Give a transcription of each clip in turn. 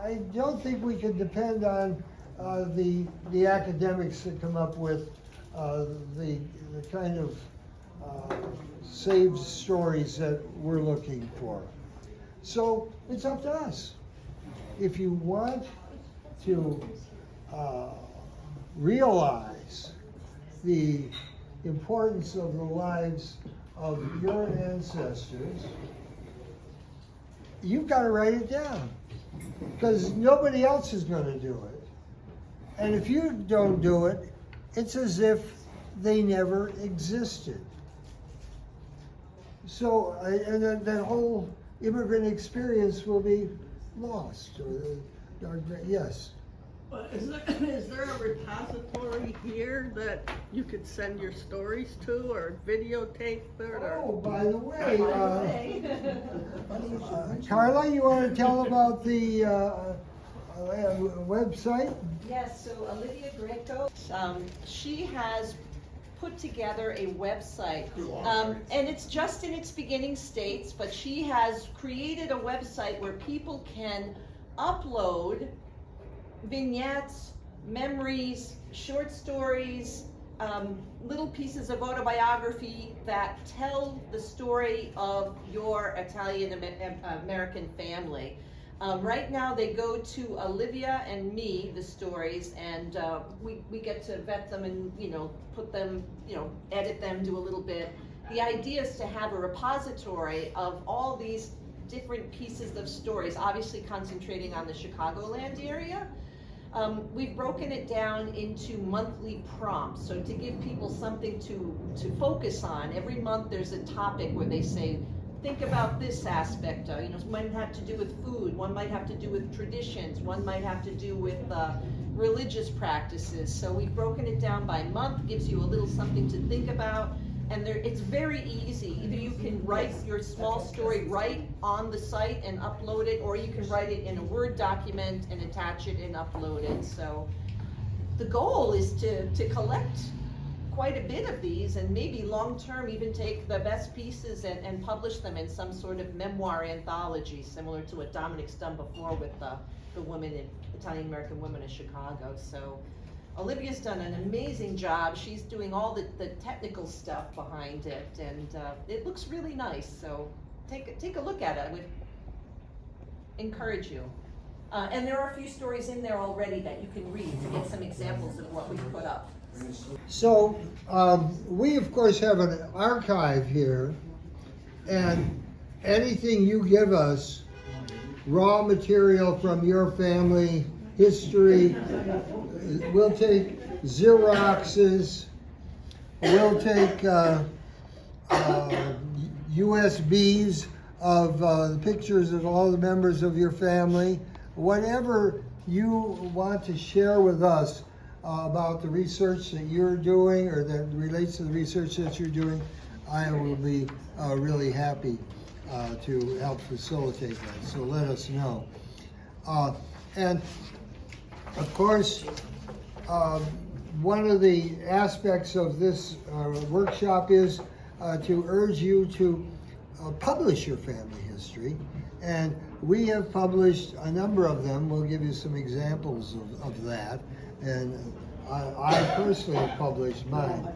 I don't think we can depend on the academics to come up with the kind of saved stories that we're looking for. So it's up to us. If you want to realize the importance of the lives of your ancestors, you've got to write it down, because nobody else is going to do it. And if you don't do it, it's as if they never existed. So, and then that whole immigrant experience will be lost. Yes. Is there a repository here that you could send your stories to, or videotape it? Or? Oh, by the way, Carla, you want to tell about the website? Yes, so Olivia Greco, she has put together a website, and it's just in its beginning states, but she has created a website where people can upload vignettes, memories, short stories, little pieces of autobiography that tell the story of your Italian American family. Right now they go to Olivia and me, the stories, and we get to vet them and, put them, edit them, do a little bit. The idea is to have a repository of all these different pieces of stories, obviously concentrating on the Chicagoland area. We've broken it down into monthly prompts, so to give people something to focus on. Every month there's a topic where they say, think about this aspect. It might have to do with food, one might have to do with traditions, one might have to do with religious practices. So we've broken it down by month, gives you a little something to think about. And it's very easy. Either you can write your small story right on the site and upload it, or you can write it in a Word document and attach it and upload it. So the goal is to collect quite a bit of these, and maybe long-term even take the best pieces and publish them in some sort of memoir anthology, similar to what Dominic's done before with the women in Italian American women in Chicago. So Olivia's done an amazing job. She's doing all the technical stuff behind it, and it looks really nice. So take a look at it. I would encourage you. And there are a few stories in there already that you can read to get some examples of what we've put up. So we of course have an archive here, and anything you give us, raw material from your family history, we'll take Xeroxes, we'll take USBs of the pictures of all the members of your family. Whatever you want to share with us about the research that you're doing, or that relates to the research that you're doing, I will be really happy to help facilitate that. So let us know. And of course, one of the aspects of this workshop is to urge you to publish your family history. And we have published a number of them. We'll give you some examples of that. And I personally have published mine.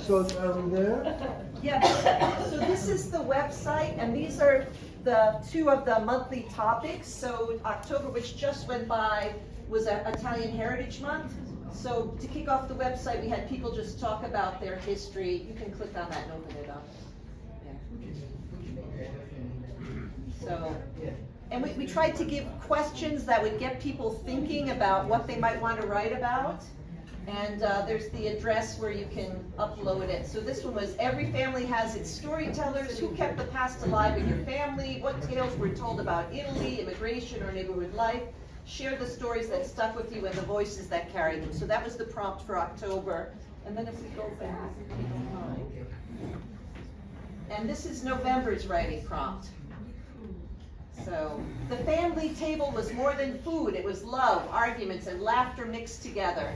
So are we there? Yes. So this is the website, and these are the two of the monthly topics. So October, which just went by, was Italian Heritage Month. So to kick off the website, we had people just talk about their history. You can click on that and open it up. Yeah. So, and we tried to give questions that would get people thinking about what they might want to write about. And there's the address where you can upload it. So this one was, every family has its storytellers. Who kept the past alive in your family? What tales were told about Italy, immigration, or neighborhood life? Share the stories that stuck with you and the voices that carried them. So that was the prompt for October. And then if we go back, if you don't mind. And this is November's writing prompt. So, the family table was more than food. It was love, arguments, and laughter mixed together.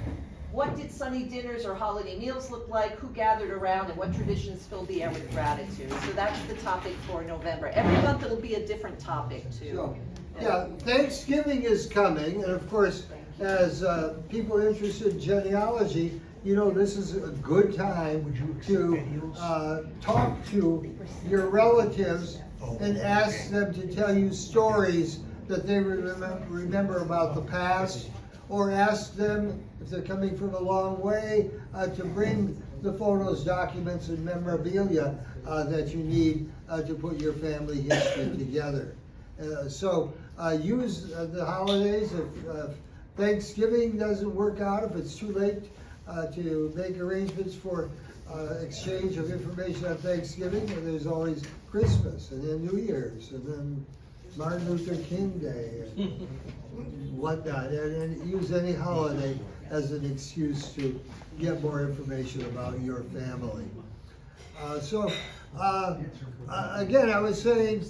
What did Sunday dinners or holiday meals look like? Who gathered around, and what traditions filled the air with gratitude? So that's the topic for November. Every month it'll be a different topic too. Yeah, Thanksgiving is coming, and of course, as people interested in genealogy, you know, this is a good time to talk to your relatives and ask them to tell you stories that they remember about the past, or ask them, if they're coming from a long way, to bring the photos, documents, and memorabilia that you need to put your family history together. So use the holidays. If Thanksgiving doesn't work out, if it's too late to make arrangements for exchange of information on Thanksgiving, and there's always Christmas, and then New Year's, and then Martin Luther King Day, and whatnot, and use any holiday as an excuse to get more information about your family. Again, I was saying,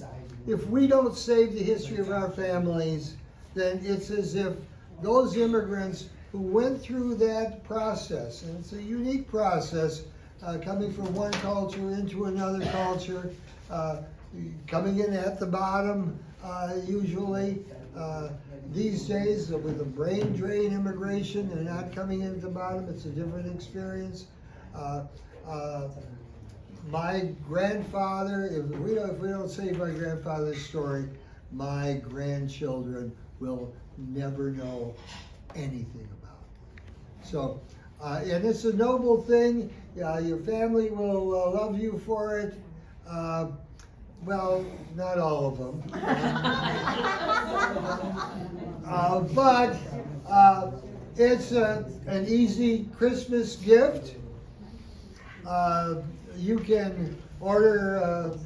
if we don't save the history of our families, then it's as if those immigrants who went through that process, and it's a unique process, coming from one culture into another culture, coming in at the bottom, usually. These days, with the brain drain immigration, they're not coming in at the bottom, it's a different experience. My grandfather, if we don't save my grandfather's story, my grandchildren will never know anything about it. So, and it's a noble thing. Your family will love you for it. Well, not all of them. But it's an easy Christmas gift. You can order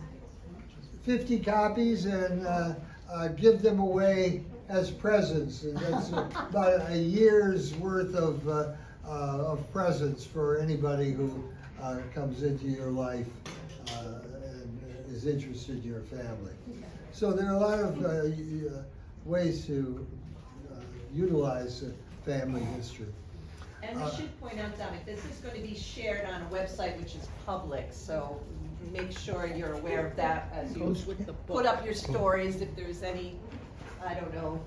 50 copies and give them away as presents. And that's about a year's worth of presents for anybody who comes into your life and is interested in your family. So there are a lot of ways to utilize family history. And we should point out, Dominic, this is going to be shared on a website which is public, so make sure you're aware of that as you put up your stories. If there's any, I don't know,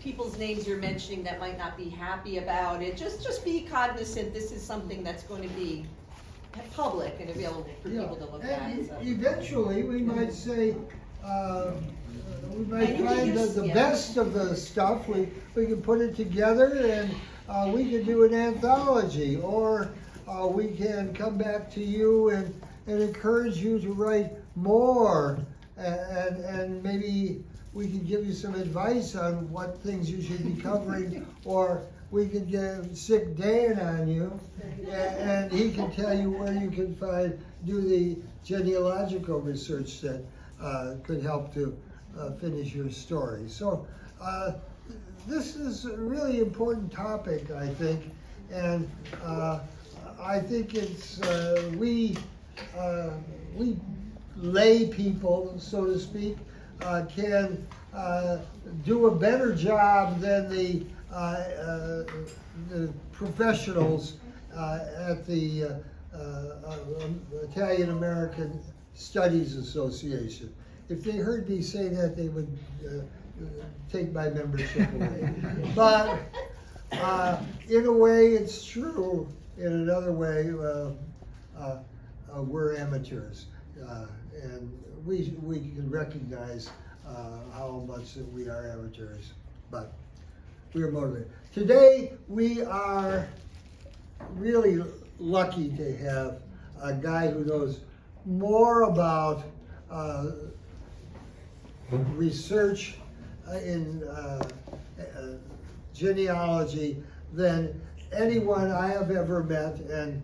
people's names you're mentioning that might not be happy about it, just be cognizant this is something that's going to be public and available for people to look at. So. Eventually, we might say, we might And you find can use- the yeah. best of the stuff, we can put it together, and we can do an anthology, or we can come back to you and encourage you to write more, and maybe we can give you some advice on what things you should be covering, or we could stick Dan on you, and he can tell you where you can do the genealogical research that could help to finish your story. So this is a really important topic, I think, and I think it's we lay people, so to speak, can do a better job than the professionals at the Italian American Studies Association. If they heard me say that, they would take my membership away. But in a way, it's true. In another way, we're amateurs, and we can recognize how much that we are amateurs, but we're motivated. Today, we are really lucky to have a guy who knows more about research in genealogy than anyone I have ever met, and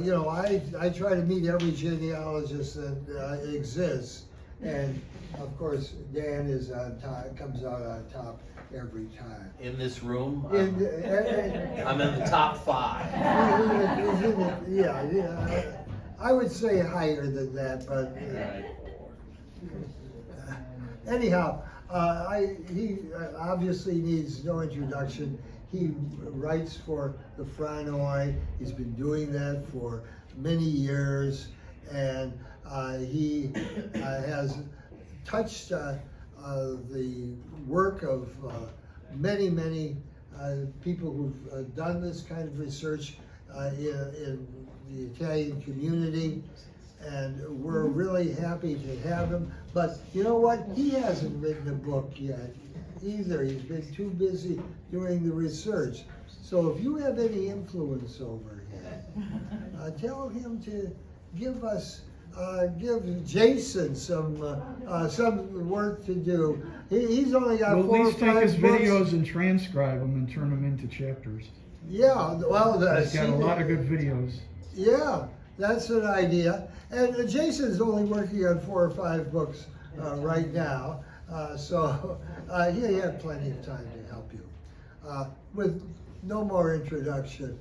you know, I try to meet every genealogist that exists, and of course Dan is on top, comes out on top every time. In this room, I'm in the top 5. Yeah, I would say higher than that, but anyhow, he obviously needs no introduction. He writes for the Franoi. He's been doing that for many years, and he has touched the work of many, many people who've done this kind of research in the Italian community, and we're really happy to have him. But you know what? He hasn't written a book yet either. He's been too busy doing the research. So if you have any influence over him, tell him to give us, give Jason some work to do. He's only got Well, 4 at or least take 5 his books. videos and transcribe them and turn them into chapters. Yeah, well, He's got a lot of good videos. Yeah, that's an idea. And Jason's only working on 4 or 5 books right now, so he had plenty of time to help you. With no more introduction,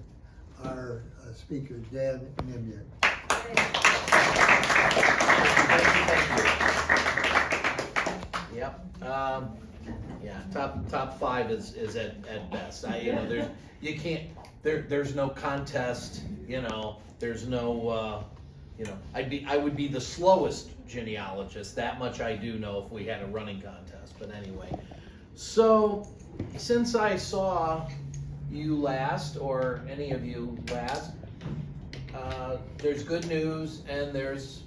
our speaker, Dan Niemiec. Yep. Yeah. Top 5 is at best. There's no contest. There's no. I would be the slowest genealogist. That much I do know if we had a running contest. But anyway, so since I saw you last, or any of you last, there's good news and there's,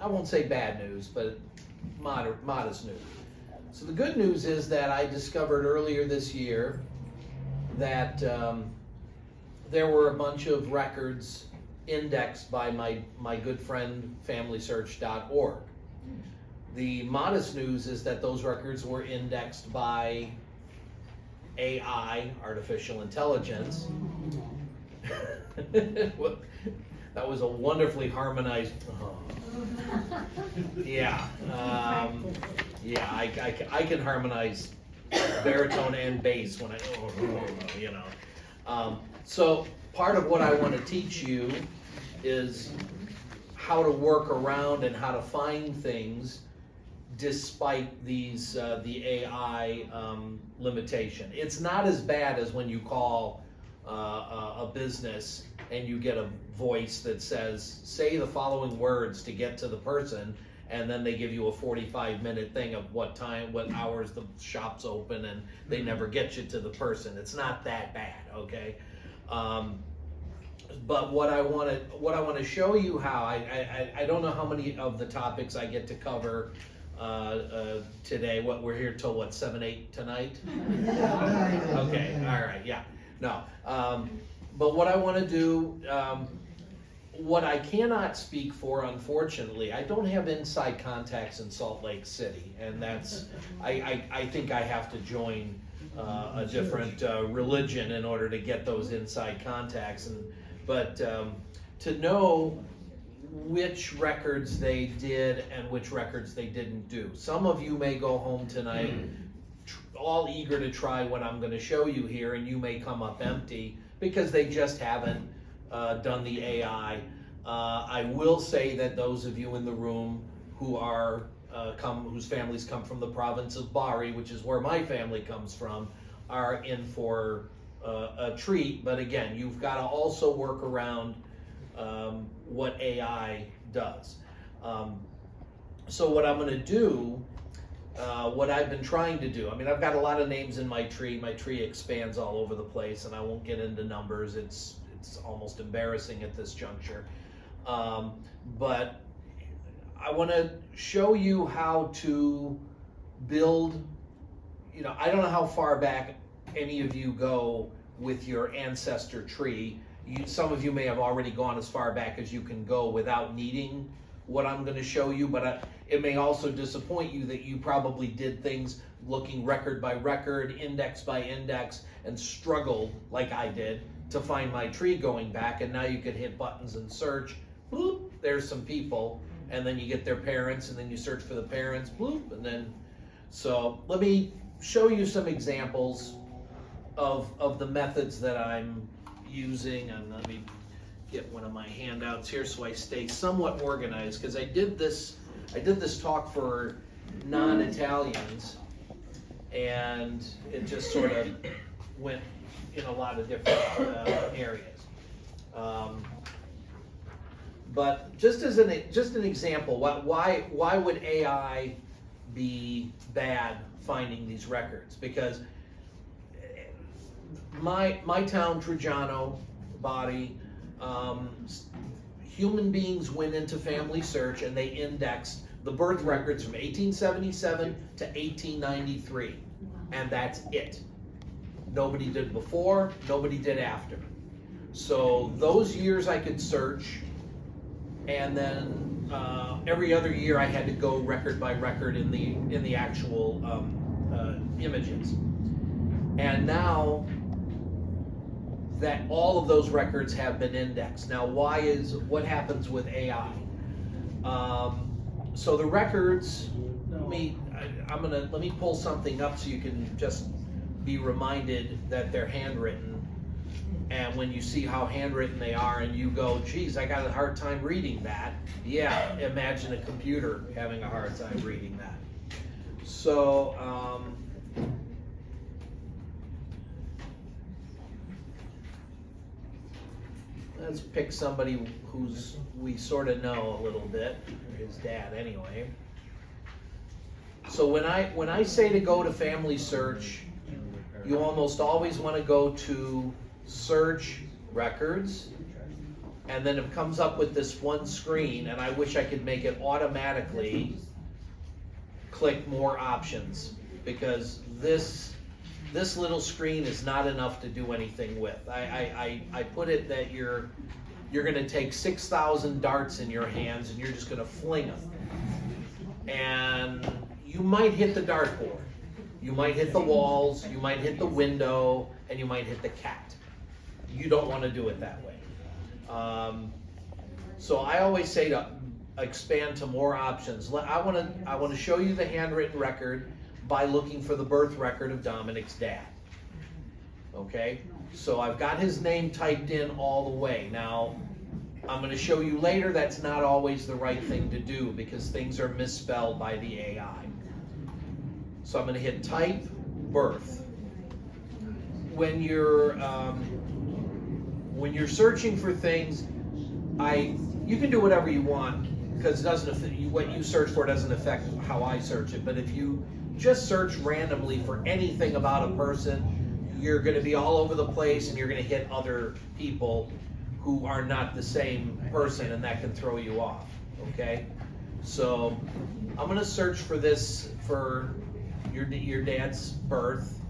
I won't say bad news, but modest news. So the good news is that I discovered earlier this year that there were a bunch of records indexed by my good friend familysearch.org. The modest news is that those records were indexed by AI, artificial intelligence. That was a wonderfully harmonized. Oh. Yeah, yeah. I can harmonize baritone and bass when So part of what I want to teach you is how to work around and how to find things despite these the AI limitation. It's not as bad as when you call a business and you get a voice that says, say the following words to get to the person, and then they give you a 45-minute thing of what time, what hours the shop's open, and they never get you to the person. It's not that bad, okay? But what I want to show you how I don't know how many of the topics I get to cover today. What we're here till 7-8 tonight? Okay, all right, yeah, no. But what I want to do, what I cannot speak for, unfortunately, I don't have inside contacts in Salt Lake City, and that's I think I have to join a different religion in order to get those inside contacts, but to know which records they did and which records they didn't do. Some of you may go home tonight all eager to try what I'm going to show you here, and you may come up empty because they just haven't done the AI. I will say that those of you in the room who are whose families come from the province of Bari, which is where my family comes from, are in for a treat. But again, you've got to also work around what AI does. So what I'm going to do, what I've been trying to do, I mean, I've got a lot of names in my tree. My tree expands all over the place, and I won't get into numbers. It's almost embarrassing at this juncture. But I want to show you how to build, I don't know how far back any of you go with your ancestor tree. Some of you may have already gone as far back as you can go without needing what I'm going to show you, but it may also disappoint you that you probably did things looking record by record, index by index, and struggled like I did to find my tree going back, and now you can hit buttons and search, bloop, there's some people, and then you get their parents, and then you search for the parents, bloop, and then, so let me show you some examples of the methods that I'm using, and let me get one of my handouts here so I stay somewhat organized, because I did this talk for non-Italians, and it just sort of went in a lot of different areas. But just as an example, why would AI be bad finding these records, because my town, Trujano body, human beings went into Family Search and they indexed the birth records from 1877 to 1893, and that's it. Nobody did before, nobody did after. So those years I could search, and then every other year I had to go record by record in the actual images. And now that all of those records have been indexed. Now, what happens with AI? So the records, let me pull something up so you can just be reminded that they're handwritten. And when you see how handwritten they are and you go, geez, I got a hard time reading that. Yeah, imagine a computer having a hard time reading that. So, let's pick somebody we sort of know a little bit, or his dad anyway. So when I say to go to Family Search, you almost always want to go to Search Records, and then it comes up with this one screen, and I wish I could make it automatically click more options, because this little screen is not enough to do anything with. I put it that you're gonna take 6,000 darts in your hands and you're just gonna fling them. And you might hit the dartboard, you might hit the walls, you might hit the window, and you might hit the cat. You don't wanna do it that way. So I always say to expand to more options. I wanna show you the handwritten record by looking for the birth record of Dominic's dad. Okay, so I've got his name typed in all the way. Now, I'm going to show you later that's not always the right thing to do, because things are misspelled by the AI. So I'm going to hit type birth. When you're searching for things, you can do whatever you want, because what you search for doesn't affect how I search it. But if you just search randomly for anything about a person, you're going to be all over the place, and you're going to hit other people who are not the same person, and that can throw you off. Okay, so I'm going to search for this for your dad's birth,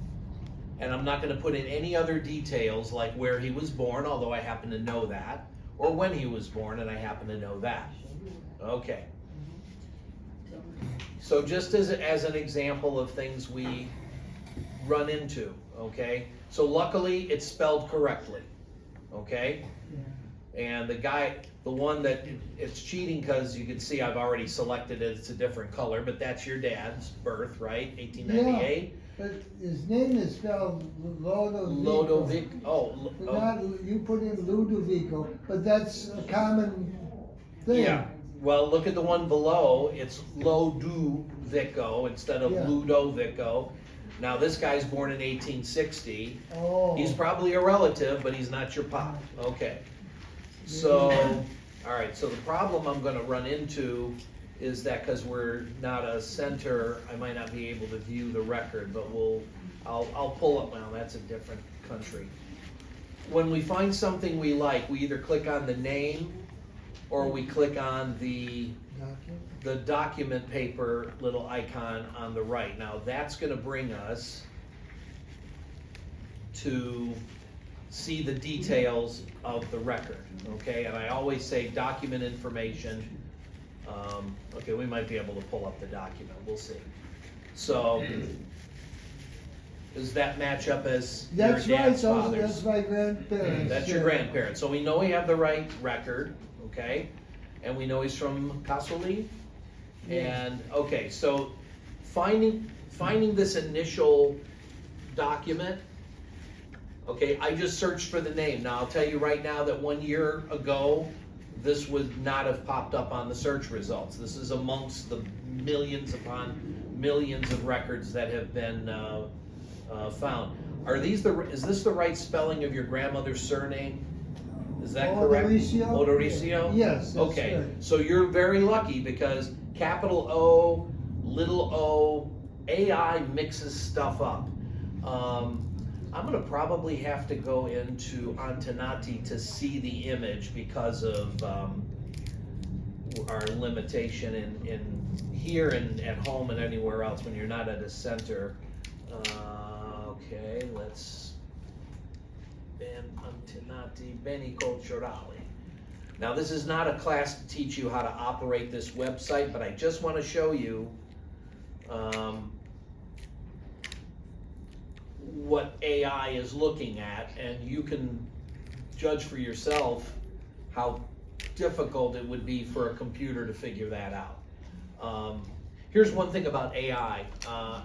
and I'm not going to put in any other details like where he was born, although I happen to know that, or when he was born, and I happen to know that. Okay. So just as an example of things we run into, okay? So luckily it's spelled correctly, okay? And the one that it's cheating, because you can see I've already selected it, it's a different color, but that's your dad's birth, right? 1898? Yeah, but his name is spelled Lodovico. You put in Ludovico, but that's a common thing. Yeah. Well, look at the one below. It's Lodovico instead of Ludovico. Now, this guy's born in 1860. Oh. He's probably a relative, but he's not your pop. Okay. So, all right. So the problem I'm going to run into is that because we're not a center, I might not be able to view the record, but I'll pull up. Well, that's a different country. When we find something we like, we either click on the name, or we click on the document paper little icon on the right. Now that's going to bring us to see the details of the record, okay? And I always say document information. Okay, we might be able to pull up the document, we'll see. So, does that match up as That's your right, dad's father's? that's my grandparents. That's your grandparents. So we know we have the right record, okay? And we know he's from Casoli. And okay, so finding this initial document, okay, I just searched for the name. Now I'll tell you right now that 1 year ago, this would not have popped up on the search results. This is amongst the millions upon millions of records that have been found. Is this the right spelling of your grandmother's surname? Is that correct? Odoricio? Odoricio? Yes, that's okay, right. so you're very lucky, because capital O, little o, AI mixes stuff up. I'm gonna probably have to go into Antenati to see the image because of our limitation in here and at home and anywhere else when you're not at a center. Okay, let's Ben Antenati Beni Culturali. Now this is not a class to teach you how to operate this website, but I just want to show you what AI is looking at, and you can judge for yourself how difficult it would be for a computer to figure that out. Here's one thing about AI.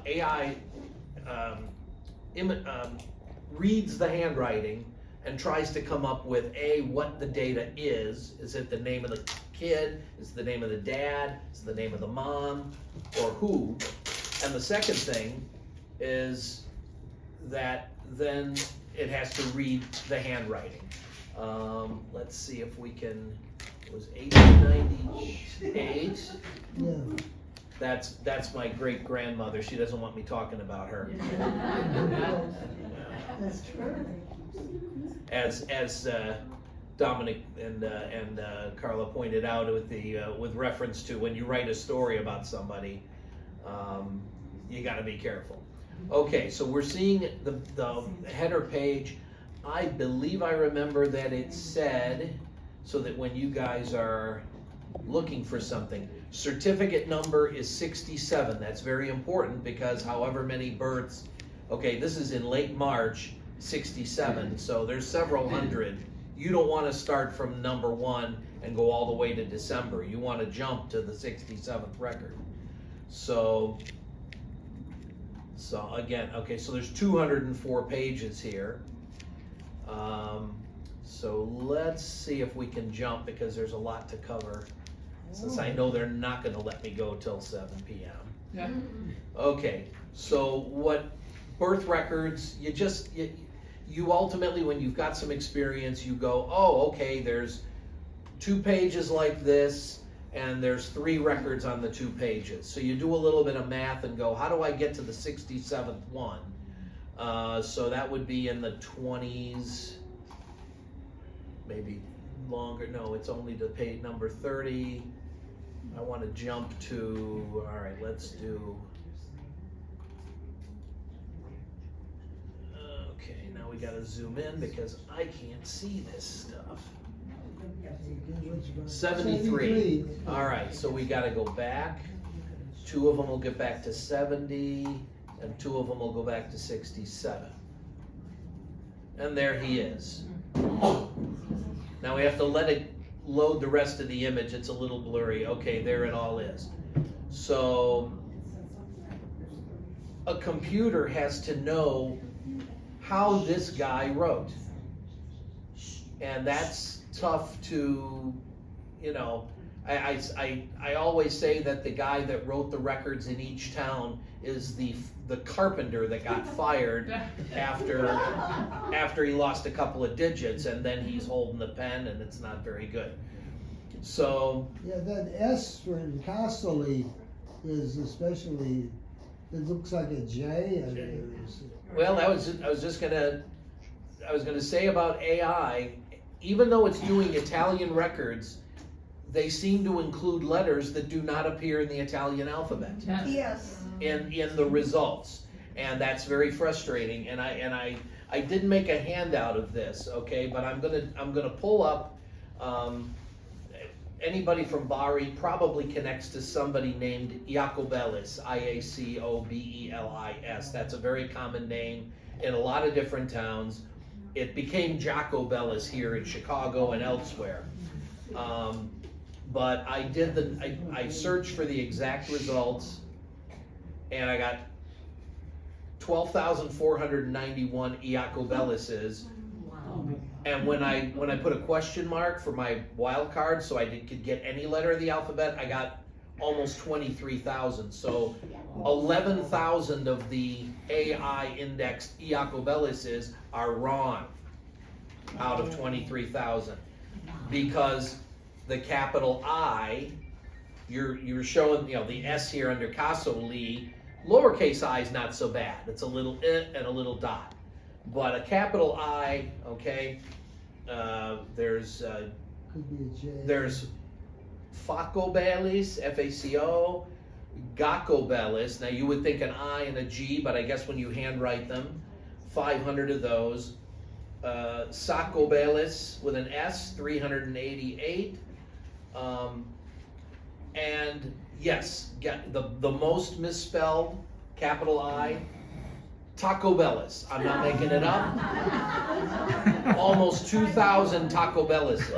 AI reads the handwriting and tries to come up with what the data is. Is it the name of the kid? Is it the name of the dad? Is it the name of the mom? Or who? And the second thing is that then it has to read the handwriting. Let's see if we can, it was 1898. Yeah. That's my great grandmother. She doesn't want me talking about her. That's true. As Dominic and Carla pointed out with reference to when you write a story about somebody, you got to be careful. Okay, so we're seeing the header page. I believe I remember that it said, so that when you guys are looking for something, certificate number is 67. That's very important because however many births, okay, this is in late March, 67, so there's several hundred. You don't want to start from number 1 and go all the way to December. You want to jump to the 67th record. So again, okay, so there's 204 pages here. So let's see if we can jump because there's a lot to cover. Since I know they're not going to let me go till 7 p.m. Yeah. Okay, so what birth records, you ultimately, when you've got some experience, you go, oh, okay, there's 2 pages like this, and there's 3 records on the 2 pages. So you do a little bit of math and go, how do I get to the 67th one? So that would be in the 20s, maybe longer. No, it's only to page number 30. I want to jump to, all right, let's do, okay, now we got to zoom in because I can't see this stuff. 73. All right, so we got to go back. 2 of them will get back to 70, and 2 of them will go back to 67. And there he is. Now we have to let it load the rest of the image. It's a little blurry. Okay, there it all is. So a computer has to know how this guy wrote. And that's tough to, I always say that the guy that wrote the records in each town is the carpenter that got fired after he lost a couple of digits, and then he's holding the pen and it's not very good. So Yeah, that S for Casoli is especially, it looks like a J. And it's, well, I was gonna say about AI, even though it's doing Italian records, they seem to include letters that do not appear in the Italian alphabet Yes. in the results, and that's very frustrating. And I did make a handout of this, okay, but I'm gonna pull up. Anybody from Bari probably connects to somebody named Iacobelis, Iacobelis. That's a very common name in a lot of different towns. It became Jacobellis here in Chicago and elsewhere. But I searched for the exact results, and I got 12,491 Iacobellises. And when I put a question mark for my wild card, so I could get any letter of the alphabet, I got almost 23,000. So 11,000 of the AI indexed Iacobellises are wrong out of 23,000, because the capital I you're showing, you know, the S here under Casa Italia. Lowercase I is not so bad. It's a little I and a little dot. But a capital I, okay, there's Could be a J. there's Facobelis, F-A-C-O, Gacobelis. Now you would think an I and a G, but I guess when you handwrite them, 500 of those. Sacobelis with an S, 388. And yes, the most misspelled, capital I, Taco Bellis. I'm not making it up. Almost 2,000 Taco Bellises.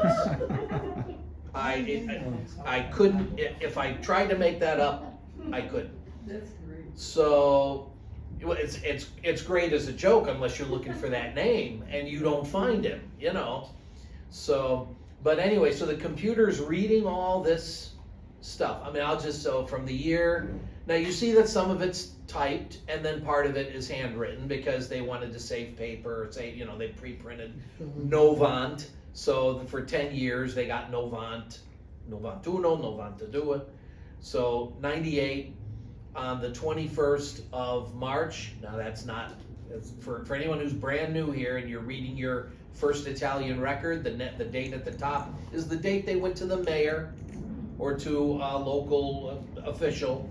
I couldn't, if I tried to make that up, I couldn't. That's great. So it's great as a joke unless you're looking for that name and you don't find him, you know. So, but anyway, so the computer's reading all this stuff. I mean, so from the year, now you see that some of it's typed and then part of it is handwritten because they wanted to save paper, you know, they pre-printed Novant. So for 10 years they got Novant, Novantuno, Novantadua. So 98 on the 21st of March. Now that's for anyone who's brand new here and you're reading your first Italian record, the date at the top is the date they went to the mayor or to a local official.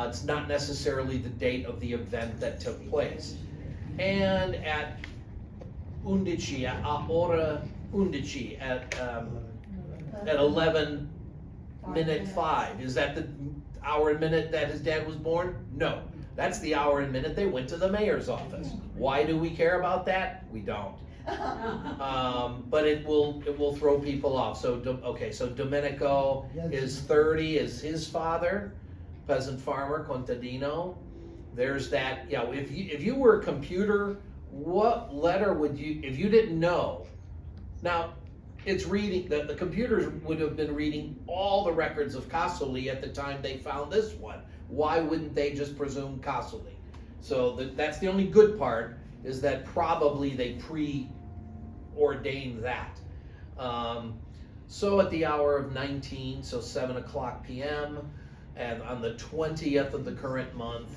It's not necessarily the date of the event that took place. And at undici, ora undici, at 11 minute 5, is that the hour and minute that his dad was born? No, that's the hour and minute they went to the mayor's office. Why do we care about that? We don't. But it will throw people off. So okay, so Domenico is 30, is his father, peasant farmer, contadino. There's that. Yeah, if you were a computer, what letter would you, if you didn't know? Now, it's reading, the computers would have been reading all the records of Casa Italia at the time they found this one. Why wouldn't they just presume Casa Italia? So that's the only good part, is that probably they preordained that. So at the hour of 19, so 7 o'clock p.m., and on the 20th of the current month,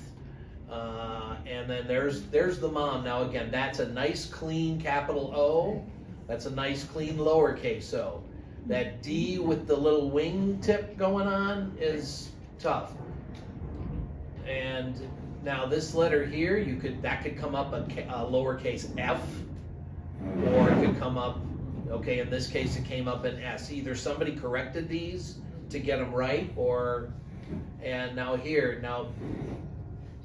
and then there's the mom. Now again, that's a nice clean capital O. That's a nice clean lowercase o. That D with the little wing tip going on is tough. And now this letter here, that could come up a lowercase f, or it could come up, okay, in this case it came up an S. Either somebody corrected these to get them right, and now here,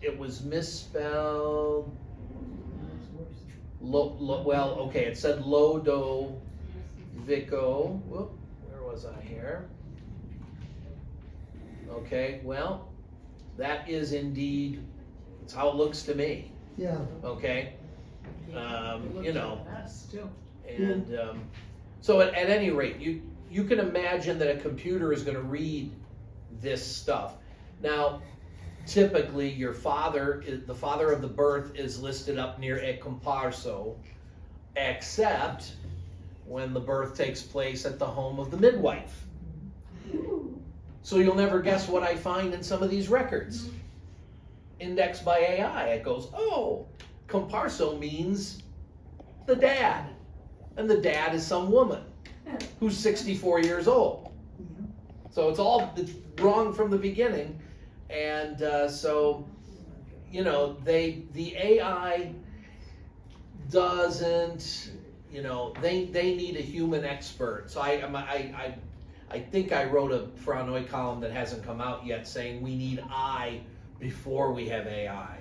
it was misspelled. Well, okay, it said Lodovico. Whoop, where was I here? Okay, well, that is indeed, it's how it looks to me. Yeah. Okay, you know, and so at any rate, you can imagine that a computer is going to read this stuff. Now, typically, the father of the birth is listed up near a comparso, except when the birth takes place at the home of the midwife. So you'll never guess what I find in some of these records. Indexed by AI, it goes, oh, comparso means the dad. And the dad is some woman who's 64 years old. So it's wrong from the beginning. And so, you know, the AI doesn't, you know, they need a human expert. So I think I wrote a Frau Neu column that hasn't come out yet saying we need I before we have AI.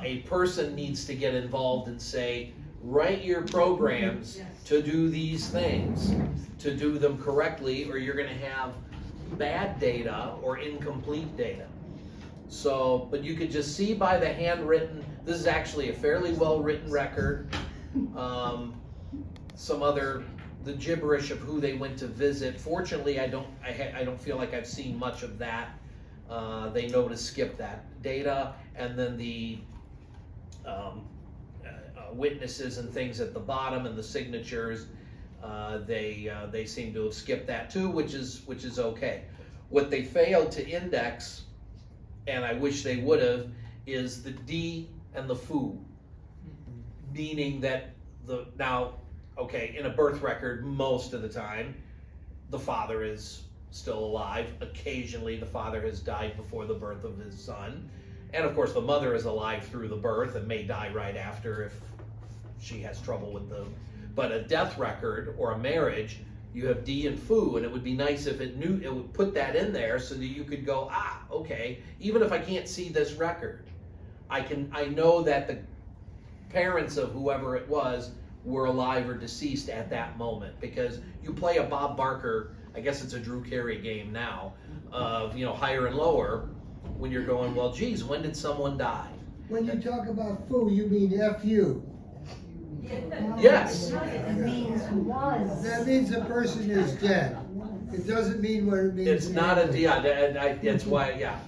A person needs to get involved and say, write your programs to do these things, to do them correctly, or you're going to have bad data or incomplete data. So, but you could just see by the handwritten, this is actually a fairly well-written record. The gibberish of who they went to visit. Fortunately, I don't feel like I've seen much of that. They know to skip that data, and then the witnesses and things at the bottom and the signatures, they seem to have skipped that too, which is okay. What they failed to index, and I wish they would have, is the D and the foo. Meaning that in a birth record, most of the time, the father is still alive. Occasionally, the father has died before the birth of his son. And of course, the mother is alive through the birth and may die right after if she has trouble with the. But a death record or a marriage, you have D and foo, and it would be nice if it would put that in there so that you could go, okay, even if I can't see this record, I know that the parents of whoever it was were alive or deceased at that moment, because you play a Bob Barker, I guess it's a Drew Carey game now, of higher and lower, when you're going, well, geez, when did someone die? When you talk about foo, you mean F-U. Yes. It means was. That means the person is dead. It doesn't mean what it means. It's not a D. That's why, yeah.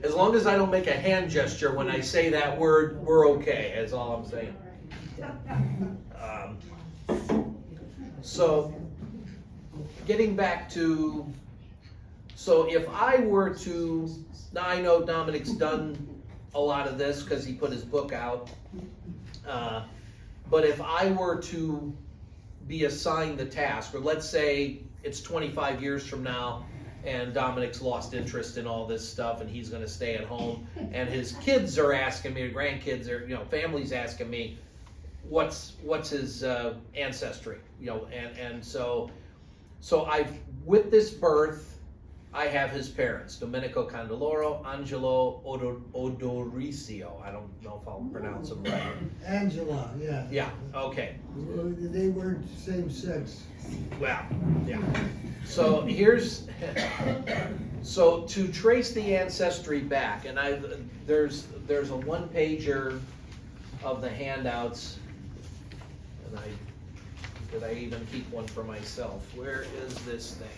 As long as I don't make a hand gesture when I say that word, we're okay. That's all I'm saying. So, getting back to, so if I were to, now I know Dominic's done a lot of this because he put his book out, but if I were to be assigned the task, or let's say it's 25 years from now, and Dominic's lost interest in all this stuff, and he's going to stay at home, and his kids are asking me, or grandkids, or family's asking me, what's his ancestry, and so I've, with this birth, I have his parents, Domenico Candeloro, Angelo Odoricio. I don't know if I'll pronounce them right. Angela, yeah. Yeah, okay. They weren't same sex. Well, yeah. So so to trace the ancestry back, and there's a one-pager of the handouts, and did I even keep one for myself? Where is this thing?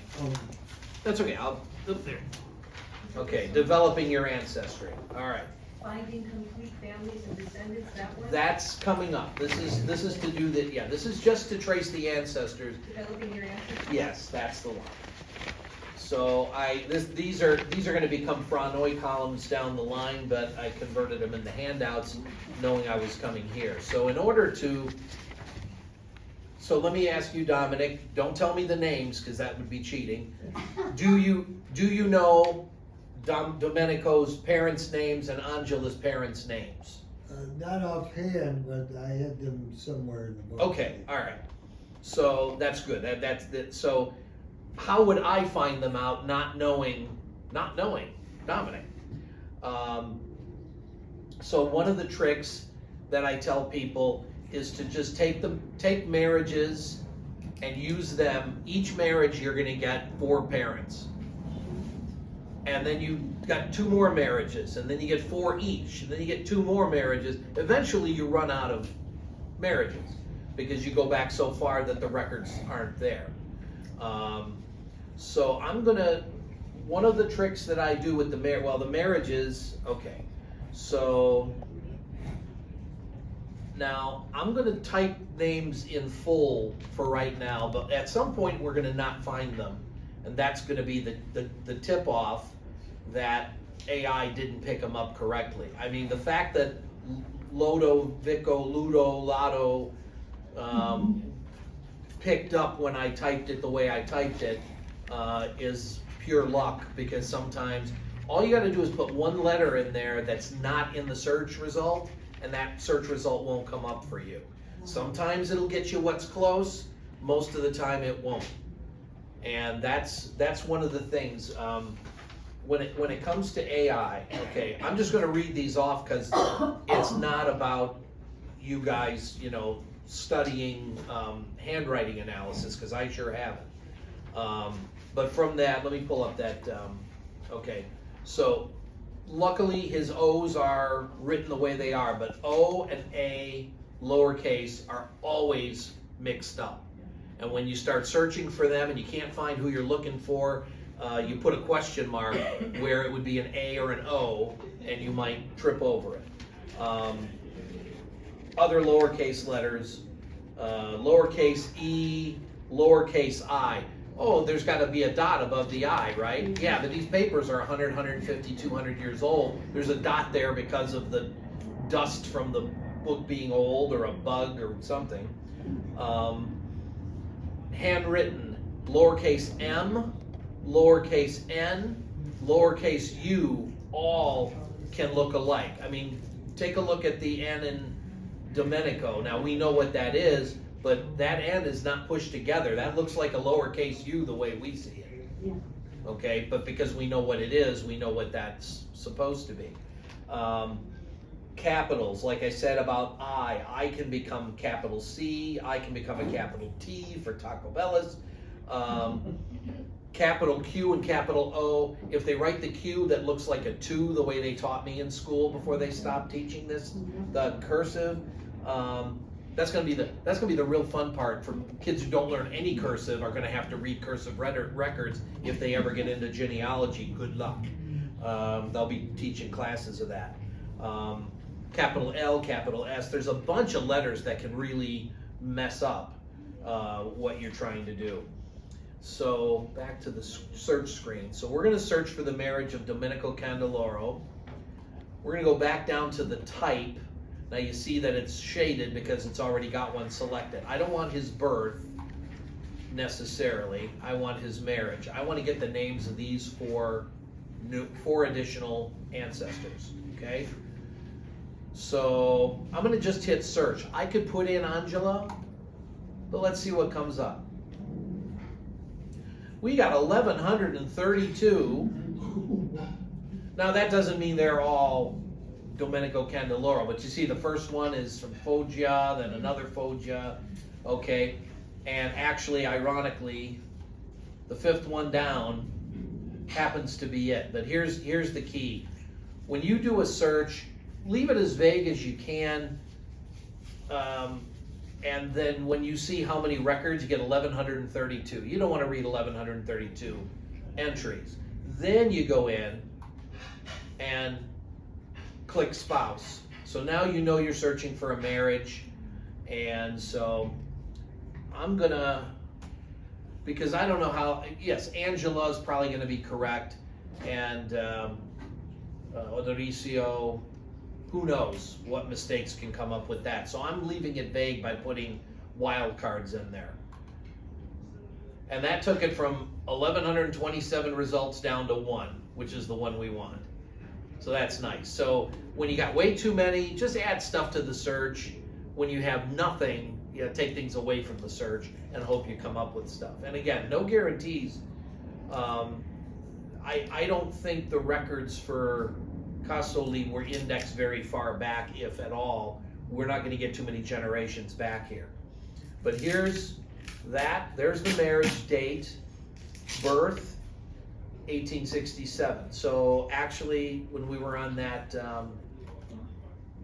That's okay, I'll look there. Okay, developing your ancestry. All right. Finding complete families and descendants, that one? That's coming up. This is to do that. Yeah, this is just to trace the ancestors. Developing your ancestry? Yes, that's the one. So these are going to become Franoi columns down the line, but I converted them into handouts, knowing I was coming here. So in order to, so let me ask you, Dominic. Don't tell me the names because that would be cheating. Do you know Domenico's parents' names and Angela's parents' names? Not offhand, but I had them somewhere in the book. Okay, all right. So that's good. That's so. How would I find them out, not knowing Dominic? So one of the tricks that I tell people is to just take marriages and use them. Each marriage you're going to get 4 parents, and then you got 2 more marriages, and then you get 4 each, and then you get 2 more marriages. Eventually you run out of marriages because you go back so far that the records aren't there. So one of the tricks that I do with the marriages, okay, so now I'm gonna type names in full for right now, but at some point we're gonna not find them, and that's gonna be the tip-off that AI didn't pick them up correctly. I mean, the fact that Lodo, Vico, Ludo, Lotto picked up when I typed it the way I typed it is pure luck, because sometimes all you gotta do is put one letter in there that's not in the search result, and that search result won't come up for you. Sometimes it'll get you what's close, most of the time it won't. And that's one of the things, when it comes to AI, okay, I'm just gonna read these off because it's not about you guys, studying handwriting analysis, because I sure haven't. But from that, let me pull up that, okay. So luckily his O's are written the way they are, but O and A, lowercase, are always mixed up. And when you start searching for them and you can't find who you're looking for, you put a question mark where it would be an A or an O, and you might trip over it. Other lowercase letters, lowercase e, lowercase I. oh, there's gotta be a dot above the I, right? Yeah, but these papers are 100, 150, 200 years old. There's a dot there because of the dust from the book being old or a bug or something. Handwritten, lowercase m, lowercase n, lowercase u, all can look alike. I mean, take a look at the N in Domenico. Now we know what that is, but that N is not pushed together. That looks like a lowercase u the way we see it. Yeah. Okay, but because we know what it is, we know what that's supposed to be. Capitals, like I said about I can become capital C, I can become a capital T for Taco Bell's. Capital Q and capital O, if they write the Q that looks like a 2 the way they taught me in school before they stopped teaching this, the cursive, that's gonna be the real fun part for kids who don't learn any cursive are gonna have to read cursive records if they ever get into genealogy. Good luck. They'll be teaching classes of that. Capital L, capital S, there's a bunch of letters that can really mess up what you're trying to do. So back to the search screen. So we're going to search for the marriage of Domenico Candeloro. We're going to go back down to the type. Now you see that it's shaded because it's already got one selected. I don't want his birth necessarily. I want his marriage. I want to get the names of these four additional ancestors. Okay. So I'm going to just hit search. I could put in Angela, but let's see what comes up. We got 1,132. Now that doesn't mean they're all Domenico Candeloro, but you see the first one is from Foggia, then another Foggia, okay? And actually, ironically, the fifth one down happens to be it. But here's the key. When you do a search, leave it as vague as you can. And then when you see how many records, you get 1,132. You don't want to read 1,132 entries. Then you go in and click spouse. So now you know you're searching for a marriage. And so I'm gonna, because I don't know how, yes, Angela is probably gonna be correct. And Odoricio, who knows what mistakes can come up with that. So I'm leaving it vague by putting wildcards in there. And that took it from 1,127 results down to 1, which is the one we want. So that's nice. So when you got way too many, just add stuff to the search. When you have nothing, you take things away from the search and hope you come up with stuff. And again, no guarantees. I don't think the records for Casoli were indexed very far back, if at all. We're not going to get too many generations back here. But here's that. There's the marriage date, birth, 1867. So actually, when we were on that,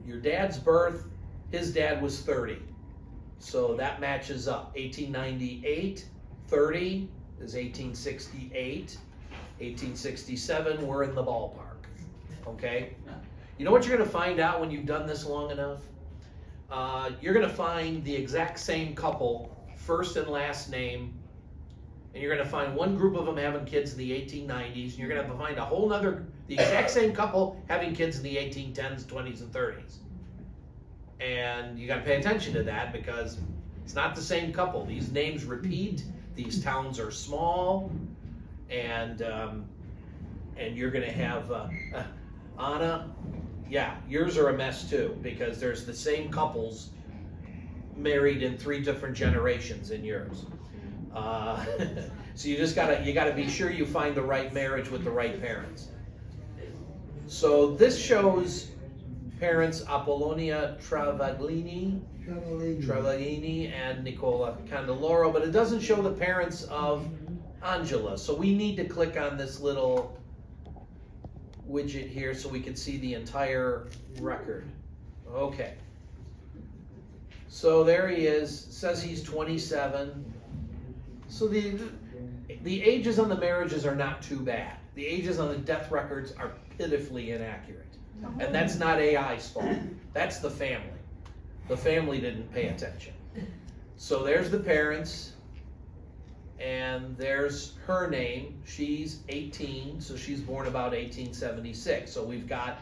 your dad's birth, his dad was 30. So that matches up. 1898, 30 is 1868. 1867, we're in the ballpark. Okay? You know what you're going to find out when you've done this long enough? You're going to find the exact same couple, first and last name, and you're going to find one group of them having kids in the 1890s, and you're going to find a whole nother, the exact same couple having kids in the 1810s, 20s, and 30s. And you got to pay attention to that because it's not the same couple. These names repeat, these towns are small, and you're going to have Anna, yeah, yours are a mess too, because there's the same couples married in 3 different generations in yours. So you just gotta be sure you find the right marriage with the right parents. So this shows parents Apollonia Travaglini and Nicola Candeloro, but it doesn't show the parents of Angela. So we need to click on this little widget here so we can see the entire record. Okay. So there he is. It says he's 27. So the ages on the marriages are not too bad. The ages on the death records are pitifully inaccurate. And that's not AI's fault. That's the family. The family didn't pay attention. So there's the parents. and there's her name. She's 18, so she's born about 1876. So we've got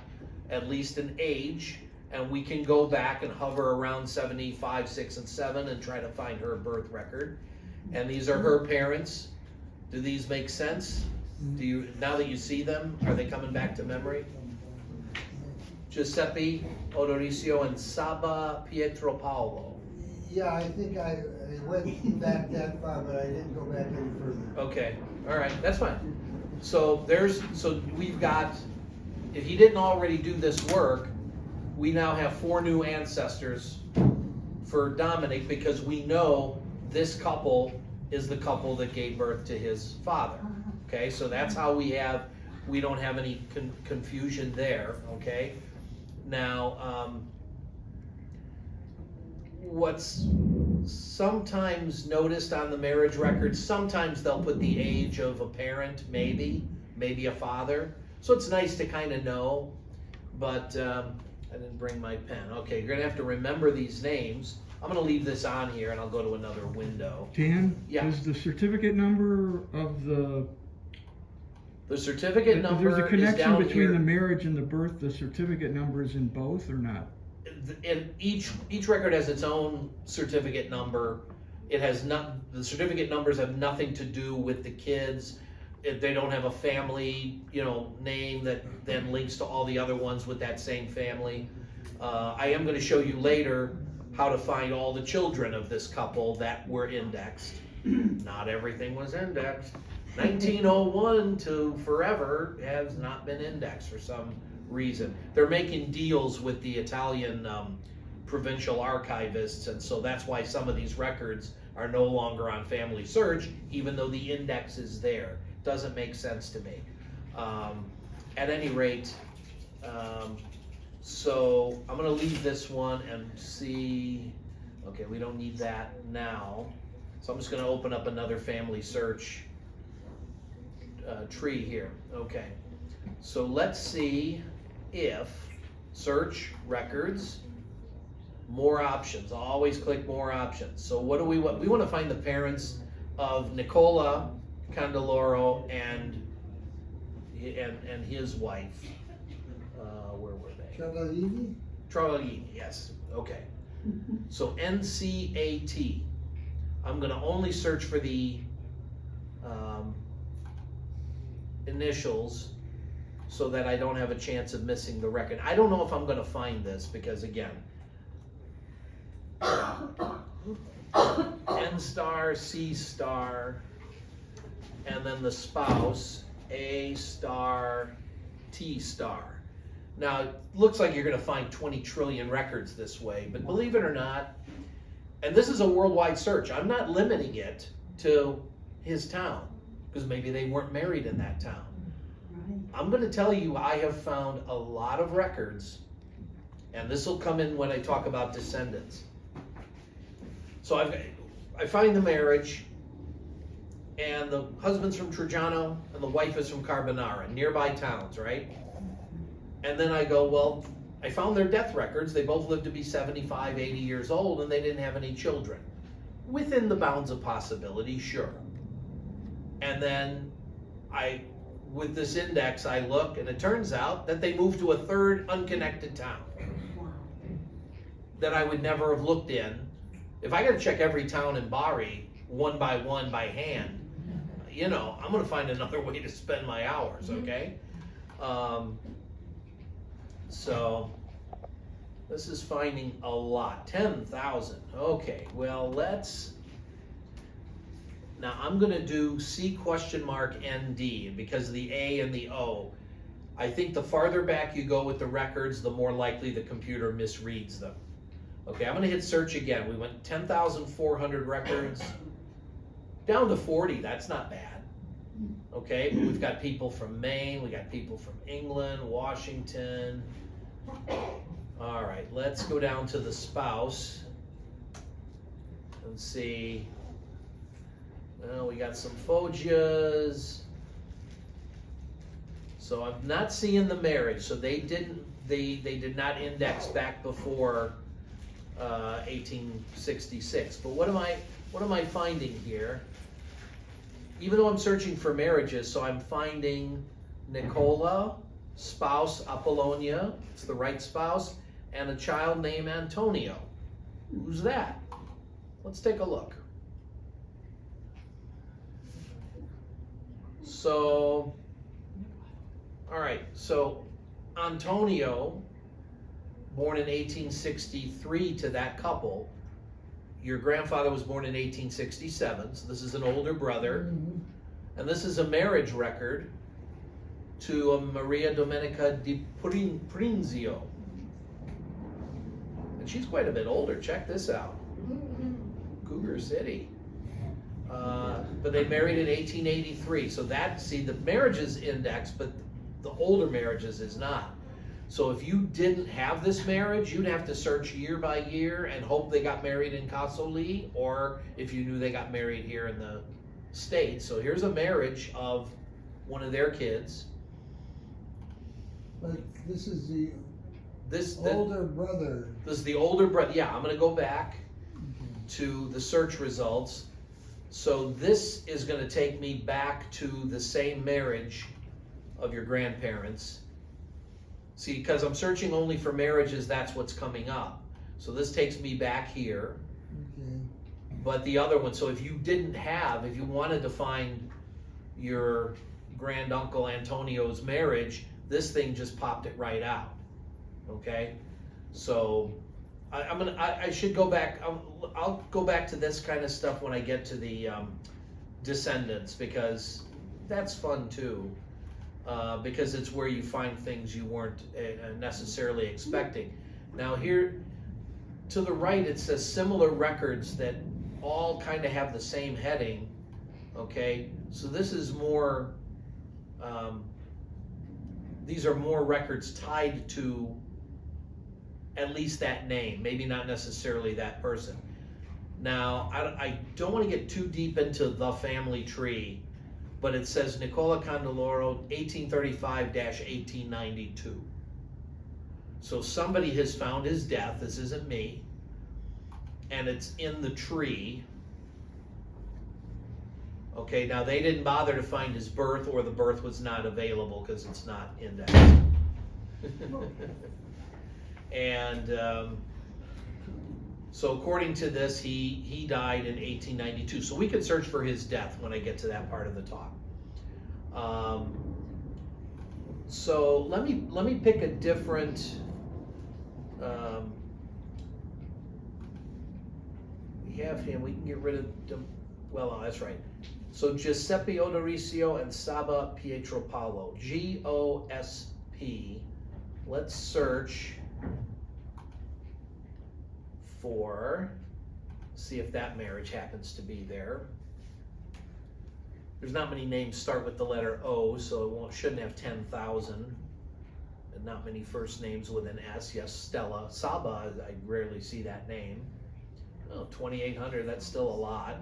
at least an age, and we can go back and hover around 75, 6, and 7 and try to find her birth record. And these are her parents. Do these make sense? Do you, now that you see them, are they coming back to memory? Giuseppe Odorisio and Saba Pietro Paolo. Yeah, I think I went back that far, but I didn't go back any further. Okay, all right, that's fine. So we've got, if you didn't already do this work, we now have 4 new ancestors for Dominic, because we know this couple is the couple that gave birth to his father. Okay, so that's how we don't have any confusion there, okay? Now, what's sometimes noticed on the marriage record, sometimes they'll put the age of a parent, maybe a father. So it's nice to kind of know, but I didn't bring my pen. Okay, you're gonna have to remember these names. I'm gonna leave this on here and I'll go to another window. Dan, Yeah. is the certificate number of the certificate number there's a is connection down between here. the marriage and the birth, the certificate number is in both or not? And each record has its own certificate number. It has the certificate numbers have nothing to do with the kids. If they don't have a family, name that then links to all the other ones with that same family. I am going to show you later how to find all the children of this couple that were indexed. Not everything was indexed. 1901 to forever has not been indexed for some reason. They're making deals with the Italian provincial archivists, and so that's why some of these records are no longer on Family Search, even though the index is there. Doesn't make sense to me. At any rate, so I'm gonna leave this one and see, okay, we don't need that now. So I'm just gonna open up another Family Search tree here. Okay, so let's see if search records, more options. I'll always click more options. So what do we want? We want to find the parents of Nicola Candeloro and his wife. Where were they? Cavallini? Travaglini, yes. Okay. So NCAT. I'm going to only search for the initials so that I don't have a chance of missing the record. I don't know if I'm going to find this because, again, N star, C star, and then the spouse, A star, T star. Now, it looks like you're going to find 20 trillion records this way, but believe it or not, and this is a worldwide search, I'm not limiting it to his town, because maybe they weren't married in that town. I'm going to tell you, I have found a lot of records, and this will come in when I talk about descendants. So I find the marriage, and the husband's from Trujano, and the wife is from Carbonara, nearby towns, right? And then I go, well, I found their death records. They both lived to be 75, 80 years old, and they didn't have any children. Within the bounds of possibility, sure. And then with this index, I look, and it turns out that they moved to a third unconnected town that I would never have looked in. If I got to check every town in Bari one by one by hand, I'm going to find another way to spend my hours, okay? So this is finding a lot, 10,000. Okay, well, now I'm going to do C ND because of the A and the O. I think the farther back you go with the records, the more likely the computer misreads them. Okay, I'm going to hit search again. We went 10,400 records down to 40. That's not bad. Okay, but we've got people from Maine, we got people from England, Washington. All right, let's go down to the spouse and see. Well, we got some Foggias. So I'm not seeing the marriage. So they did not index back before 1866. But what am I finding here? even though I'm searching for marriages, so I'm finding Nicola, spouse Apollonia, it's the right spouse, and a child named Antonio. Who's that? Let's take a look. So, all right, so Antonio, born in 1863 to that couple. Your grandfather was born in 1867, so this is an older brother. And this is a marriage record to a Maria Domenica di Prinzio. And she's quite a bit older, check this out. Cougar City. But they married in 1883, so that, see, the marriage is indexed, but the older marriages is not. So if you didn't have this marriage, you'd have to search year by year and hope they got married in Casoli, or if you knew they got married here in the States. So here's a marriage of one of their kids. But this is the The older brother. This is the older brother. Yeah, I'm going to go back to the search results. So this is going to take me back to the same marriage of your grandparents. See, because I'm searching only for marriages, that's what's coming up. So this takes me back here. Okay. But the other one, so if you wanted to find your granduncle Antonio's marriage, this thing just popped it right out. Okay? So I should go back. I'll go back to this kind of stuff when I get to the descendants, because that's fun too. Because it's where you find things you weren't necessarily expecting. Now here to the right it says similar records that all kind of have the same heading. Okay, so this is more, these are more records tied to at least that name, maybe not necessarily that person. Now, I don't want to get too deep into the family tree, but it says Nicola Candeloro, 1835-1892. So somebody has found his death, this isn't me, and it's in the tree. Okay, now they didn't bother to find his birth, or the birth was not available because it's not indexed. And so according to this, he died in 1892. So we could search for his death when I get to that part of the talk. So let me pick a different. We have him. We can get rid of them. Well, oh, that's right. So Giuseppe Odorisio and Saba Pietro Paolo. GOSP. Let's search for, see if that marriage happens to be there. There's not many names start with the letter O, so it shouldn't have 10,000. And not many first names with an S. Yes, Stella. Saba, I rarely see that name. Oh, 2,800, that's still a lot.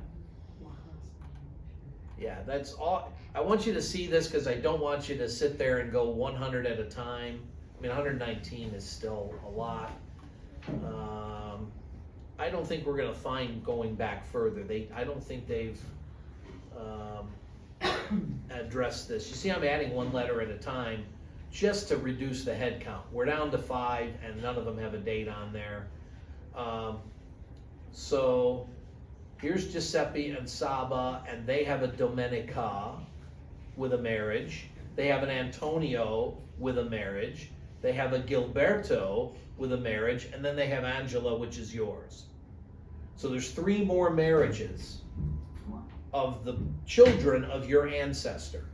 Yeah, that's all. I want you to see this because I don't want you to sit there and go 100 at a time. I mean, 119 is still a lot. I don't think we're going to find going back further. I don't think they've addressed this. You see, I'm adding one letter at a time just to reduce the head count. We're down to 5, and none of them have a date on there. So here's Giuseppe and Saba, and they have a Domenica with a marriage. They have an Antonio with a marriage. They have a Gilberto with a marriage, and then they have Angela, which is yours. So there's 3 more marriages of the children of your ancestor.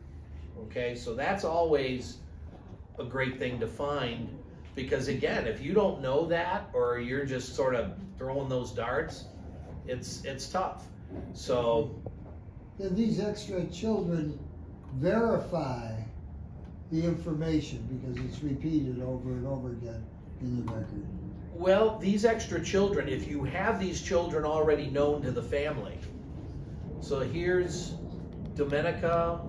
Okay, so that's always a great thing to find, because again, if you don't know that, or you're just sort of throwing those darts, it's tough. So Then these extra children verify the information because it's repeated over and over again in the record. well, these extra children, if you have these children already known to the family. So here's Domenica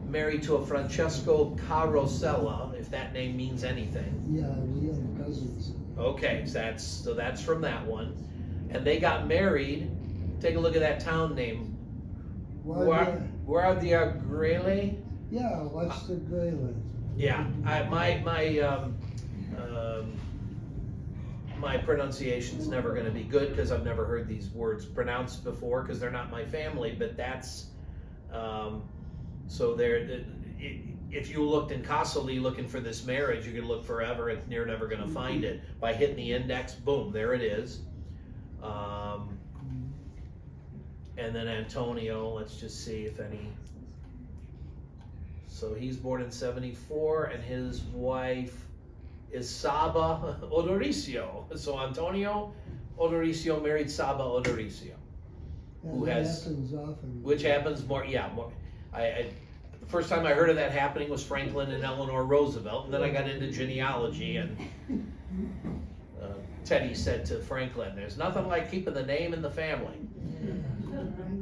married to a Francesco Carosella, if that name means anything. Yeah, we have cousins. Okay, so that's from that one. And they got married. Take a look at that town name. Guardia Grele. Yeah, what's the Greyland? Yeah, my pronunciation's never going to be good because I've never heard these words pronounced before because they're not my family. But that's so there. If you looked in Kassel looking for this marriage, you could look forever and you're never going to find it. By hitting the index, boom, there it is. And then Antonio, let's just see if any. So he's born in 74, and his wife is Saba Odoricio. So Antonio Odoricio married Saba Odoricio, And that happens often. which happens more. The first time I heard of that happening was Franklin and Eleanor Roosevelt, and then I got into genealogy, and Teddy said to Franklin, "There's nothing like keeping the name in the family."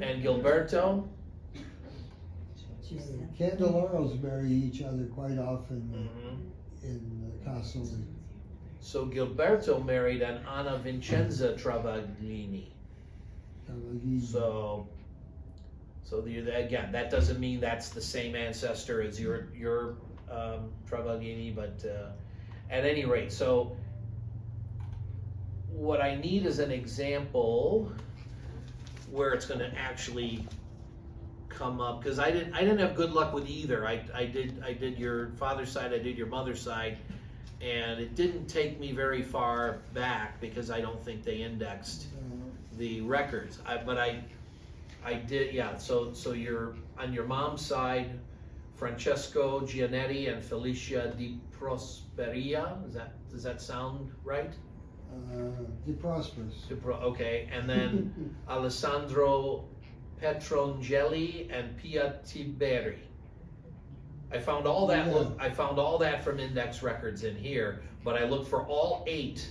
And Gilberto. Candelaros marry each other quite often in Castle. So Gilberto married an Anna Vincenza Travaglini. So again, that doesn't mean that's the same ancestor as your Travaglini, but at any rate, so what I need is an example where it's going to actually come up, because I didn't have good luck with either. I did your father's side, I did your mother's side, and it didn't take me very far back because I don't think they indexed the records. But I did, yeah. So you're on your mom's side, Francesco Gianetti and Felicia Di Prosperia. Does that sound right? De Prosperous. Okay, and then Alessandro Petrongelli and Pia Tiberi. I found all that. Yeah. I found all that from index records in here, but I looked for all 8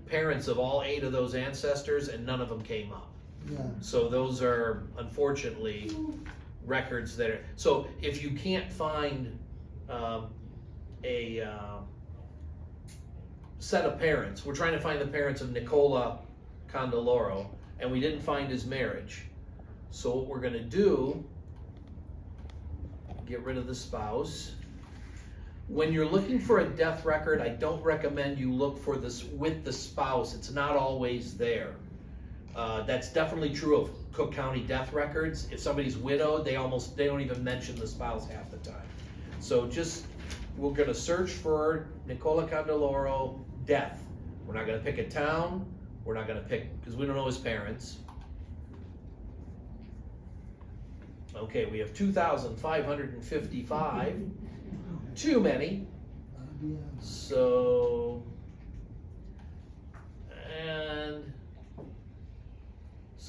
parents of all 8 of those ancestors, and none of them came up. Yeah. So those are unfortunately records that are. So if you can't find a set of parents, we're trying to find the parents of Nicola Candeloro, and we didn't find his marriage. So what we're going to do, get rid of the spouse. When you're looking for a death record, I don't recommend you look for this with the spouse. It's not always there. That's definitely true of Cook County death records. If somebody's widowed, they don't even mention the spouse half the time. So we're going to search for Nicola Candeloro death. We're not going to pick a town. We're not going to pick, because we don't know his parents. Okay, we have 2,555. Too many. So,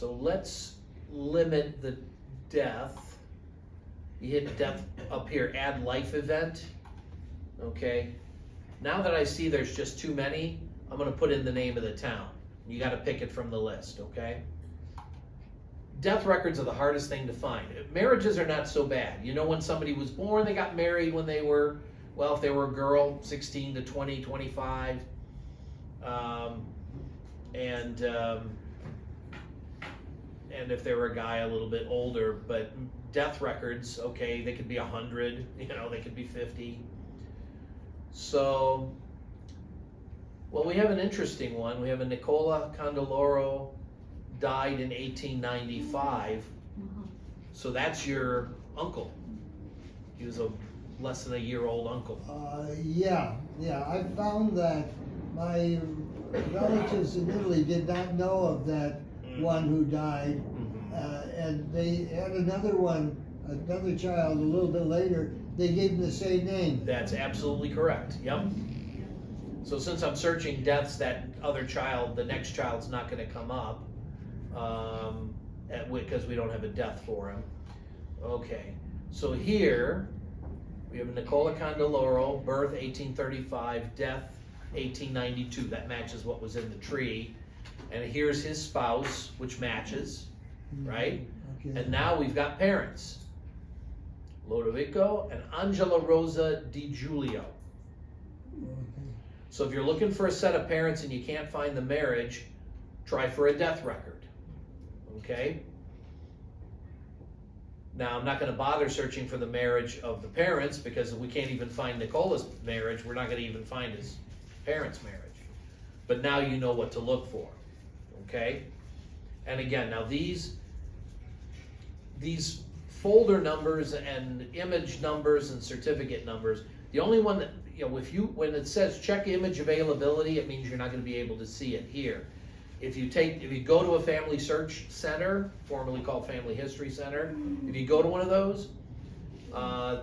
let's limit the death. You hit death up here, add life event. Okay. Now that I see there's just too many, I'm going to put in the name of the town. You got to pick it from the list, okay? Death records are the hardest thing to find. Marriages are not so bad. You know when somebody was born, they got married when they were, well, if they were a girl, 16 to 20, 25. And if they were a guy, a little bit older. But death records, okay, they could be 100, they could be 50. So, well, we have an interesting one. We have a Nicola Candeloro died in 1895. So that's your uncle. He was a less than a year old uncle. Yeah. I found that my relatives in Italy did not know of that one who died. And they had another child a little bit later. They gave him the same name. That's absolutely correct. Yep. So since I'm searching deaths, that other child, the next child's not going to come up because we don't have a death for him. Okay. So here we have Nicola Candeloro, birth 1835, death 1892. That matches what was in the tree. And here's his spouse, which matches, right? Okay. And now we've got parents. Lodovico and Angela Rosa Di Giulio. Okay. So if you're looking for a set of parents and you can't find the marriage, try for a death record. Okay? Now, I'm not gonna bother searching for the marriage of the parents, because if we can't even find Nicola's marriage, we're not gonna even find his parents' marriage. But now you know what to look for, okay? And again, now these folder numbers and image numbers and certificate numbers, the only one that, when it says check image availability, it means you're not gonna be able to see it here. If you go to a family search center, formerly called Family History Center, if you go to one of those,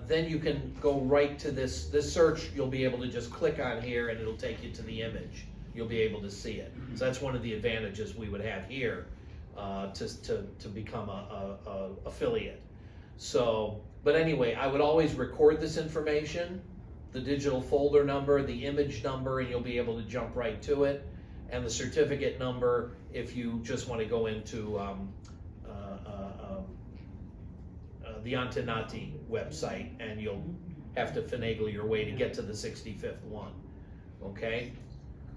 then you can go right to this search. You'll be able to just click on here and it'll take you to the image. You'll be able to see it. So that's one of the advantages we would have here to become a affiliate. So, but anyway, I would always record this information, the digital folder number, the image number, and you'll be able to jump right to it. And the certificate number if you just want to go into the Antenati website, and you'll have to finagle your way to get to the 65th one. Okay?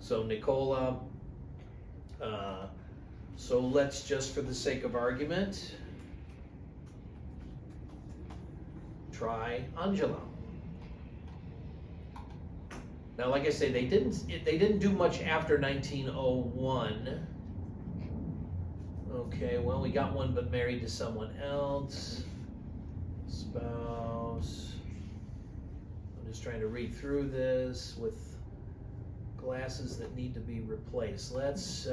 So Nicola, so let's just, for the sake of argument, try Angela. Now, like I say, they didn't do much after 1901. Okay, well, we got one, but married to someone else. Spouse. I'm just trying to read through this with glasses that need to be replaced. Let's,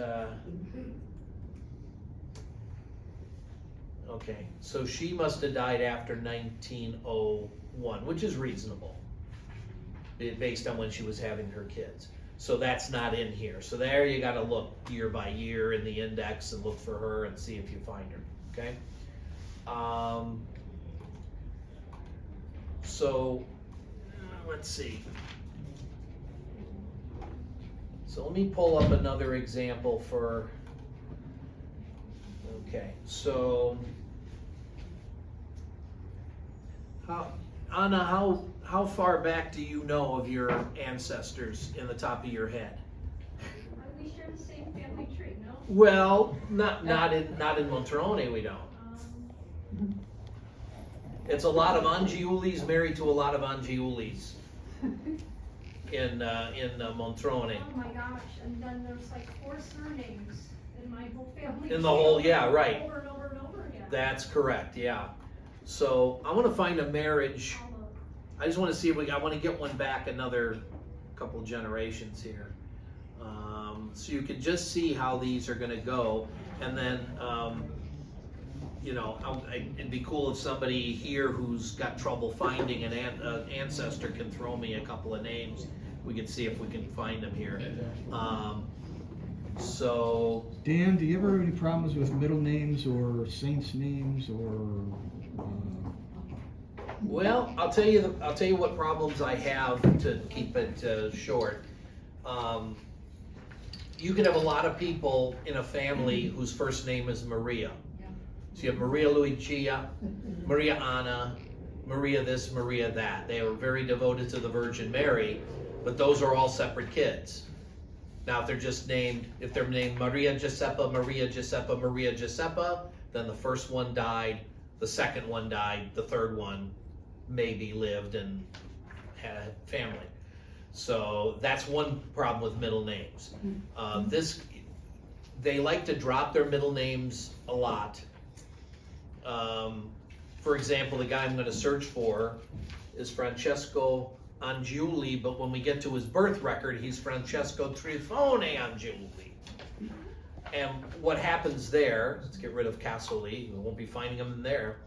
okay, so she must have died after 1901, which is reasonable, based on when she was having her kids. So that's not in here. So there you gotta look year by year in the index and look for her and see if you find her, okay? So, let's see. So let me pull up another example for, okay, so, Anna, how far back do you know of your ancestors in the top of your head? We share the same family tree, no? Well, not in Monterone, we don't. It's a lot of Angiulis married to a lot of Angiulis in Monterone. Oh my gosh, and then there's like 4 surnames in my whole family. In the whole, yeah, right. Over and over and over again. That's correct, yeah. So I want to find a marriage. I just want to see if I want to get one back another couple generations here. So you can just see how these are going to go. And then, it'd be cool if somebody here who's got trouble finding an ancestor can throw me a couple of names. We can see if we can find them here. So. Dan, do you ever have any problems with middle names or saints' names or? Well, I'll tell you what problems I have to keep it short. You can have a lot of people in a family whose first name is Maria. So you have Maria Luigia, Maria Anna, Maria this, Maria that. They are very devoted to the Virgin Mary, but those are all separate kids. Now, if they're named Maria Giuseppa, Maria Giuseppa, Maria Giuseppa, then the first one died, the second one died, the third one maybe lived and had a family. So that's one problem with middle names. They like to drop their middle names a lot. For example, the guy I'm going to search for is Francesco Angiuli, but when we get to his birth record, he's Francesco Trifone Angiuli. And what happens there, let's get rid of Casoli, we won't be finding him in there.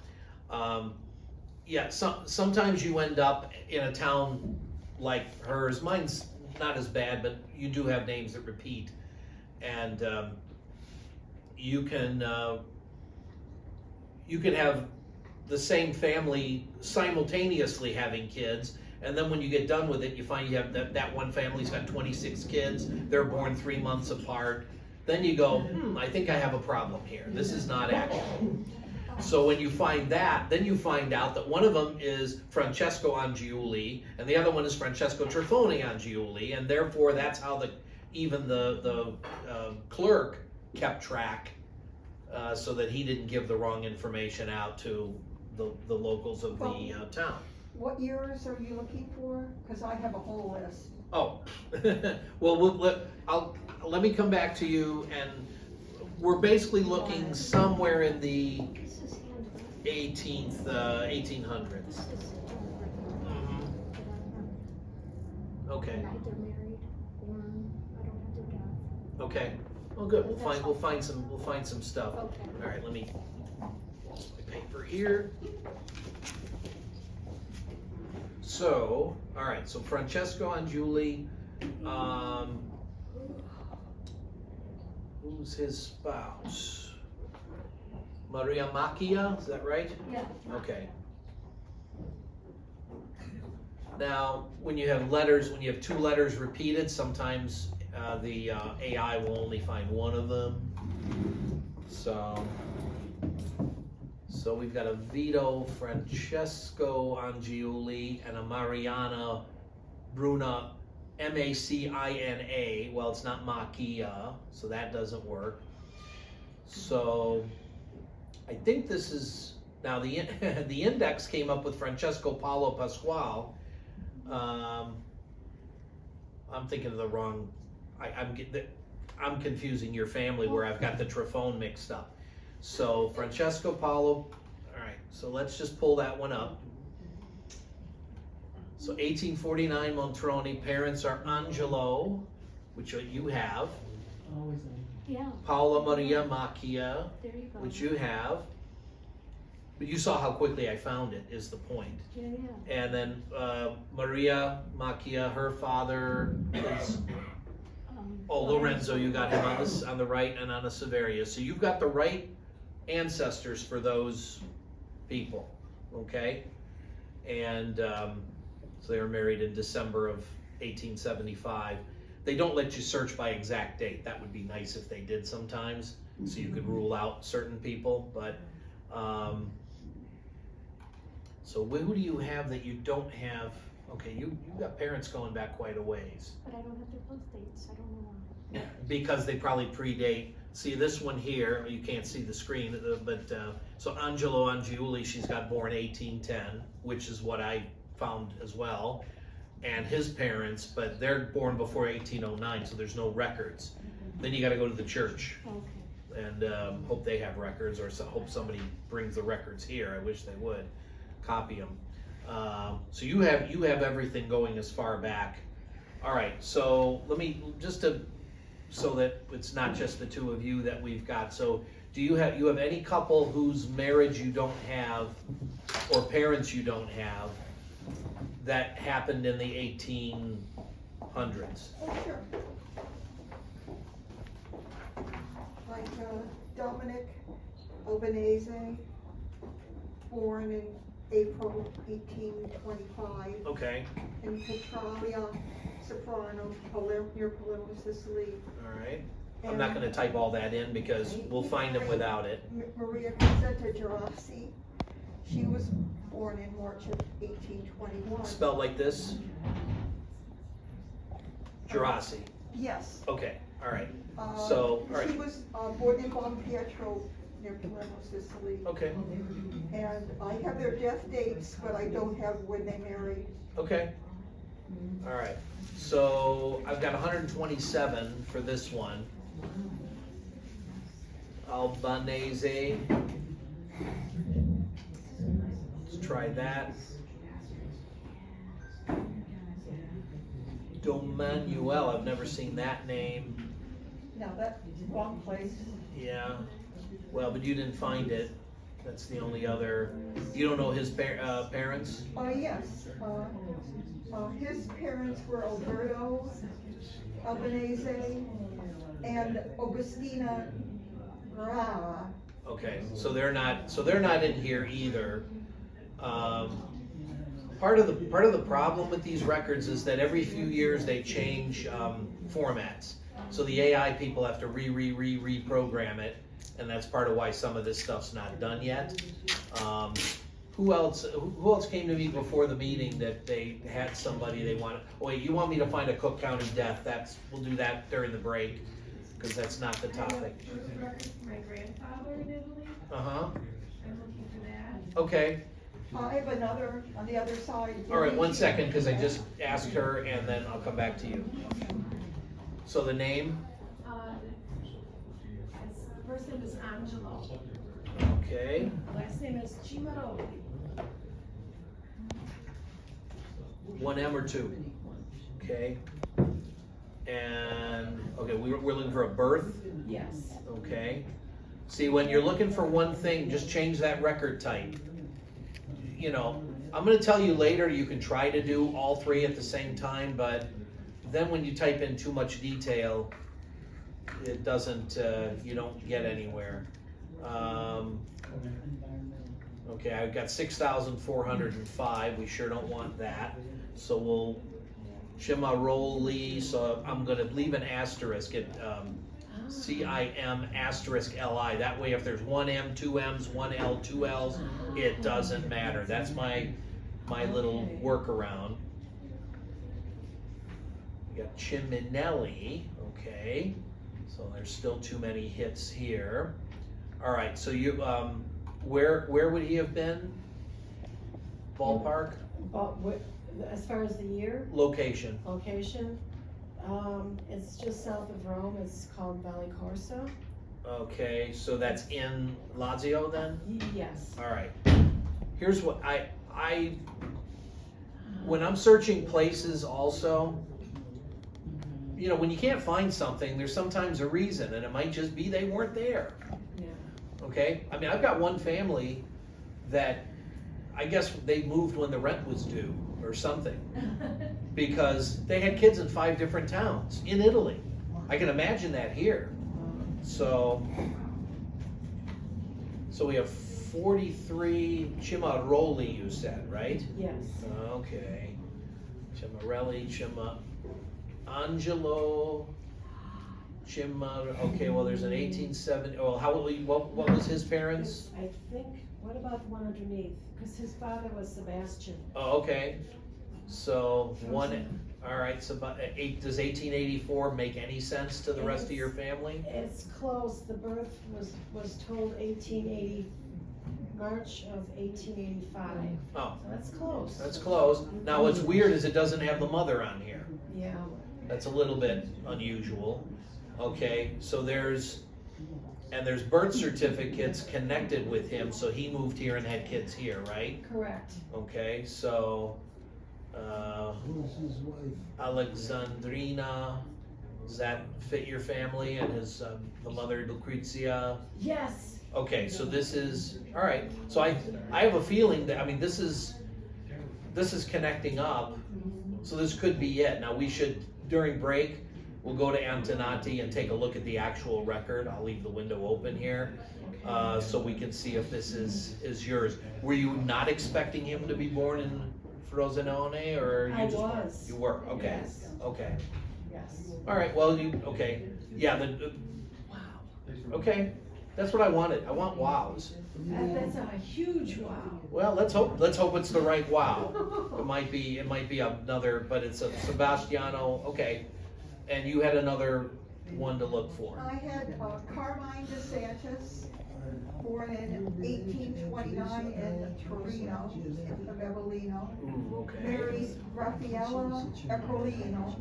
Sometimes you end up in a town like hers. Mine's not as bad, but you do have names that repeat. And you can have the same family simultaneously having kids, and then when you get done with it, you find you have that one family's got 26 kids, they're born 3 months apart. Then you go, I think I have a problem here. This is not accurate. So when you find that, then you find out that one of them is Francesco Angiuli, and the other one is Francesco Trifone Angiuli, and therefore that's how the clerk kept track, so that he didn't give the wrong information out to the locals of the town. What years are you looking for? Because I have a whole list. Oh, well, let me come back to you, and we're basically looking somewhere in the 1800s. Okay. Okay. Well, good. We'll find some stuff. All right. Let me lost my paper here. So, all right. So Francesco Angiuli, who's his spouse? Maria Macchia. Is that right? Yeah. Okay. Now, when you have letters, when you have two letters repeated, sometimes the AI will only find one of them. So we've got a Vito Francesco Angiuli and a Mariana Bruna, Macina. Well, it's not Macchia, so that doesn't work. So I think this is, now the the index came up with Francesco Paolo Pasquale. I'm thinking of the wrong. I'm confusing your family where I've got the Trifone mixed up. So Francesco Paolo. All right. So let's just pull that one up. So 1849 Montroni. Parents are Angelo, which you have. Yeah, Paola Maria Macchia, there you go. which you have. But you saw how quickly I found it, is the point. Yeah, yeah. And then Maria Macchia, her father is, Lorenzo, you got him on the right and on the Severia. So you've got the right ancestors for those people, okay? And so they were married in December of 1875. They don't let you search by exact date. That would be nice if they did sometimes, so you could rule out certain people, but so who do you have that you don't have? Okay, you got parents going back quite a ways. But I don't have their birth dates, I don't know why. Because they probably predate. See this one here, you can't see the screen, but so Angelo Angiuli, she's got born 1810, which is what I found as well. And his parents, but they're born before 1809, so there's no records. Then you gotta go to the church Okay. and hope they have records, or hope somebody brings the records here. I wish they would copy them. So you have everything going as far back. All right, so let me so that it's not just the two of you that we've got. So do you have any couple whose marriage you don't have or parents you don't have that happened in the 1800s? Oh, sure. Like Dominic Albanese, born in April 1825, Okay, and Petralia Soprano, near Palermo, Sicily. all right. I'm not gonna type all that in because we'll find them without it. Maria Cosetta Gerasi, she was born in March of 1821. Spelled like this? Gerasi. Yes. Okay, all right. So, all right. She was born in Bon Pietro, near Palermo, Sicily. Okay, And I have their death dates, but I don't have when they married. okay. All right. So I've got 127 for this one. Albanese. Let's try that. Domanuel, I've never seen that name. No, that's wrong place. Yeah, well, but you didn't find it. That's the only other. You don't know his parents? Yes. His parents were Alberto Albanese and Augustina Gra. Okay, so they're not in here either. Part of the problem with these records is that every few years they change formats. So the AI people have to reprogram it, and that's part of why some of this stuff's not done yet. Who else came to me before the meeting that they had somebody they wanted? Oh wait, you want me to find a Cook County death? We'll do that during the break, because that's not the topic. My grandfather in Italy, Uh-huh. I'm looking for that. Okay, I have another on the other side. all right, 1 second, because I just asked her, and then I'll come back to you. So the name, First name is Angelo, okay, last name is Cimaroli. 1 M or 2? Okay. And, okay, we're looking for a birth, Yes. okay. See, when you're looking for one thing, just change that record type. You know, I'm gonna tell you later, you can try to do all 3 at the same time, but then when you type in too much detail, it doesn't, you don't get anywhere. Okay, I've got 6,405, we sure don't want that. So we'll, Cimaroli, so I'm gonna leave an asterisk at, CIM asterisk LI. That way if there's 1 M, 2 M's, 1 L, 2 L's, it doesn't matter. That's my little workaround. We got Ciminelli, okay. So there's still too many hits here. All right, so you, where would he have been? Ballpark? As far as the year, Location? location, it's just south of Rome, it's called Valle Corso. Okay, so that's in Lazio then? Yes. All right. Here's what when I'm searching places also, you know, when you can't find something, there's sometimes a reason, and it might just be they weren't there. Yeah. Okay? I mean, I've got one family that I guess they moved when the rent was due or something, because they had kids in 5 different towns in Italy. I can imagine that here. So we have 43 Cimaroli, you said, right? Yes. Okay. Cimarelli, Angelo, okay, well, there's an 1870, well, what was his parents? I think, what about the one underneath? Because his father was Sebastian. Oh, okay. So all right, so does 1884 make any sense to the rest of your family? It's close, the birth was told 1880, March of 1885. Oh, So that's close. that's close. Now, what's weird is it doesn't have the mother on here. Yeah. That's a little bit unusual. Okay, so there's birth certificates connected with him, so he moved here and had kids here, right? Correct. Okay, so, Who's his wife? Alexandrina, does that fit your family, and his, the mother Lucrezia? Yes. Okay, so this is, all right, so I have a feeling that, I mean, this is connecting up, so this could be it. Now, we should, during break, we'll go to Antonati and take a look at the actual record. I'll leave the window open here, so we can see if this is yours. Were you not expecting him to be born in Frosinone, or you I just was. You were, okay, Yes. okay. Yes. All right, well, okay, yeah, wow, okay, that's what I wanted. I want wows. That's a huge wow. Well, let's hope it's the right wow. It might be another, but it's a Sebastiano, okay. And you had another one to look for. I had Carmine DeSantis, born in 1829 in Torino, of Avellino. Ooh, okay. Mary Raffaella Ercolino.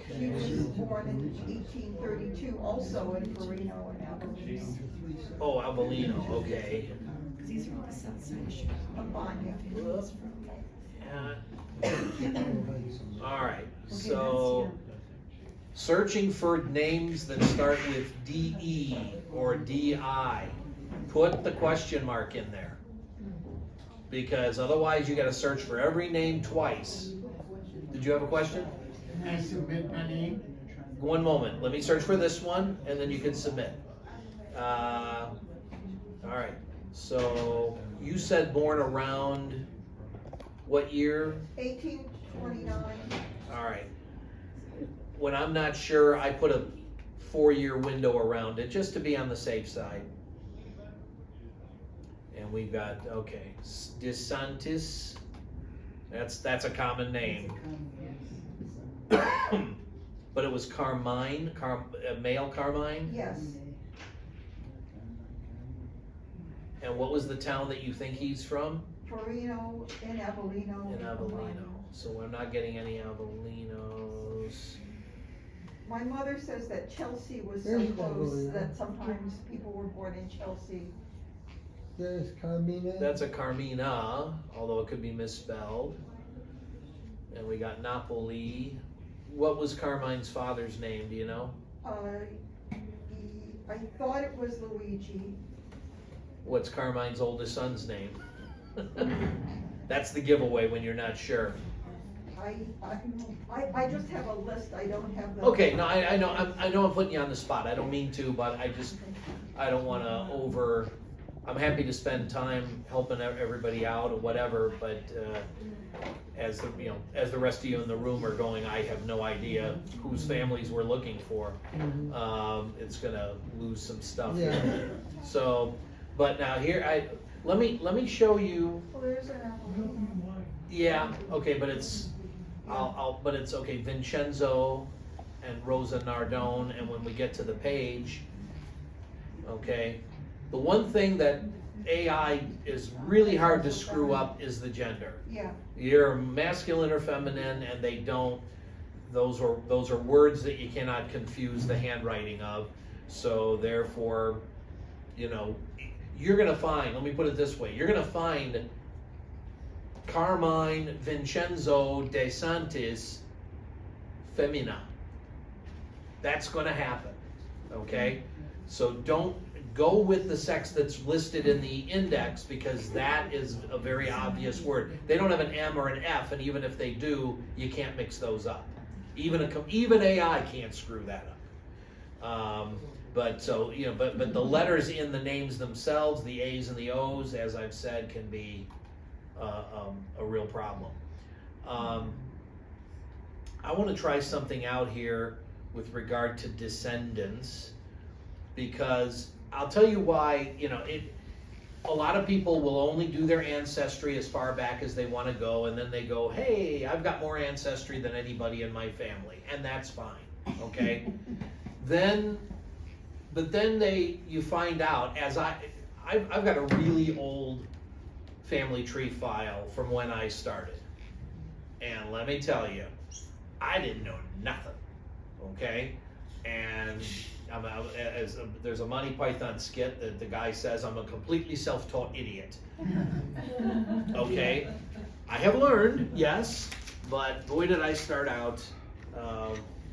She was born in 1832, also in Torino and Avellino. Oh, Avellino, okay. These are all the south side of Chicago. Of Banya. Yeah. All right, so searching for names that start with DE or DI, put the question mark in there, because otherwise you got to search for every name twice. Did you have a question? I submit my name. One moment, let me search for this one, and then you can submit. All right, so you said born around what year? 1829. All right. When I'm not sure, I put a 4-year window around it, just to be on the safe side. And we've got, okay, DeSantis, that's a common name. But it was Carmine, male Carmine? Yes. And what was the town that you think he's from? Farino and Avellino. In Avellino. So we're not getting any Avellinos. My mother says that Chelsea was so There's close Avellino. that sometimes people were born in Chelsea. There's Carmina. That's a Carmina, although it could be misspelled. And we got Napoli. What was Carmine's father's name, do you know? I thought it was Luigi. What's Carmine's oldest son's name? That's the giveaway when you're not sure. I just have a list, I don't have the. Okay, no, I know, I know I'm putting you on the spot, I don't mean to, but I don't wanna I'm happy to spend time helping everybody out or whatever, but, as the rest of you in the room are going, I have no idea whose families we're looking for. It's gonna lose some stuff Yeah. here. So, but now here, let me show you. Well, there's an Avellino. Yeah, okay, but it's, but it's, okay, Vincenzo and Rosa Nardone, and when we get to the page, okay, the one thing that AI is really hard to screw up is the gender. Yeah, You're masculine or feminine, and they don't, those are words that you cannot confuse the handwriting of, so therefore, you're gonna find, let me put it this way, you're gonna find Carmine Vincenzo De Santis Femina. That's gonna happen, okay? So don't go with the sex that's listed in the index, because that is a very obvious word. They don't have an M or an F, and even if they do, you can't mix those up. Even AI can't screw that up. But the letters in the names themselves, the A's and the O's, as I've said, can be a real problem. I want to try something out here with regard to descendants, because I'll tell you why. A lot of people will only do their ancestry as far back as they want to go, and then they go, hey, I've got more ancestry than anybody in my family, and that's fine, okay? But then you find out, I've got a really old family tree file from when I started, and let me tell you, I didn't know nothing, okay? And there's a Monty Python skit that the guy says, I'm a completely self-taught idiot. Okay, I have learned, yes, but boy did I start out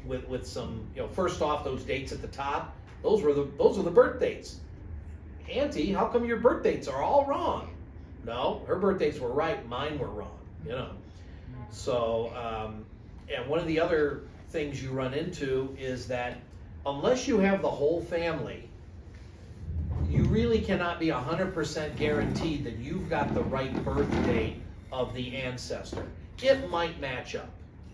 with some, first off, those dates at the top, those are the birth dates. Auntie, how come your birth dates are all wrong? No, her birth dates were right, mine were wrong, So, and one of the other things you run into is that unless you have the whole family, you really cannot be 100% guaranteed that you've got the right birth date of the ancestor. It might match up,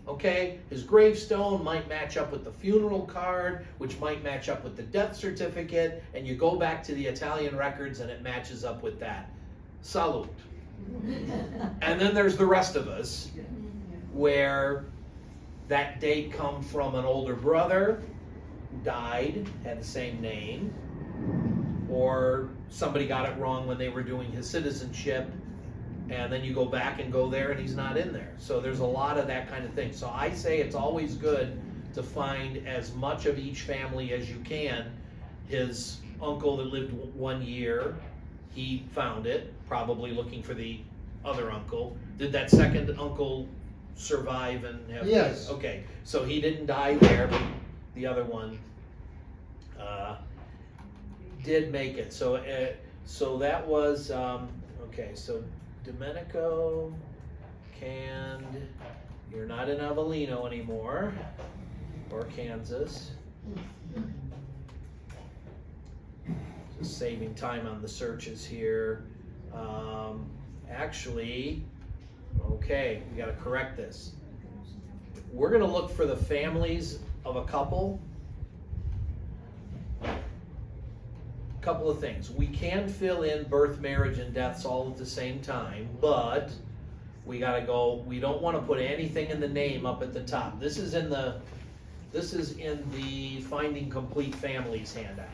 okay? His gravestone might match up with the funeral card, which might match up with the death certificate, and you go back to the Italian records and it matches up with that. Salute. And then there's the rest of us, where that date come from an older brother, died, had the same name, or somebody got it wrong when they were doing his citizenship, and then you go back and go there and he's not in there. So there's a lot of that kind of thing. So I say it's always good to find as much of each family as you can. His uncle that lived 1 year, he found it, probably looking for the other uncle. Did that second uncle survive and have Yes. kids? Okay, so he didn't die there, but the other one did make it. So that was okay. So Domenico, canned. You're not in Avellino anymore, or Kansas. Just saving time on the searches here. Actually, okay, we got to correct this. We're going to look for the families of a couple. Couple of things. We can fill in birth, marriage, and deaths all at the same time, but we gotta go, we don't want to put anything in the name up at the top. This is in the Finding Complete Families handout,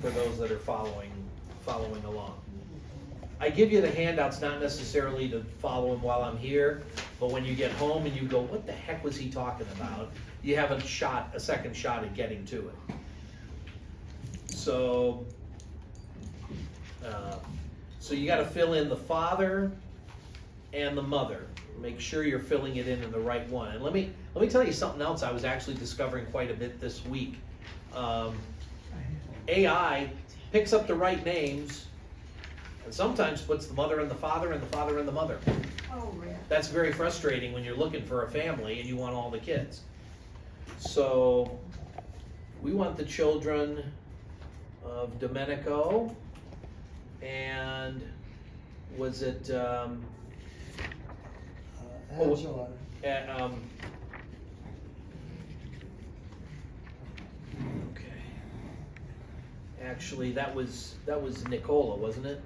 for those that are following following along. I give you the handouts not necessarily to follow them while I'm here, but when you get home and you go, what the heck was he talking about? You have a second shot at getting to it. So you gotta fill in the father and the mother. Make sure you're filling it in the right one. And let me tell you something else I was actually discovering quite a bit this week. AI picks up the right names and sometimes puts the mother and the father and the father and the mother. Oh, rare. That's very frustrating when you're looking for a family and you want all the kids. So we want the children of Domenico, and was it Angela. Okay. Actually, that was Nicola, wasn't it?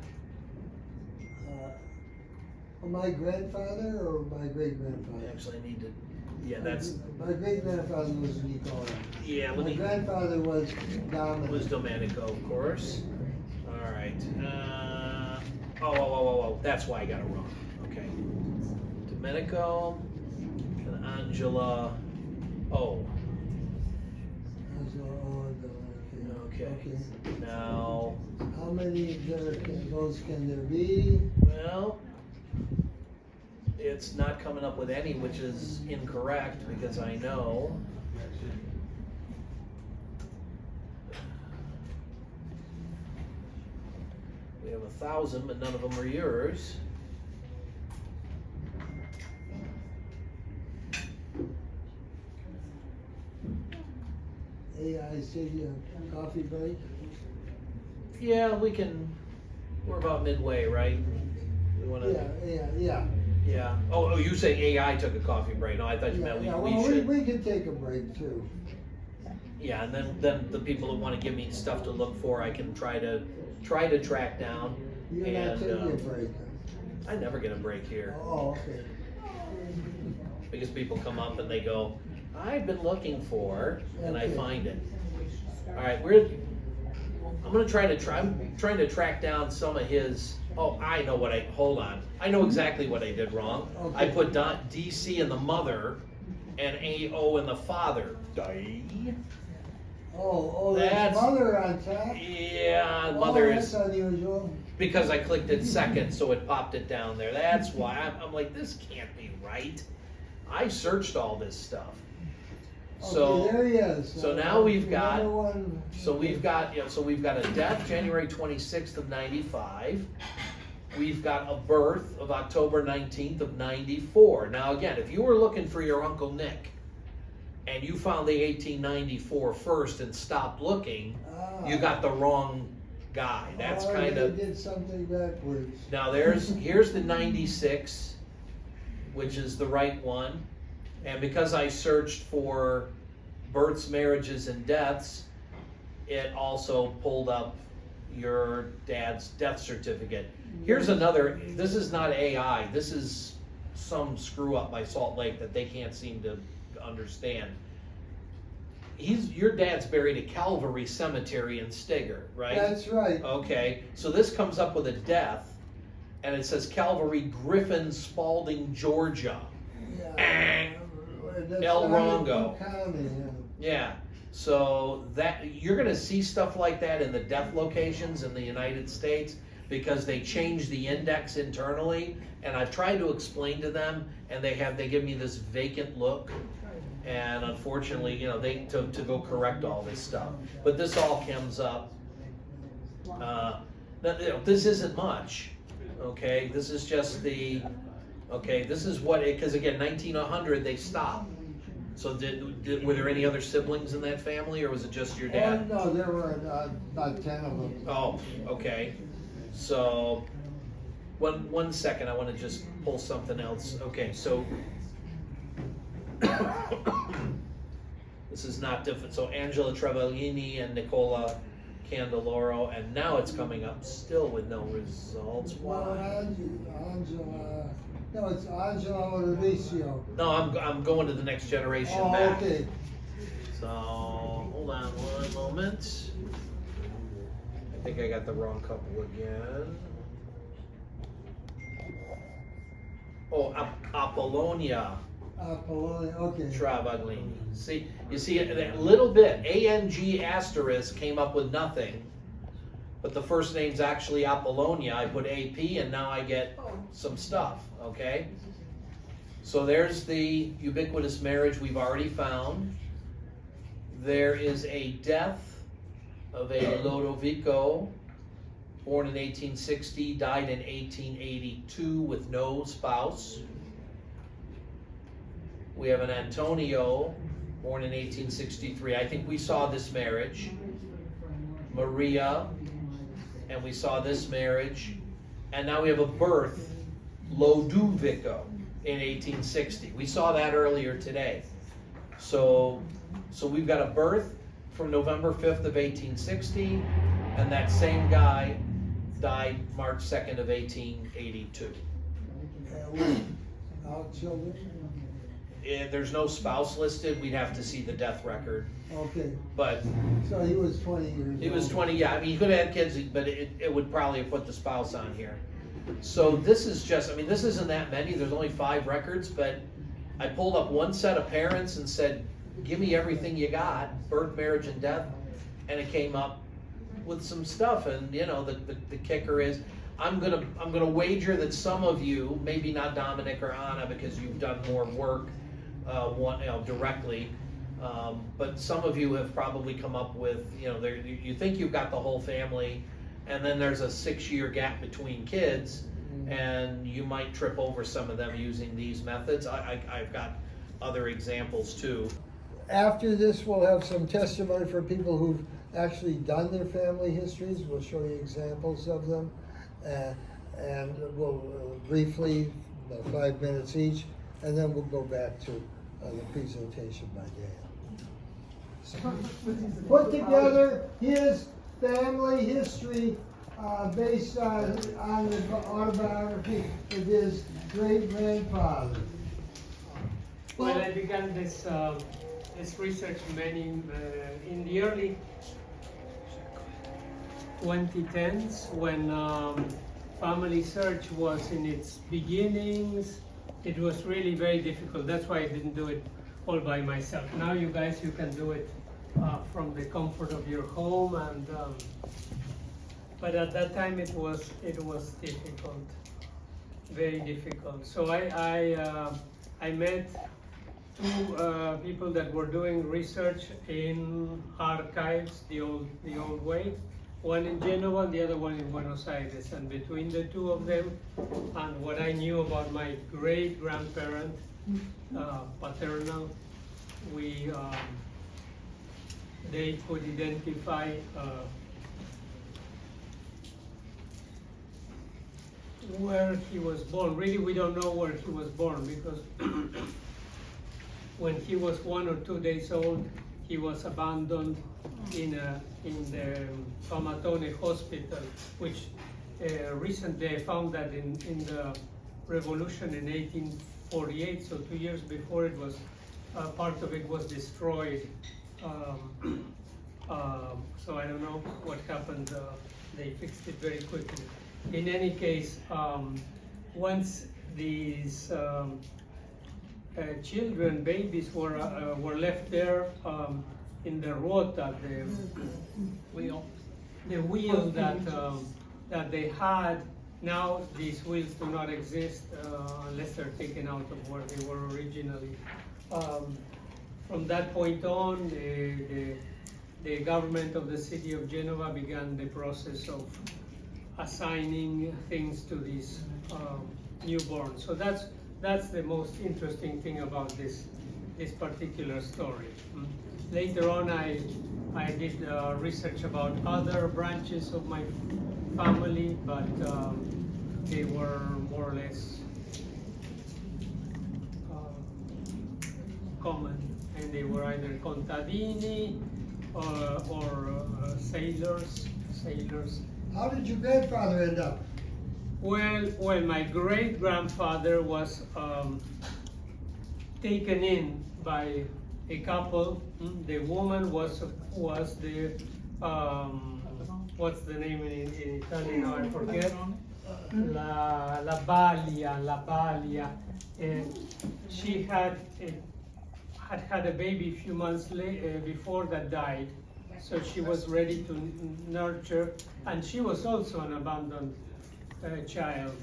My grandfather or my great-grandfather? Actually, I need to. Yeah, that's. My great-grandfather was Nicola. Yeah, let My me. grandfather was Dominic. Was Domenico, of course. All right. Oh, that's why I got it wrong. Okay. Domenico and Angela. Oh. Angela, oh, Okay. okay. Now. How many those can there be? Well, it's not coming up with any, which is incorrect because I know. We have 1,000, but none of them are yours. AI said you a coffee break? Yeah, we're about midway, right? We wanna. Yeah. Yeah. Oh, you say AI took a coffee break. No, I thought you meant we should. We can take a break too. Yeah, and then the people that want to give me stuff to look for, I can try to track down. You're not taking a break. I never get a break here Oh, okay. because people come up and they go, "I've been looking for," and I Okay. find it. All right, I'm trying to track down some of his. Oh, I know hold on. I know exactly what I did wrong. Okay. I put DC in the mother and AO in the father. Oh, That's- that's mother on top? Yeah, mother that's is, unusual. because I clicked it second, so it popped it down there. That's why I'm like, this can't be right. I searched all this stuff. So, Okay, there he is. so now we've got- Another one. so we've got a death, January 26th of 95. We've got a birth of October 19th of 94. Now again, if you were looking for your Uncle Nick and you found the 1894 first and stopped looking, you got the wrong guy. That's kind They of. did something backwards. Now here's the 96, which is the right one. And because I searched for births, marriages, and deaths, it also pulled up your dad's death certificate. Here's another, this is not AI, this is some screw up by Salt Lake that they can't seem to understand. Your dad's buried at Calvary Cemetery in Steger, right? That's right. Okay, so this comes up with a death, and it says Calvary, Griffin, Spalding, Georgia. Yeah. That's El not Rongo. County, Yeah, so that you're gonna see stuff like that in the death locations in the United States because they change the index internally, and I've tried to explain to them, and they give me this vacant look, and unfortunately, to go correct all this stuff. But this all comes up. This isn't much, okay? This is just this is what because again, 1900 they stopped. So were there any other siblings in that family, or was it just your dad? Oh, no, there were about 10 of them. Oh, okay. So, one second, I want to just pull something else. Okay, so this is not different. So Angela Trevellini and Nicola Candeloro, and now it's coming up still with no results. Well, Why? Angela, no, it's Angela Mauricio. No, I'm going to the next generation Oh, back. okay. So hold on one moment. I think I got the wrong couple again. Oh, Apollonia Apollonia, okay. Travaglini. See, you see that little bit, ANG asterisk came up with nothing, but the first name's actually Apollonia. I put AP and now I get some stuff, okay? So there's the ubiquitous marriage we've already found. There is a death of a Lodovico, born in 1860, died in 1882 with no spouse. We have an Antonio, born in 1863. I think we saw this marriage. Maria, and we saw this marriage. And now we have a birth, Lodovico, in 1860. We saw that earlier today. So we've got a birth from November 5th of 1860, and that same guy died March 2nd of 1882. Without children? There's no spouse listed. We'd have to see the death record. Okay, But so he was 20 years old. he was 20, yeah. I mean, he could have had kids, but it would probably have put the spouse on here. So this is just, I mean, this isn't that many. There's only 5 records, but I pulled up one set of parents and said, give me everything you got, birth, marriage, and death, and it came up with some stuff. And you know, the kicker is, I'm gonna wager that some of you, maybe not Dominic or Anna because you've done more work, directly, but some of you have probably come up with, you think you've got the whole family, and then there's a 6-year gap between kids, and you might trip over some of them using these methods. I've got other examples too. After this, we'll have some testimony for people who've actually done their family histories. We'll show you examples of them. And we'll briefly, about 5 minutes each, and then we'll go back to the presentation by Dan. Put together his family history based on the autobiography of his great-grandfather. Well, I began this research in the early 2010s when family search was in its beginnings. It was really very difficult. That's why I didn't do it all by myself. Now you guys, you can do it from the comfort of your home, and but at that time it was difficult, very difficult. So I met 2 people that were doing research in archives the old way. One in Genoa, the other one in Buenos Aires, and between the 2 of them and what I knew about my great-grandparent, paternal, they could identify where he was born. Really, we don't know where he was born because when he was 1 or 2 days old, he was abandoned in the Tomatone hospital, which recently I found that in the revolution in 1848, so 2 years before it was, part of it was destroyed. So I don't know what happened. They fixed it very quickly. In any case, once these children, babies were left there in the rota, the wheel that they had. Now these wheels do not exist unless they're taken out of where they were originally. From that point on, the government of the city of Genova began the process of assigning things to these newborns. So that's the most interesting thing about this particular story. Later on, I did research about other branches of my family, but they were more or less common, and they were either contadini or sailors. How did your grandfather end up? Well, my great-grandfather was taken in by a couple. The woman was the what's the name in Italian now, I forget. La Balia. She had a baby a few months before that died, so she was ready to nurture, and she was also an abandoned child.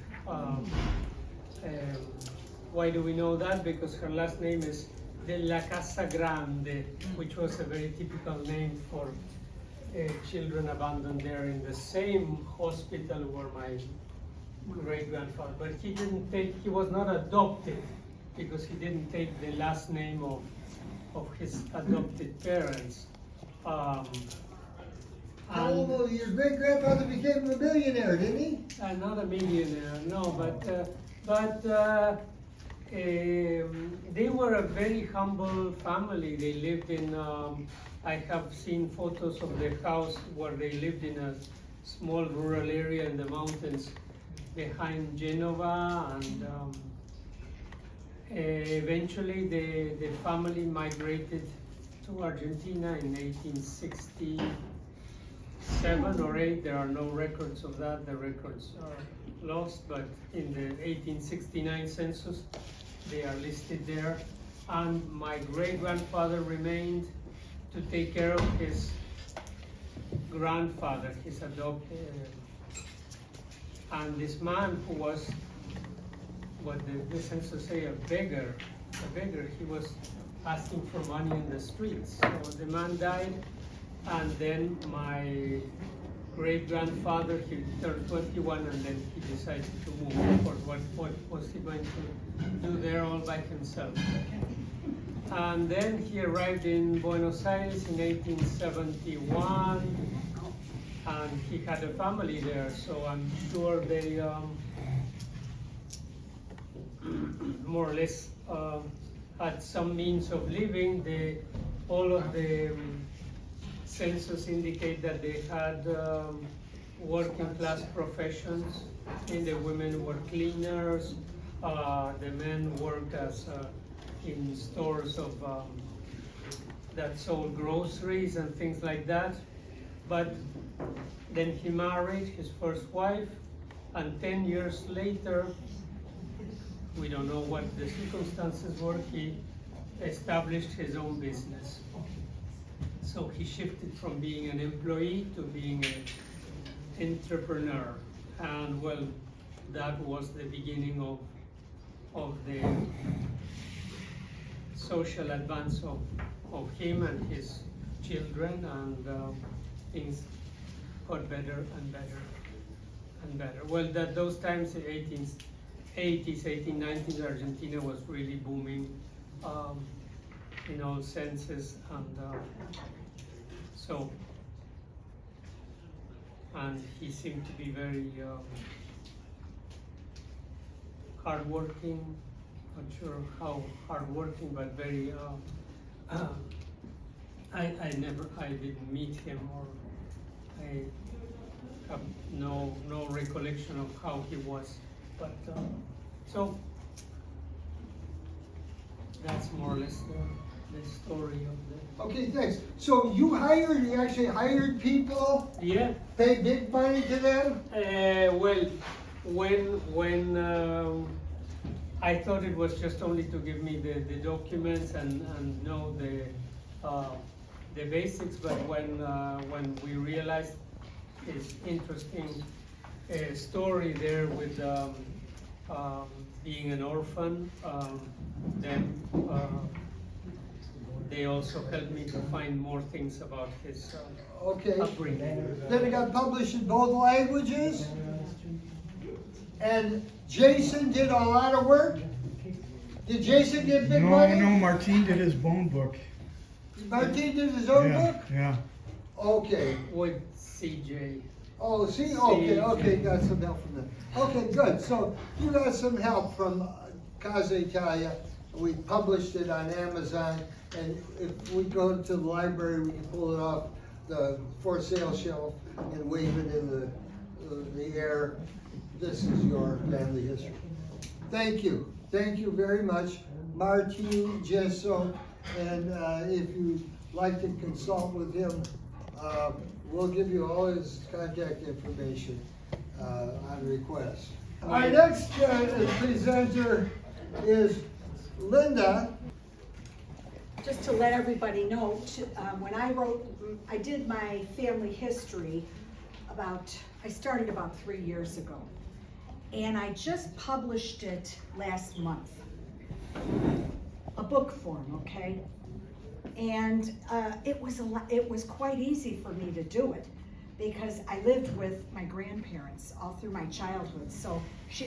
Why do we know that? Because her last name is de la Casa Grande, which was a very typical name for children abandoned there in the same hospital where my great-grandfather, but he was not adopted because he didn't take the last name of his adopted parents. Oh, your great-grandfather became a millionaire, didn't he? Not a millionaire, no, but they were a very humble family. They lived in, I have seen photos of their house where they lived in a small rural area in the mountains behind Genova, and eventually the family migrated to Argentina in 1867 or 8. There are no records of that. The records are lost, but in the 1869 census, they are listed there. And my great-grandfather remained to take care of his grandfather, his adopted. And this man who was, what the census say, a beggar, he was asking for money in the streets. So the man died, and then my great-grandfather, he turned 21, and then he decided to move. Of course, what was he going to do there all by himself? And then he arrived in Buenos Aires in 1871, and he had a family there, so I'm sure they more or less had some means of living. All of the census indicate that they had working class professions, and the women were cleaners, the men worked as in stores of that sold groceries and things like that. But then he married his first wife, and 10 years later, we don't know what the circumstances were, he established his own business. So he shifted from being an employee to being an entrepreneur. And well, that was the beginning of the social advance of him and his children, and things got better and better and better. Well, those times, the 1880s, 1890s, Argentina was really booming in all senses, and and he seemed to be very hardworking. Not sure how hardworking, but very. I didn't meet him, or I have no recollection of how he was, but so that's more or less the story of the. Okay, thanks. So you actually hired people? Yeah. Paid big money to them? Well, when I thought it was just only to give me the documents and know the basics, but when we realized his interesting story there with being an orphan, then they also helped me to find more things about his upbringing. Then it got published in both languages. And Jason did a lot of work. Did Jason get big money? No, Martin did his bone book. Martin did his own book? Yeah. Okay. With CJ. Oh, see, okay, got some help from them. Okay, good. So you got some help from Casa Italia. We published it on Amazon, and if we go to the library, we can pull it off the for sale shelf and wave it in the air. This is your family history. Thank you. Thank you very much, Martin Gesso. And if you'd like to consult with him we'll give you all his contact information on request. Our next presenter is Linda. Just to let everybody know, when I did my family history I started about 3 years ago. And I just published it last month. A book form, okay? And it was quite easy for me to do it because I lived with my grandparents all through my childhood. So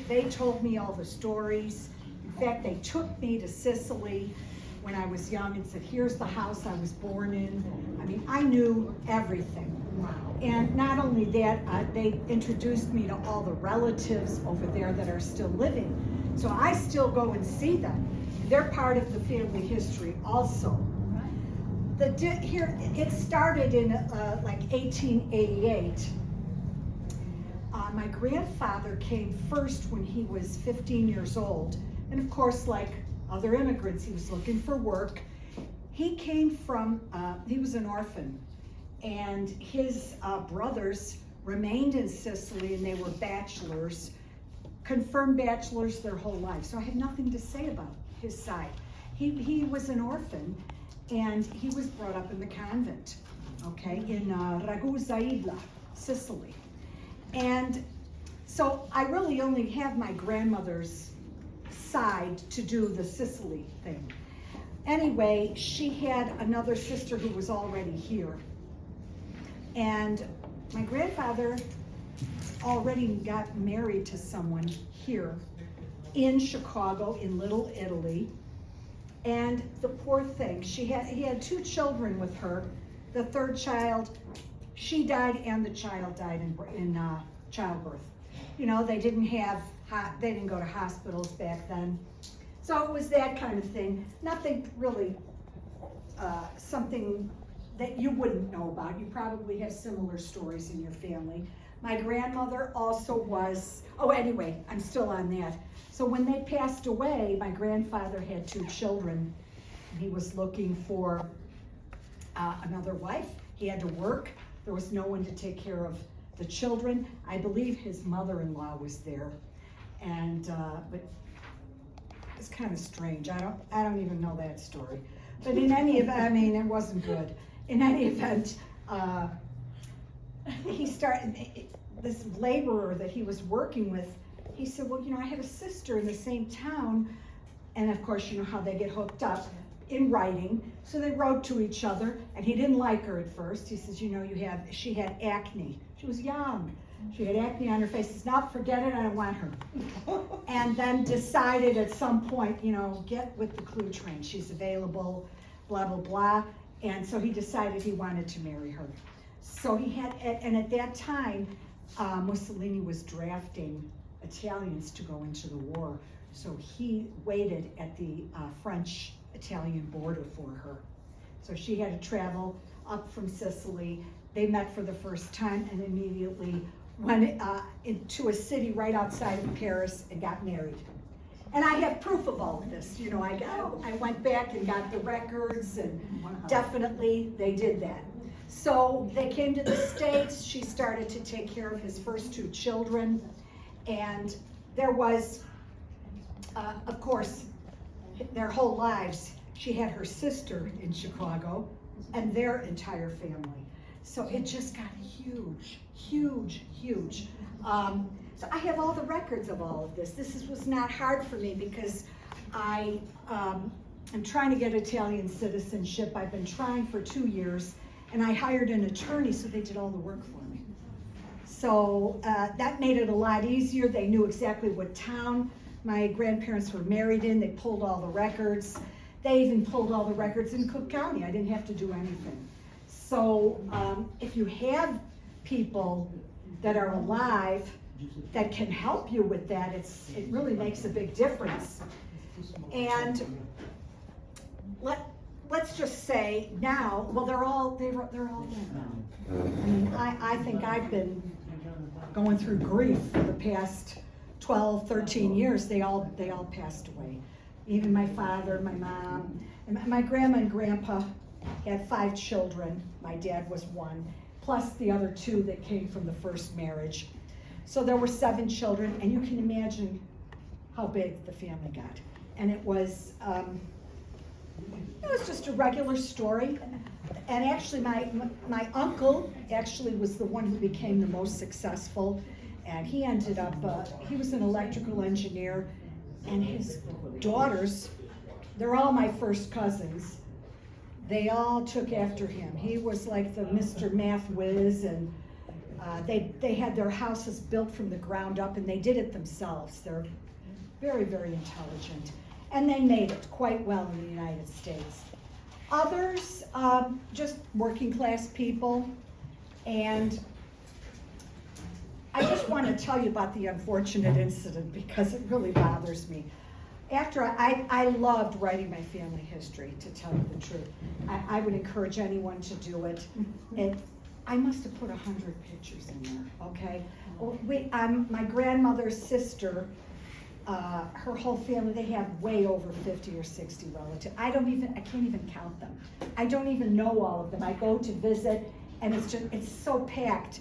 they told me all the stories. In fact, they took me to Sicily when I was young and said, here's the house I was born in. I mean, I knew everything. And not only that, they introduced me to all the relatives over there that are still living. So I still go and see them. They're part of the family history also. It started in like 1888. My grandfather came first when he was 15 years old. And of course, like other immigrants, he was looking for work. He came from, he was an orphan. And his brothers remained in Sicily and they were bachelors, confirmed bachelors their whole life. So I have nothing to say about his side. He was an orphan and he was brought up in the convent, okay, in Ragusa, Sicily. And so I really only have my grandmother's side to do the Sicily thing. Anyway, she had another sister who was already here. And my grandfather already got married to someone here in Chicago, in Little Italy. And the poor thing, he had 2 children with her. The third child, she died and the child died in childbirth. You know, they didn't go to hospitals back then. So it was that kind of thing. Nothing really, something that you wouldn't know about. You probably have similar stories in your family. My grandmother also was, anyway, I'm still on that. So when they passed away, my grandfather had 2 children. He was looking for another wife. He had to work. There was no one to take care of the children. I believe his mother-in-law was there. And, but it's kind of strange. I don't even know that story. But in any event, I mean, it wasn't good. In any event, this laborer that he was working with, he said, well, you know, I have a sister in the same town. And of course, you know how they get hooked up in writing. So they wrote to each other and he didn't like her at first. He says, you know, she had acne. She was young. She had acne on her face. He says, no, forget it, I don't want her. And then decided at some point, you know, get with the clue train. She's available, blah, blah, blah. And so he decided he wanted to marry her. So and at that time, Mussolini was drafting Italians to go into the war. So he waited at the French-Italian border for her. So she had to travel up from Sicily. They met for the first time and immediately went into a city right outside of Paris and got married. And I have proof of all of this. You know, I went back and got the records, and definitely they did that. So they came to the States. She started to take care of his first 2 children. And there was, of course, their whole lives, she had her sister in Chicago and their entire family. So it just got huge, huge, huge. So I have all the records of all of this. This was not hard for me because I am trying to get Italian citizenship. I've been trying for 2 years, and I hired an attorney, so they did all the work for me. So that made it a lot easier. They knew exactly what town my grandparents were married in. They pulled all the records. They even pulled all the records in Cook County. I didn't have to do anything. So if you have people that are alive that can help you with that, it really makes a big difference. And let's just say now, well, they're all dead now. I mean, I think I've been going through grief for the past 12, 13 years. They all passed away. Even my father, my mom, and my grandma and grandpa He had 5 children. My dad was one, plus the other 2 that came from the first marriage. So there were 7 children, and you can imagine how big the family got. And it was just a regular story. And actually, my uncle actually was the one who became the most successful. And he ended up, he was an electrical engineer, and his daughters, they're all my first cousins. They all took after him. He was like the Mr. Math Whiz, and they had their houses built from the ground up, and they did it themselves. They're very, very intelligent. And they made it quite well in the United States. Others, just working class people. And I just want to tell you about the unfortunate incident because it really bothers me. After I loved writing my family history, to tell you the truth. I would encourage anyone to do it. I must have put 100 pictures in there, okay? My grandmother's sister, her whole family, they have way over 50 or 60 relatives. I can't even count them. I don't even know all of them. I go to visit, and it's so packed.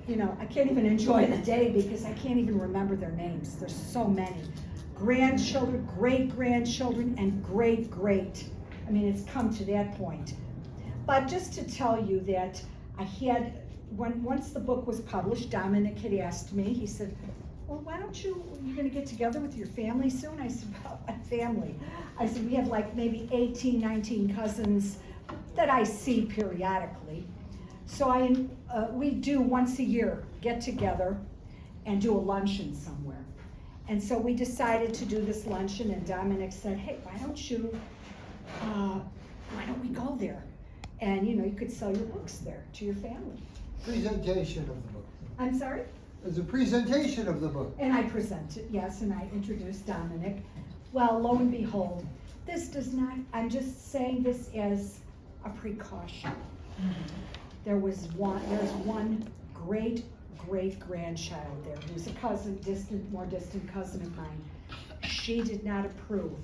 You know, I can't even enjoy the day because I can't even remember their names. There's so many. Grandchildren, great-grandchildren, and great-great. I mean, it's come to that point. But just to tell you that I had, once the book was published, Dominic had asked me, he said, well, why don't you're gonna get together with your family soon? I said, well, what family? I said, we have like maybe 18, 19 cousins that I see periodically. So we do once a year get together and do a luncheon somewhere. And so we decided to do this luncheon, and Dominic said, hey, why don't we go there? And you could sell your books there to your family. Presentation of the book. I'm sorry? It's a presentation of the book. And I presented, yes, and I introduced Dominic. Well, lo and behold, this does not, I'm just saying this as a precaution. There's one great-grandchild there who's a cousin, more distant cousin of mine. She did not approve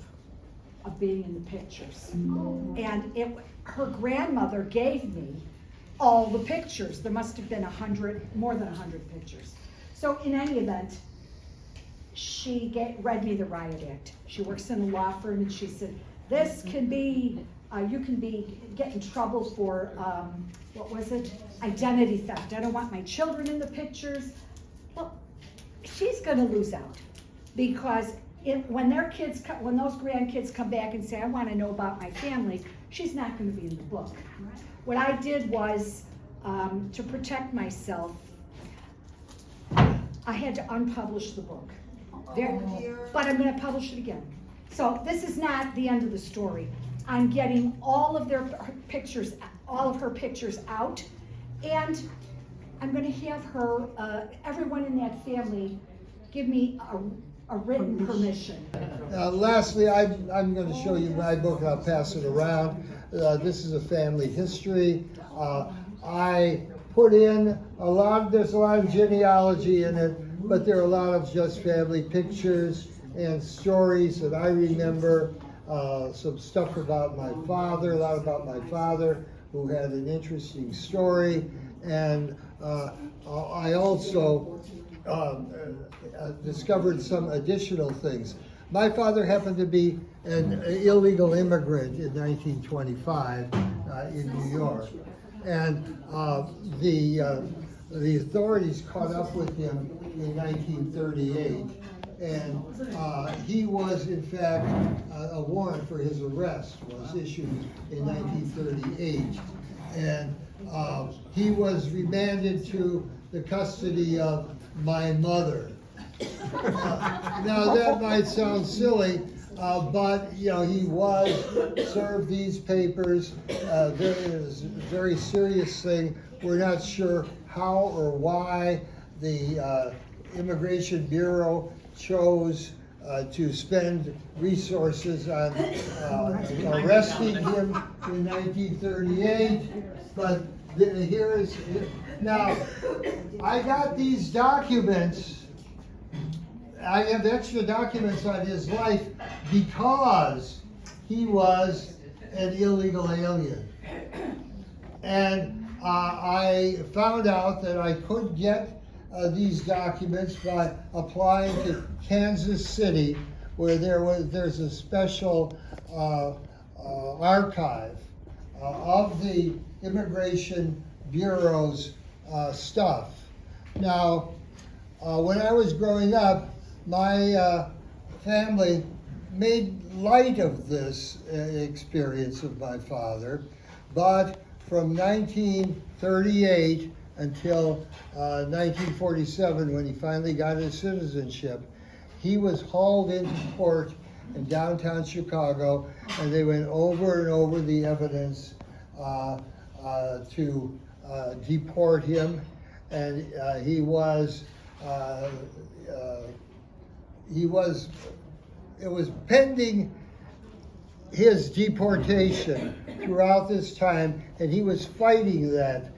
of being in the pictures. And her grandmother gave me all the pictures. There must have been more than 100 pictures. So in any event, she read me the riot act. She works in a law firm, and she said, this can be, you can get in trouble for, what was it? Identity theft. I don't want my children in the pictures. Well, she's gonna lose out because when those grandkids come back and say, I wanna know about my family, she's not gonna be in the book. What I did was, to protect myself, I had to unpublish the book. But I'm gonna publish it again. So this is not the end of the story. I'm getting all of her pictures out, and I'm gonna have her, everyone in that family, give me a written permission. Lastly, I'm going to show you my book, and I'll pass it around. This is a family history. I put in there's a lot of genealogy in it, but there are a lot of just family pictures and stories that I remember. Some stuff about my father, a lot about my father, who had an interesting story. And I also discovered some additional things. My father happened to be an illegal immigrant in 1925 in New York. And the authorities caught up with him in 1938. And he was, in fact, a warrant for his arrest was issued in 1938. And he was remanded to the custody of my mother. Now that might sound silly, but he was served these papers. There is a very serious thing. We're not sure how or why the Immigration Bureau chose to spend resources on arresting him in 1938, but now I got these documents. I have extra documents on his life because he was an illegal alien. And I found out that I could get these documents by applying to Kansas City, where there's a special archive of the Immigration Bureau's stuff. Now, when I was growing up, my family made light of this experience of my father, but from 1938 until 1947, when he finally got his citizenship, he was hauled into court in downtown Chicago, and they went over and over the evidence to deport him, and it was pending his deportation throughout this time, and he was fighting that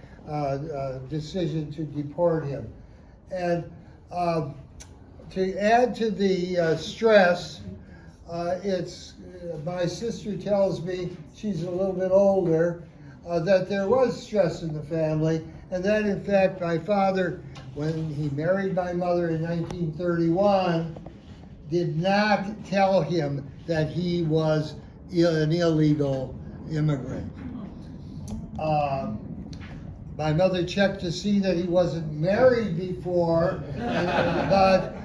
decision to deport him. And to add to the stress, my sister tells me, she's a little bit older, that there was stress in the family, and that in fact my father, when he married my mother in 1931, did not tell him that he was an illegal immigrant. My mother checked to see that he wasn't married before, but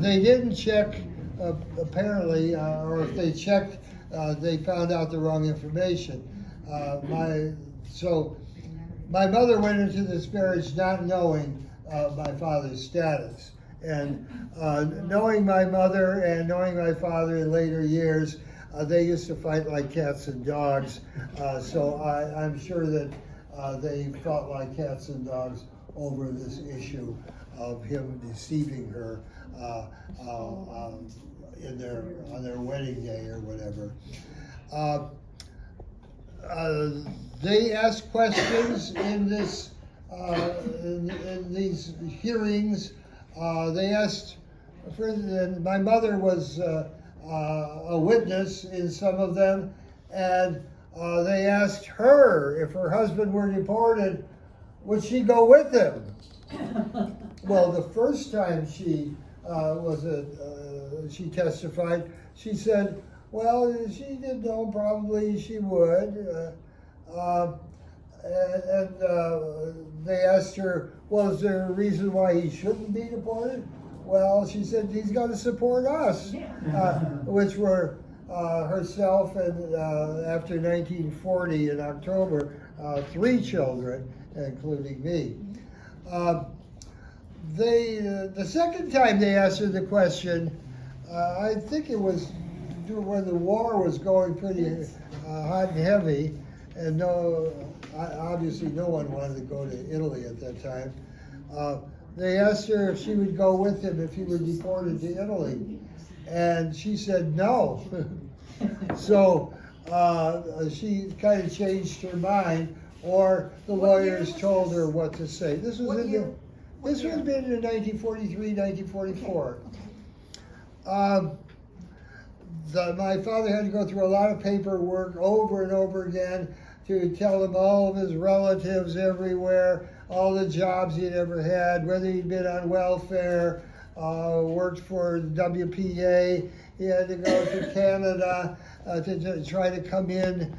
they didn't check, apparently, or if they checked, they found out the wrong information. So my mother went into this marriage not knowing my father's status. And knowing my mother and knowing my father in later years, they used to fight like cats and dogs. So I'm sure that they fought like cats and dogs over this issue of him deceiving her on their wedding day or whatever. They asked questions in this in these hearings. They asked, for instance, my mother was a witness in some of them, and they asked her if her husband were deported, would she go with him? Well, the first time she she testified, she said, well, she didn't know, probably she would. They asked her, well, is there a reason why he shouldn't be deported? Well, she said, he's got to support us, which were herself and after 1940 in October, 3 children, including me. The second time they asked her the question, I think it was when the war was going pretty hot and heavy, and obviously no one wanted to go to Italy at that time. They asked her if she would go with him if he were deported to Italy, and she said no. So she kind of changed her mind, or the lawyers told her what to say. This was in 1943, 1944. My father had to go through a lot of paperwork over and over again to tell him all of his relatives everywhere, all the jobs he'd ever had, whether he'd been on welfare, worked for the WPA. He had to go to Canada to try to come in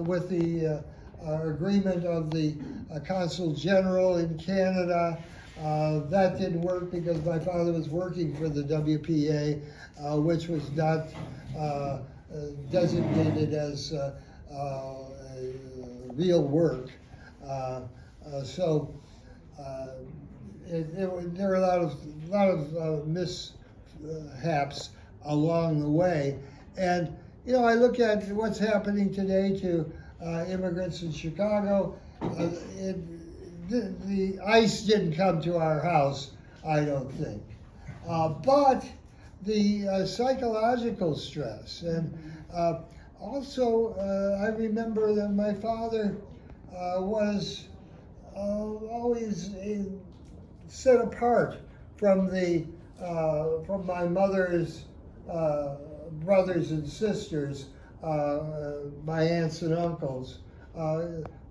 with the agreement of the Consul General in Canada. That didn't work because my father was working for the WPA, which was not designated as real work. So there were a lot of mishaps along the way. And, you know, I look at what's happening today to immigrants in Chicago. The ICE didn't come to our house, I don't think. But the psychological stress, and also I remember that my father was always set apart from my mother's brothers and sisters my aunts and uncles.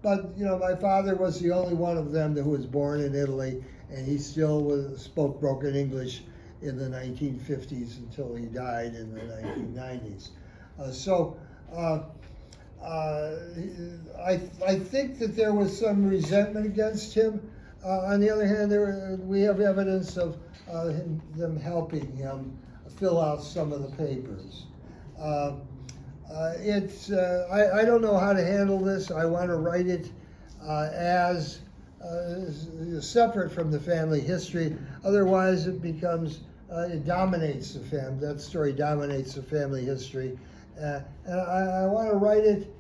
But my father was the only one of them who was born in Italy, and he still spoke broken English in the 1950s until he died in the 1990s. I think that there was some resentment against him. On the other hand, we have evidence of them helping him fill out some of the papers. I don't know how to handle this. I want to write it as separate from the family history. Otherwise, it becomes it dominates the family. That story dominates the family history. And I want to write it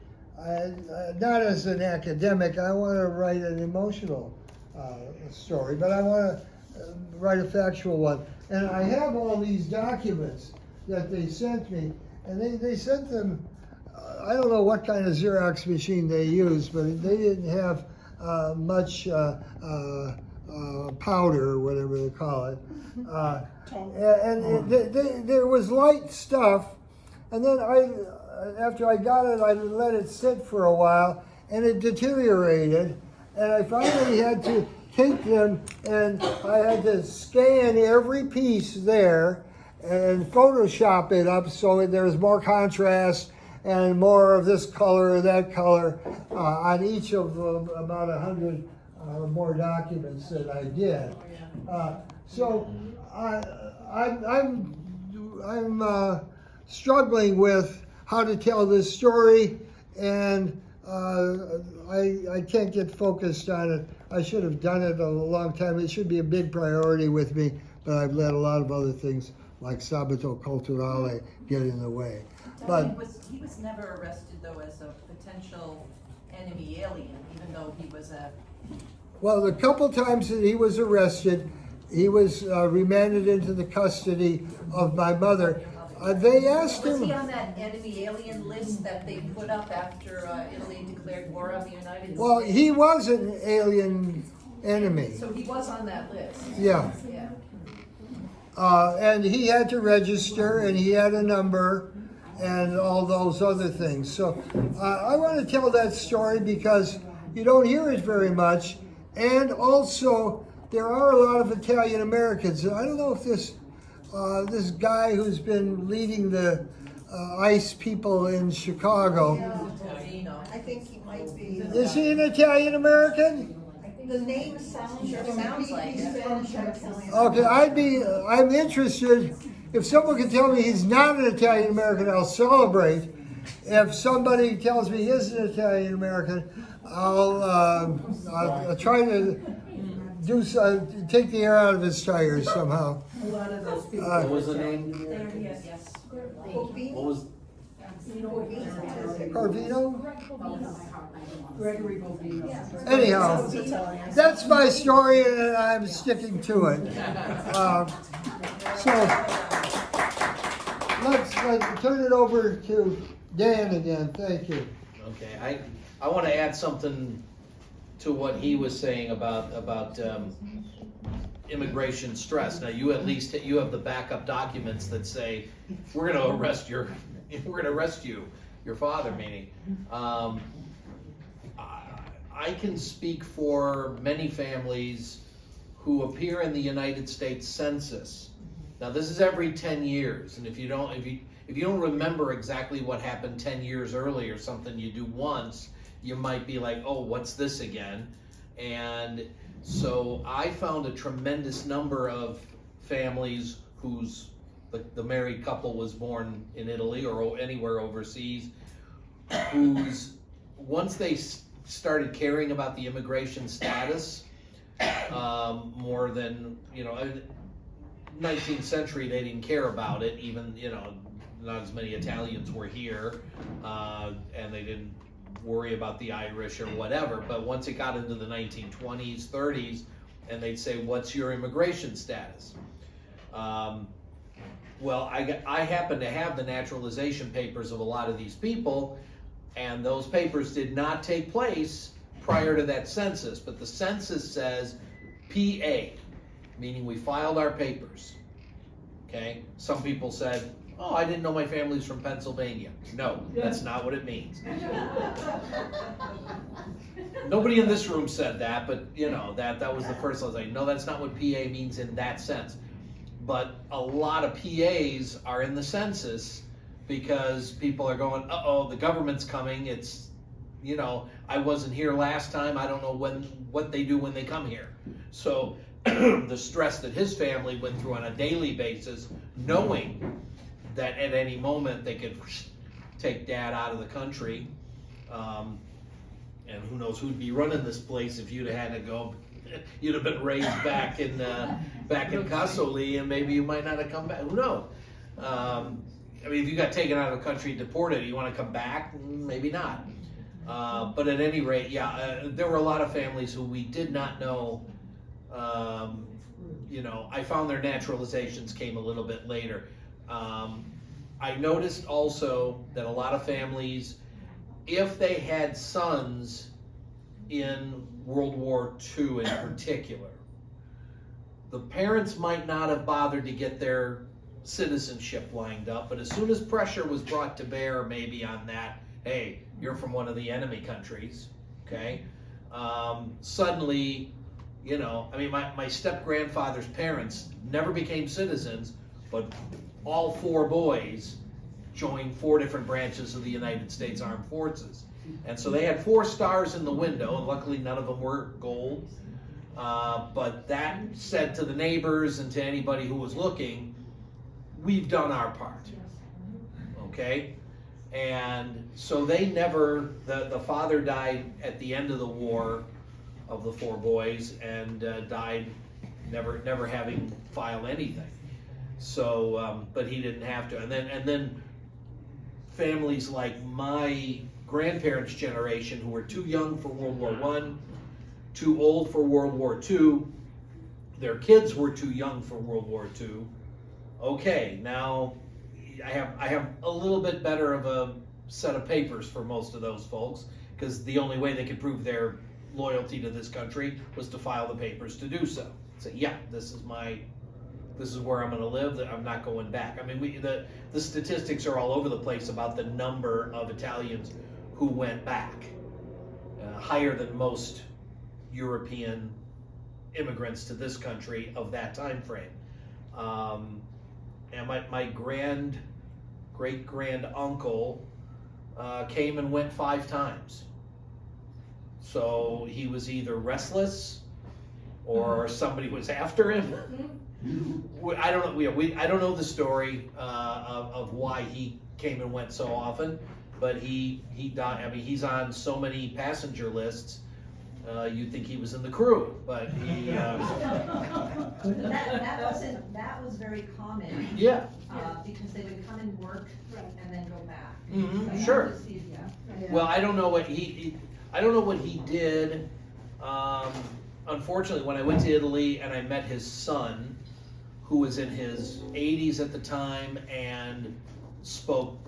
not as an academic. I want to write an emotional story, but I want to write a factual one. And I have all these documents that they sent me, and they sent them, I don't know what kind of Xerox machine they used, but they didn't have much powder or whatever they call it. There was light stuff, and then after I got it, I let it sit for a while, and it deteriorated, and I finally had to take them, and I had to scan every piece there and Photoshop it up so there's more contrast and more of this color or that color on each of about 100 or more documents that I did. So I'm struggling with how to tell this story, and I can't get focused on it. I should have done it a long time. It should be a big priority with me, but I've let a lot of other things like Sabato Culturale get in the way. But he was never arrested though as a potential enemy alien, even though he was a... Well, the couple times that he was arrested, he was remanded into the custody of my mother. They asked him... Was he on that enemy alien list that they put up after Italy declared war on the United States? Well, he was an alien enemy. So he was on that list? Yeah. And he had to register, and he had a number, and all those other things. So I want to tell that story because you don't hear it very much, and also there are a lot of Italian Americans. I don't know if this guy who's been leading the ICE people in Chicago. I think he might be. Is he an Italian American? The name sounds like it. Okay, I'm interested. If someone can tell me he's not an Italian American, I'll celebrate. If somebody tells me he is an Italian American, I'll try to take the air out of his tires somehow. What was the name? What was? Corvino? Anyhow, that's my story, and I'm sticking to it. So let's turn it over to Dan again. Thank you. Okay, I want to add something to what he was saying about immigration stress. Now, you at least have the backup documents that say we're going to arrest you, your father, meaning. I can speak for many families who appear in the United States Census. Now, this is every 10 years, and if you don't remember exactly what happened 10 years earlier, something you do once, you might be like, oh, what's this again? And so I found a tremendous number of families whose the married couple was born in Italy or anywhere overseas, whose once they started caring about the immigration status more than 19th century they didn't care about it, even not as many Italians were here, and they didn't worry about the Irish or whatever. But once it got into the 1920s, 30s, and they'd say, what's your immigration status? Well, I happen to have the naturalization papers of a lot of these people, and those papers did not take place prior to that census, but the census says PA, meaning we filed our papers. Okay? Some people said, Oh, I didn't know my family's from Pennsylvania. No, that's not what it means. Nobody in this room said that, but you know, that was the first I was like, no, that's not what PA means in that sense. But a lot of PAs are in the census because people are going, uh-oh, the government's coming. It's, you know, I wasn't here last time. I don't know what they do when they come here. So the stress that his family went through on a daily basis, knowing that at any moment they could take dad out of the country, and who knows who'd be running this place if you'd have had to go. You'd have been raised back in Casa Italia, and maybe you might not have come back. Who knows? I mean, if you got taken out of the country, deported, you want to come back? Maybe not. But at any rate, yeah, there were a lot of families who we did not know. You know, I found their naturalizations came a little bit later. I noticed also that a lot of families, if they had sons in World War II in particular, the parents might not have bothered to get their citizenship lined up, but as soon as pressure was brought to bear maybe on that, hey, you're from one of the enemy countries, okay? Suddenly, you know, I mean, my step-grandfather's parents never became citizens, but all 4 boys joined 4 different branches of the United States Armed Forces. And so they had 4 stars in the window, and luckily none of them were gold. But that said to the neighbors and to anybody who was looking, we've done our part, okay? And so they never, the father died at the end of the war of the 4 boys, and died never having filed anything. So, but he didn't have to. And then families like my grandparents' generation, who were too young for World War I, too old for World War II, their kids were too young for World War II. Okay, now I have a little bit better of a set of papers for most of those folks, because the only way they could prove their loyalty to this country was to file the papers to do so. Say, yeah, this is where I'm going to live. I'm not going back. I mean, the statistics are all over the place about the number of Italians who went back, higher than most European immigrants to this country of that time frame. And my great-grand uncle came and went 5 times. So he was either restless or somebody was after him. I don't know. I don't know the story of why he came and went so often, but he died. I mean, he's on so many passenger lists. You'd think he was in the crew, but he. That was very common. Yeah. Because they would come and work and then go back. Mm-hmm, So sure. that was his, yeah. Well, I don't know what he did. Unfortunately, when I went to Italy and I met his son, who was in his 80s at the time and spoke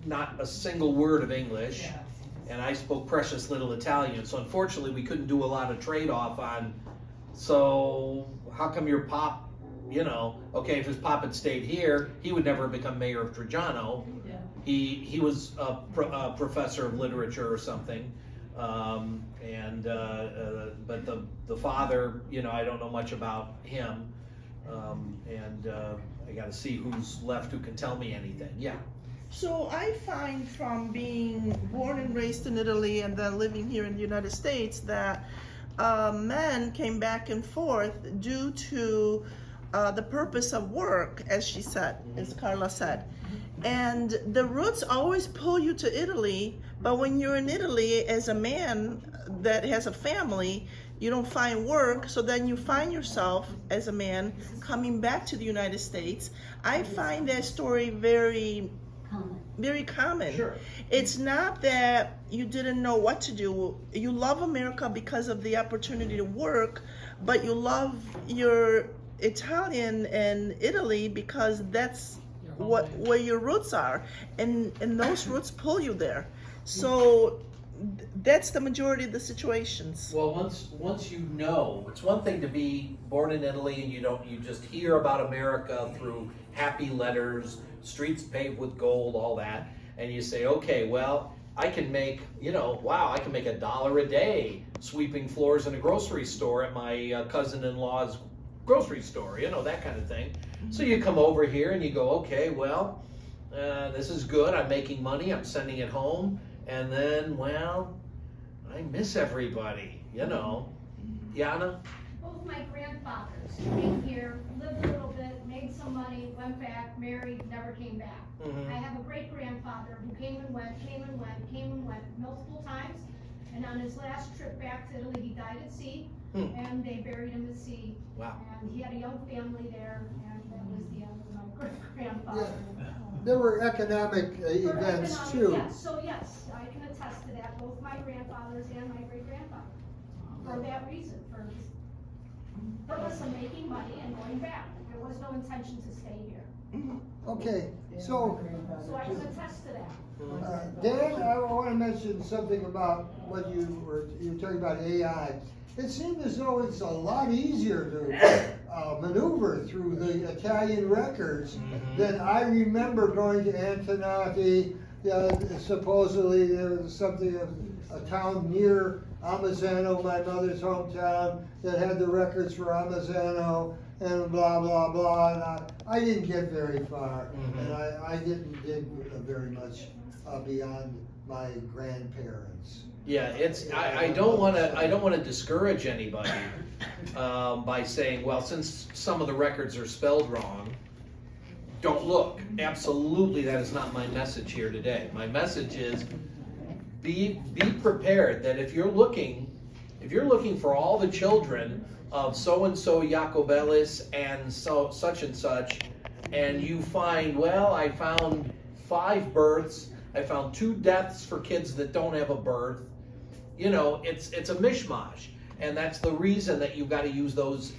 not a single word of English, and I spoke precious little Italian. So unfortunately, we couldn't do a lot of trade-off on, so how come your pop, you know, okay, if his pop had stayed here, he would never have become mayor of Trajano. Yeah. He was a professor of literature or something. But the father, you know, I don't know much about him. I got to see who's left who can tell me anything. Yeah. So I find from being born and raised in Italy and then living here in the United States that men came back and forth due to the purpose of work, as she said, as Carla said. And the roots always pull you to Italy, but when you're in Italy as a man that has a family, you don't find work, so then you find yourself as a man coming back to the United States. I find that story very common. Sure. It's not that you didn't know what to do. You love America because of the opportunity to work, but you love your Italian and Italy because that's where your roots are, and those roots pull you there. So that's the majority of the situations. Well, once you know, it's one thing to be born in Italy and you just hear about America through happy letters, streets paved with gold, all that, and you say, okay, well, I can make, wow, I can make $1 a day sweeping floors in a grocery store at my cousin-in-law's grocery store, that kind of thing. So you come over here and you go, okay, well, this is good, I'm making money, I'm sending it home, and then, well, I miss everybody, Yana? Both my grandfathers came here, lived a little bit, made some money, went back, married, never came back. I have a great grandfather who came and went multiple times. And on his last trip back to Italy, he died at sea, and they buried him at sea. Wow. And he had a young family there, and that was the end of my great grandfather. There were economic events too. Yes, so yes, I can attest to that, both my grandfathers and my great grandfather. For that reason, for the purpose of making money and going back. There was no intention to stay here. Okay, so So I can attest to that. Dan, I want to mention something about what you were talking about AI. It seemed as though it's a lot easier to maneuver through the Italian records than I remember going to Antonati. Supposedly there was something of a town near Amazzano, my mother's hometown, that had the records for Amazzano and blah, blah, blah. And I didn't get very far, and I didn't dig very much beyond my grandparents. Yeah, I don't want to discourage anybody by saying, well, since some of the records are spelled wrong, don't look. Absolutely, that is not my message here today. My message is be prepared that if you're looking for all the children of so and so Jacobellis and so such and such, and you find, well, I found 5 births, I found 2 deaths for kids that don't have a birth. It's a mishmash, and that's the reason that you've got to use those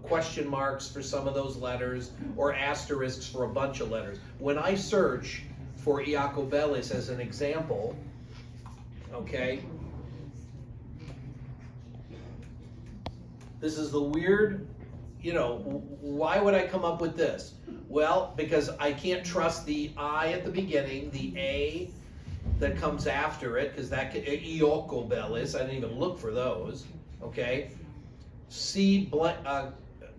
question marks for some of those letters or asterisks for a bunch of letters. When I search for Jacobellis as an example, okay, this is the weird, why would I come up with this? Well, because I can't trust the I at the beginning, the A that comes after it, because that could, Jacobellis, I didn't even look for those, okay? C,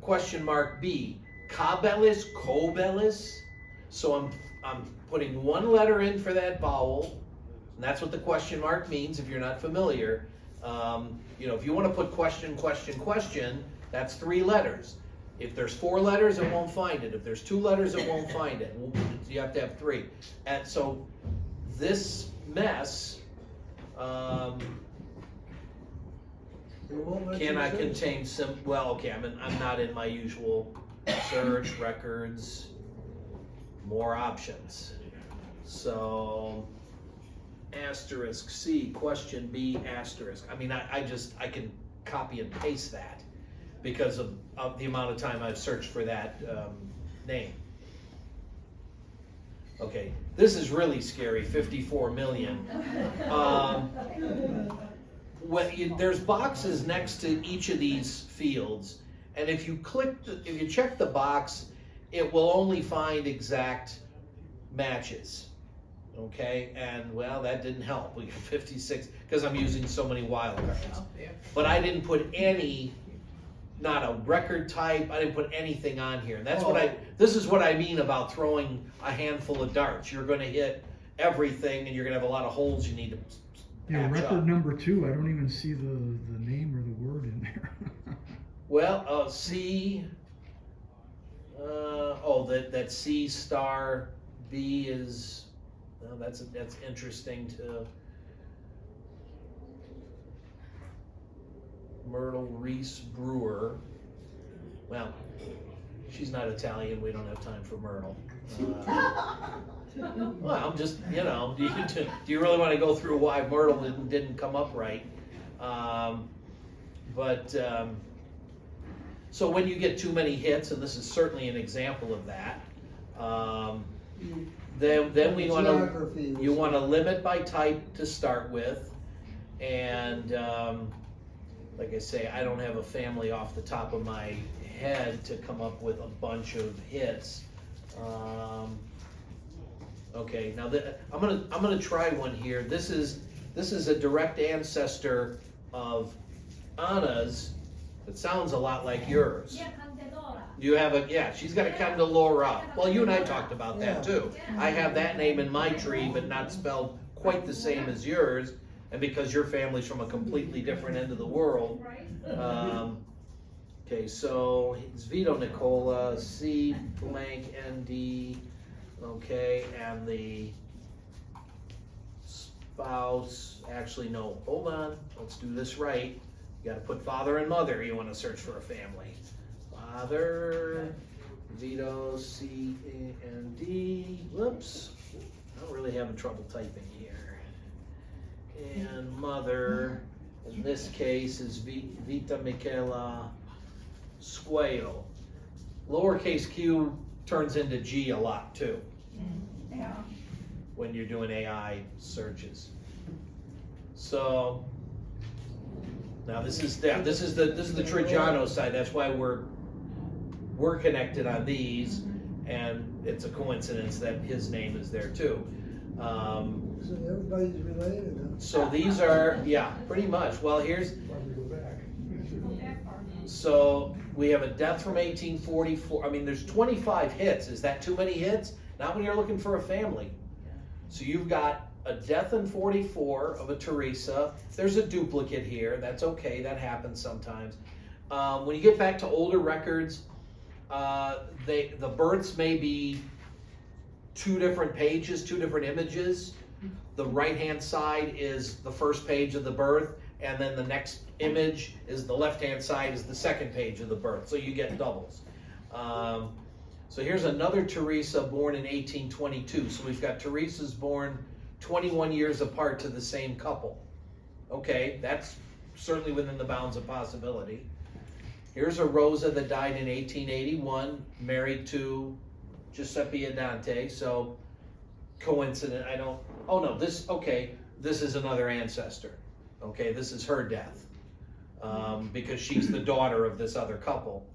question mark B, Cabellis, Cobellis, so I'm putting 1 letter in for that vowel, and that's what the question mark means if you're not familiar. If you want to put question, that's 3 letters. If there's 4 letters, it won't find it. If there's 2 letters, it won't find it. You have to have 3. And so this mess cannot contain I'm not in my usual search records, more options. So asterisk C, question B, asterisk. I can copy and paste that because of the amount of time I've searched for that name. Okay, this is really scary, 54 million. There's boxes next to each of these fields, and if you check the box, it will only find exact matches. Okay, and well, that didn't help. We got 56 because I'm using so many wildcards. But I didn't put any, not a record type. I didn't put anything on here. And that's this is what I mean about throwing a handful of darts. You're going to hit everything, and you're going to have a lot of holes you need to patch record up. number 2. I don't even see the name or the word in there. Well, C. That C star B is. Well, that's interesting to Myrtle Reese Brewer. Well, she's not Italian. We don't have time for Myrtle. Well, just do you really want to go through why Myrtle didn't come up right? So when you get too many hits, and this is certainly an example of that. Then you want to limit by type to start with, And like I say, I don't have a family off the top of my head to come up with a bunch of hits. Okay, now I'm gonna try one here. This is a direct ancestor of Anna's. It sounds a lot like yours. Yeah, Candelora. You have she's got a Candelora. Well, you and I talked about that too. I have that name in my tree, but not spelled quite the same as yours. And because your family's from a completely different end of the world. Okay, so it's Vito Nicola, C blank ND, okay, and the spouse, actually no, hold on, let's do this right. You gotta put father and mother, you wanna search for a family. Father, Vito, C-A-N-D, whoops, I'm really having trouble typing here. And mother, in this case, is Vita Michela Squayo. Lowercase q turns into G a lot too. Yeah. When you're doing AI searches. So now this is the Trigiano side. That's why we're connected on these, and it's a coincidence that his name is there too. So everybody's related, huh? So these are, pretty much. Well, so we have a death from 1844. I mean, there's 25 hits. Is that too many hits? Not when you're looking for a family. So you've got a death in 44 of a Teresa. There's a duplicate here. That's okay. That happens sometimes. When you get back to older records, the births may be two different pages, two different images. The right-hand side is the first page of the birth, and then the next image is the left-hand side is the second page of the birth. So you get doubles. So here's another Teresa born in 1822. So we've got Teresas born 21 years apart to the same couple. Okay, that's certainly within the bounds of possibility. Here's a Rosa that died in 1881, married to Giuseppe Adante. So coincident, this is another ancestor. Okay, this is her death. Because she's the daughter of this other couple.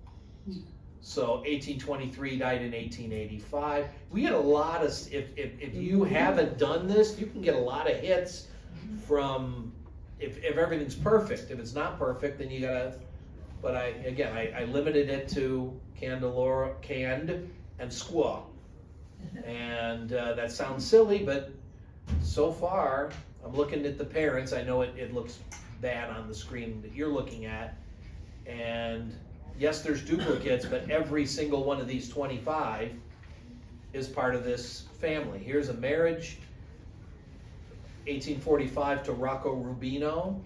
So 1823 died in 1885. We get a lot of, if you haven't done this, you can get a lot of hits from, if everything's perfect. If it's not perfect, then you gotta, but I limited it to Candelora, Cand, and Squaw. And that sounds silly, but so far, I'm looking at the parents. I know it looks bad on the screen that you're looking at. And yes, there's duplicates, but every single one of these 25 is part of this family. Here's a marriage, 1845 to Rocco Rubino.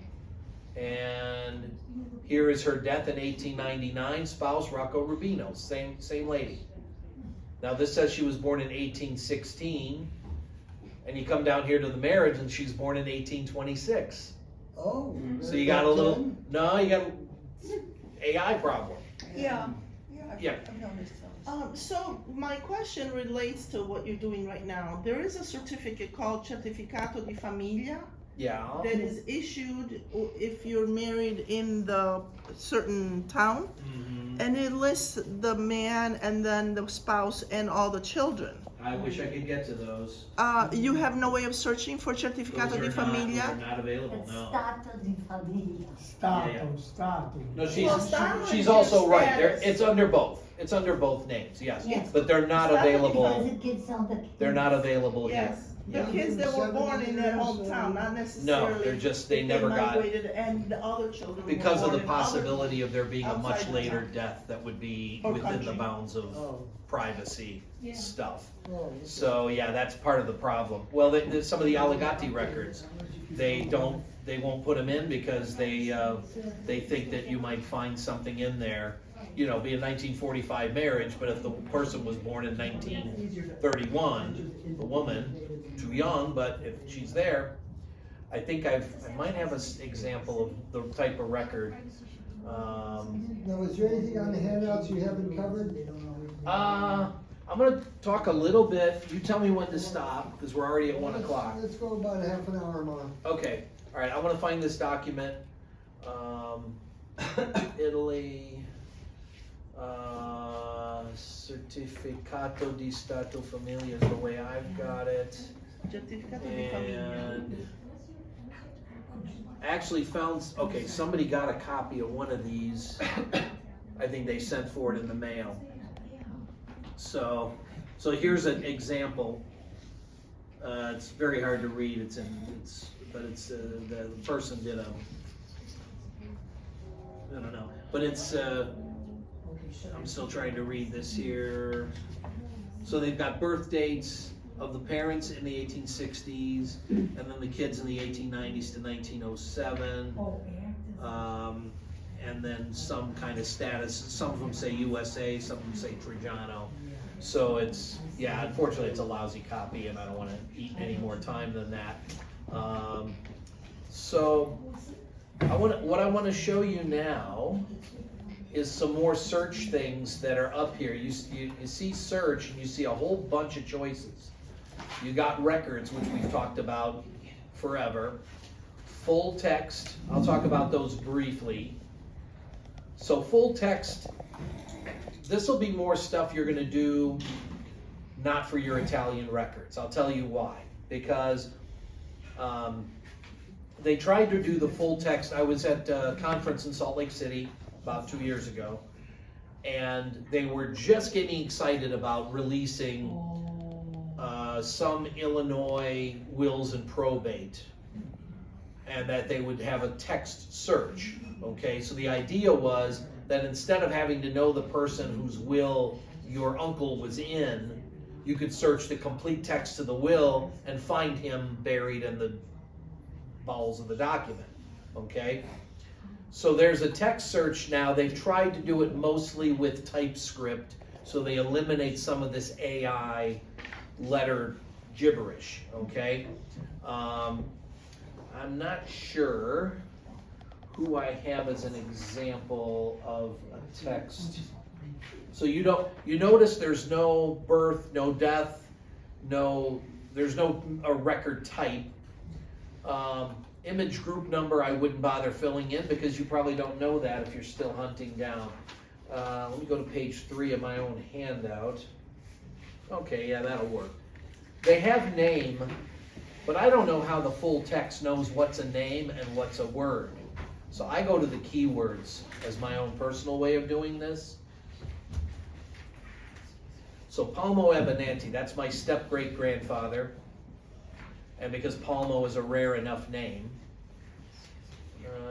And here is her death in 1899, spouse Rocco Rubino, same lady. Now this says she was born in 1816, and you come down here to the marriage and she's born in 1826. Oh. So you got a little, you got an AI problem. Yeah. Yeah. I've noticed those. So my question relates to what you're doing right now. There is a certificate called Certificato di Famiglia Yeah. that is issued if you're married in the certain town, and it lists the man and then the spouse and all the children. I wish I could get to those. You have no way of searching for Certificato di Those are Famiglia? not available, no. Stato di famiglia. Stato. No, Well, Stato she's is also your right. status. It's under both. It's under both names, yes. Yes. But they're not Stato di available. Because the kids on the kids. They're not available here. Yes, the Yeah. kids that were 70 born in their years, hometown, not No, necessarily. they're just, they if never got, migrated, and the other children were because of born the in other- possibility of there being a much outside the later town. death that would be Or within the country. bounds of Oh. privacy Yeah. stuff. Oh, So, yeah, that's part of the problem. Well, there's some of the Allegati records, they won't put them in because they think that you might find something in there, be a 1945 marriage, but if the person was born in 1931, the woman, too young, but if she's there, I think I might have an example of the type of record. Now, is there anything on the handouts you haven't covered? I'm gonna talk a little bit, you tell me when to stop, because we're already at 1 o'clock. Let's go about a half an hour more. Okay, All right, I want to find this document. Italy, Certificato di Stato Familia is the way I've got it. Certificato di famiglia. And actually found, okay, somebody got a copy of one of these. I think they sent for it in the mail. So here's an example. It's very hard to read. The person did I don't know, but it's. I'm still trying to read this here. So they've got birth dates of the parents in the 1860s, and then the kids in the 1890s to 1907. And then some kind of status. Some of them say USA, some of them say Trajano. So it's, yeah, unfortunately it's a lousy copy, and I don't want to eat any more time than that. So what I want to show you now is some more search things that are up here. You see search, and you see a whole bunch of choices. You got records, which we've talked about forever. Full text, I'll talk about those briefly. So full text, this will be more stuff you're going to do not for your Italian records. I'll tell you why. Because they tried to do the full text. I was at a conference in Salt Lake City about 2 years ago, and they were just getting excited about releasing some Illinois wills and probate, and that they would have a text search. Okay, so the idea was that instead of having to know the person whose will your uncle was in, you could search the complete text of the will and find him buried in the bowels of the document. Okay, so there's a text search now. They've tried to do it mostly with TypeScript, so they eliminate some of this AI letter gibberish. Okay, I'm not sure who I have as an example of a text. So you notice there's no birth, no death, there's no a record type. Image group number I wouldn't bother filling in because you probably don't know that if you're still hunting down. Let me go to page 3 of my own handout. Okay, yeah, that'll work. They have name, but I don't know how the full text knows what's a name and what's a word. So I go to the keywords as my own personal way of doing this. So Palmo Abenanti, that's my step-great-grandfather. And because Palmo is a rare enough name,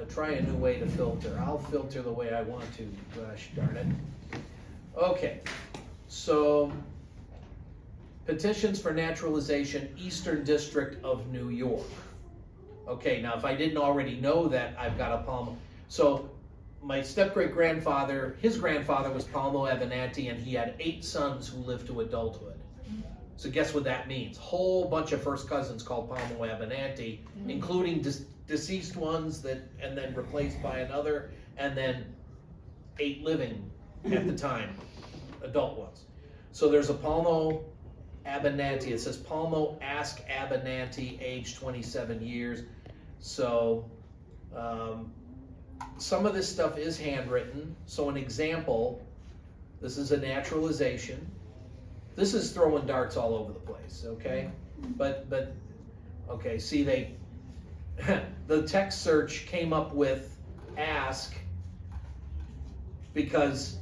try a new way to filter. I'll filter the way I want to, gosh darn it. Okay, so petitions for naturalization, Eastern District of New York. Okay, now if I didn't already know that, I've got a Palmo. So my step-great-grandfather, his grandfather was Palmo Abenanti, and he had 8 sons who lived to adulthood. So guess what that means? Whole bunch of first cousins called Palmo Abenanti, including deceased ones and then replaced by another, and then 8 living at the time, adult ones. So there's a Palmo Abenanti. It says Palmo Ask Abenanti, age 27 years. So some of this stuff is handwritten. So an example, this is a naturalization. This is throwing darts all over the place, okay? But okay, see the text search came up with ask because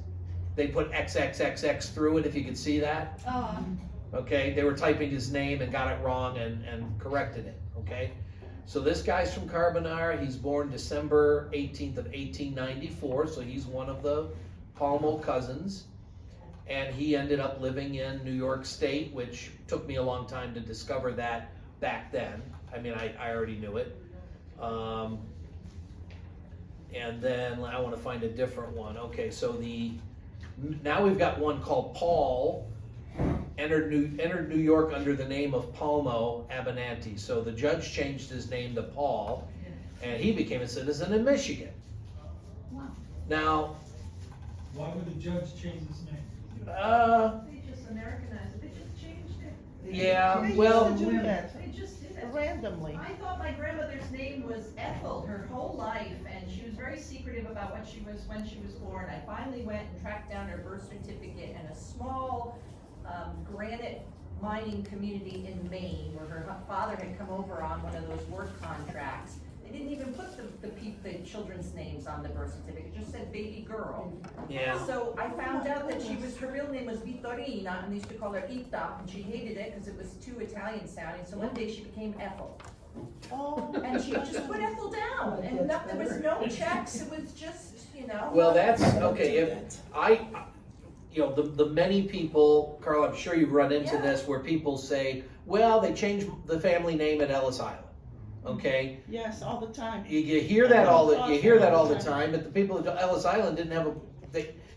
they put XXXX through it, if you can see that. Okay, they were typing his name and got it wrong and corrected it, okay? So this guy's from Carbonara. He's born December 18th of 1894, so he's one of the Palmo cousins. And he ended up living in New York State, which took me a long time to discover that back then. I mean, I already knew it. And then I want to find a different one. Okay, so now we've got one called Paul, entered New York under the name of Palmo Abenanti. So the judge changed his name to Paul, and he became a citizen in Michigan. Wow. Now, Why would the judge change his name? They just Americanized it. They just changed it. Yeah, They well, used to do that They just did it. randomly. I thought my grandmother's name was Ethel her whole life, and she was very secretive about what she was when she was born. I finally went and tracked down her birth certificate in a small granite mining community in Maine, where her father had come over on one of those work contracts. They didn't even put the children's names on the birth certificate, it just said baby girl. yeah. So I found out that her real name was Vittorina, and they used to call her Ita, and she hated it because it was too Italian sounding, so one day she became Ethel. Oh. And she just put Ethel down, and there was no checks, it was just, you know. Well, that's, okay, if you know, the many people, Carl, I'm sure you've run into Yeah. this, where people say, well, they changed the family name at Ellis Island, okay? Yes, all the time. You hear that all the time, but the people at Ellis Island didn't have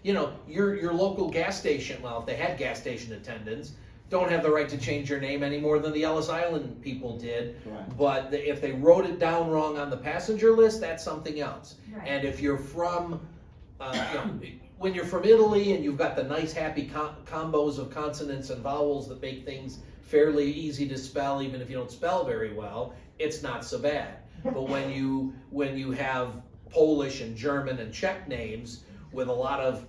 you know, your local gas station, well, if they had gas station attendants, don't have the right to change your name any more than the Ellis Island people did. Right. But if they wrote it down wrong on the passenger list, that's something else. Right. And if you're from, you know, when you're from Italy and you've got the nice happy combos of consonants and vowels that make things fairly easy to spell, even if you don't spell very well, it's not so bad. But when you have Polish and German and Czech names with a lot of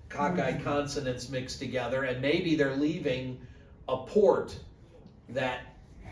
cockeyed consonants mixed together, and maybe they're leaving a port that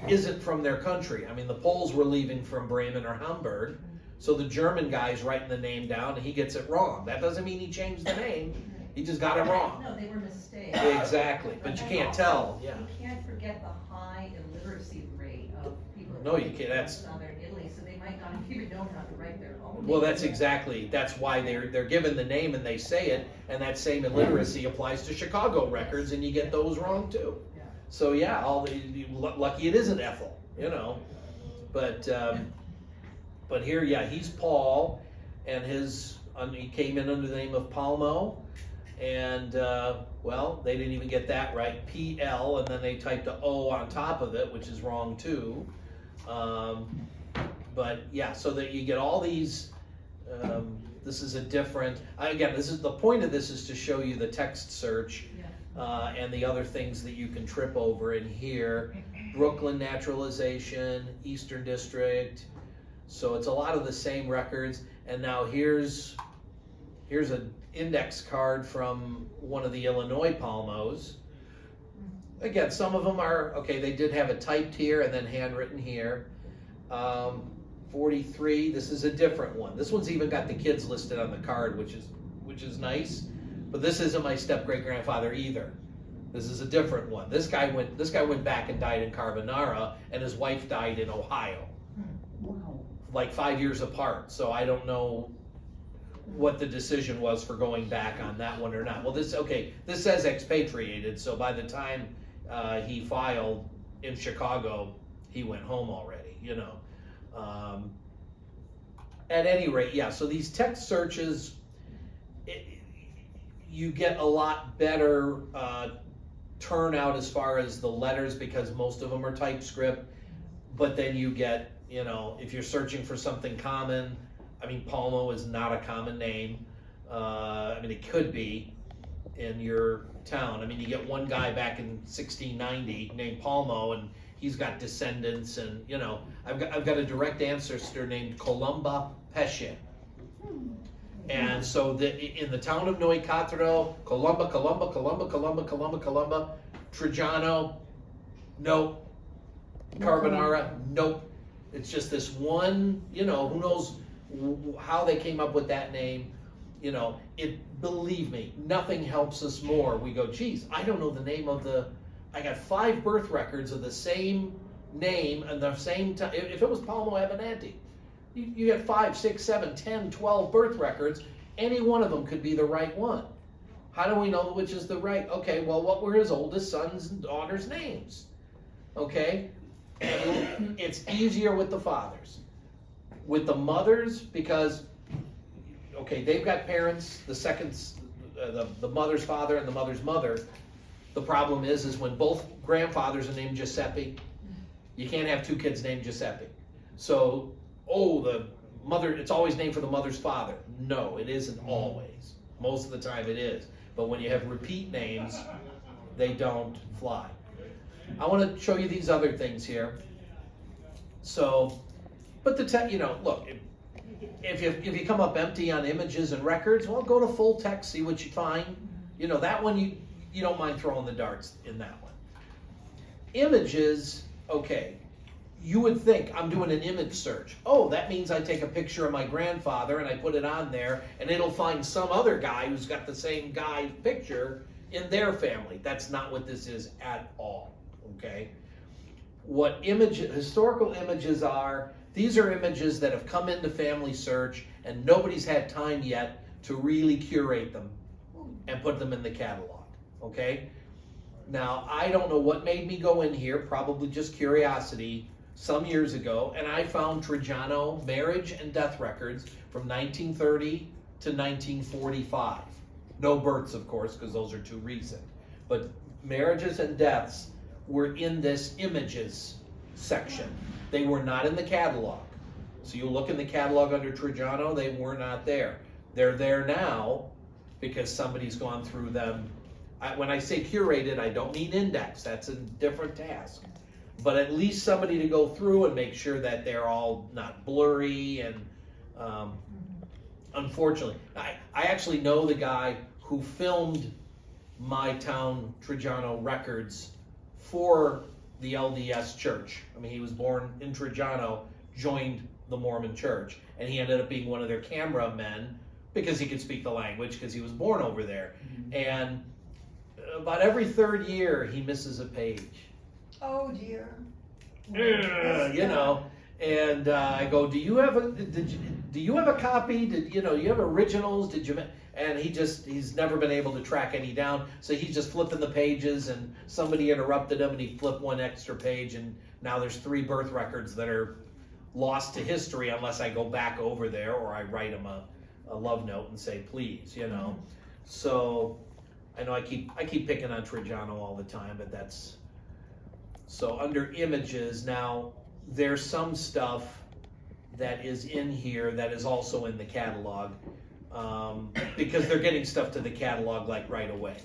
isn't from their country. I mean, the Poles were leaving from Bremen or Hamburg, so the German guy's writing the name down and he gets it wrong. That doesn't mean he changed the name, he just got it wrong. No, they were mistakes. Exactly, but you can't tell, yeah. You can't forget the high illiteracy rate of people. No, you can't, that's- Southern Italy, so they might not have even known how to write their own. Well, name. that's why they're given the name and they say it, and that same illiteracy applies to Chicago records, and you get those wrong too. Yeah. So yeah, lucky it isn't Ethel, you know, but here, yeah, he's Paul, and he came in under the name of Palmo, and well, they didn't even get that right, PL, and then they typed a O on top of it, which is wrong too. But yeah, so that you get all these, this is a different, again, the point of this is to show you the text search and the other things that you can trip over in here. Brooklyn naturalization, Eastern District, so it's a lot of the same records. And now here's an index card from one of the Illinois Palmos. Again, some of them are, okay, they did have it typed here and then handwritten here. 43, this is a different one. This one's even got the kids listed on the card, which is nice. But this isn't my step-great-grandfather either. This is a different one. This guy went back and died in Carbonara, and his wife died in Ohio. Wow. Like 5 years apart. So I don't know what the decision was for going back on that one or not. Well, this says expatriated, so by the time he filed in Chicago, he went home already, you know. At any rate, yeah, so these text searches, you get a lot better turnout as far as the letters, because most of them are TypeScript, but then you get, you know, if you're searching for something common, I mean, Palmo is not a common name. I mean, it could be in your town. I mean, you get one guy back in 1690 named Palmo, and he's got descendants, and you know, I've got a direct ancestor named Columba Pesce. And so in the town of Noicatro, Columba, Trajano, nope. Carbonara, nope. It's just this one, you know, who knows how they came up with that name. You know, believe me, nothing helps us more. We go, geez, I don't know the name of I got 5 birth records of the same name and the same time. If it was Palmo Abenanti, you got 5, 6, 7, 10, 12 birth records. Any one of them could be the right one. How do we know which is the right? Okay, well, what were his oldest sons and daughters' names? Okay, it's easier with the fathers. With the mothers, because, okay, they've got parents, the mother's father and the mother's mother. The problem is when both grandfathers are named Giuseppe, you can't have 2 kids named Giuseppe. So, the mother, it's always named for the mother's father. No, it isn't always. Most of the time it is. But when you have repeat names, they don't fly. I want to show you these other things here. So, but look, if you come up empty on images and records, well, go to full text, see what you find. That one you don't mind throwing the darts in that one. Images, okay. You would think I'm doing an image search. Oh, that means I take a picture of my grandfather and I put it on there and it'll find some other guy who's got the same guy's picture in their family. That's not what this is at all, okay? What historical images are, these are images that have come into family search and nobody's had time yet to really curate them and put them in the catalog, okay? Now, I don't know what made me go in here, probably just curiosity, some years ago, and I found Trajano marriage and death records from 1930 to 1945. No births, of course, because those are too recent. But marriages and deaths were in this images section. They were not in the catalog. So you look in the catalog under Trajano, they were not there. They're there now because somebody's gone through them. When I say curated, I don't mean index. That's a different task. But at least somebody to go through and make sure that they're all not blurry. And unfortunately, I actually know the guy who filmed my town Trajano records for the LDS church. I mean, he was born in Trajano, joined the Mormon church, and he ended up being one of their cameramen because he could speak the language because he was born over there. And about every third year, he misses a page. Oh dear. And I go, do you have a copy? You have originals? And he's never been able to track any down. So he's just flipping the pages, and somebody interrupted him, and he flipped one extra page, and now there's 3 birth records that are lost to history unless I go back over there or I write him a love note and say please. So I know I keep picking on Trajano all the time, but that's. So under images, now there's some stuff that is in here that is also in the catalog because they're getting stuff to the catalog like right away,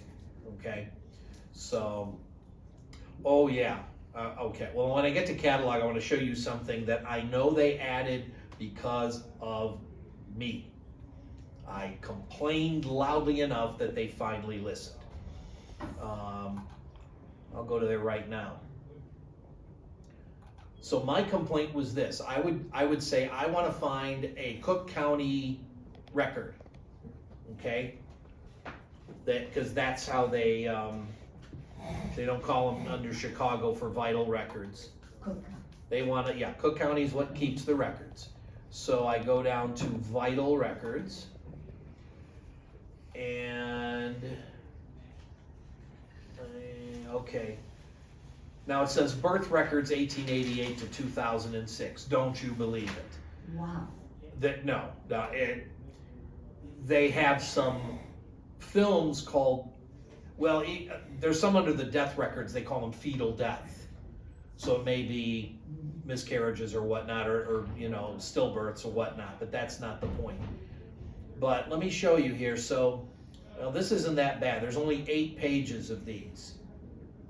okay? So, oh yeah, okay. Well, when I get to catalog, I want to show you something that I know they added because of me. I complained loudly enough that they finally listened. I'll go to there right now. So my complaint was this. I would say I want to find a Cook County record, okay? Because that's how they don't call them under Chicago for vital records. They want to, Cook County is what keeps the records. So I go down to vital records, and okay. Now it says birth records 1888 to 2006. Don't you believe it? Wow. They have some films called, well, there's some under the death records, they call them fetal death. So it may be miscarriages or whatnot, or stillbirths or whatnot, but that's not the point. But let me show you here. So, well, this isn't that bad. There's only 8 pages of these.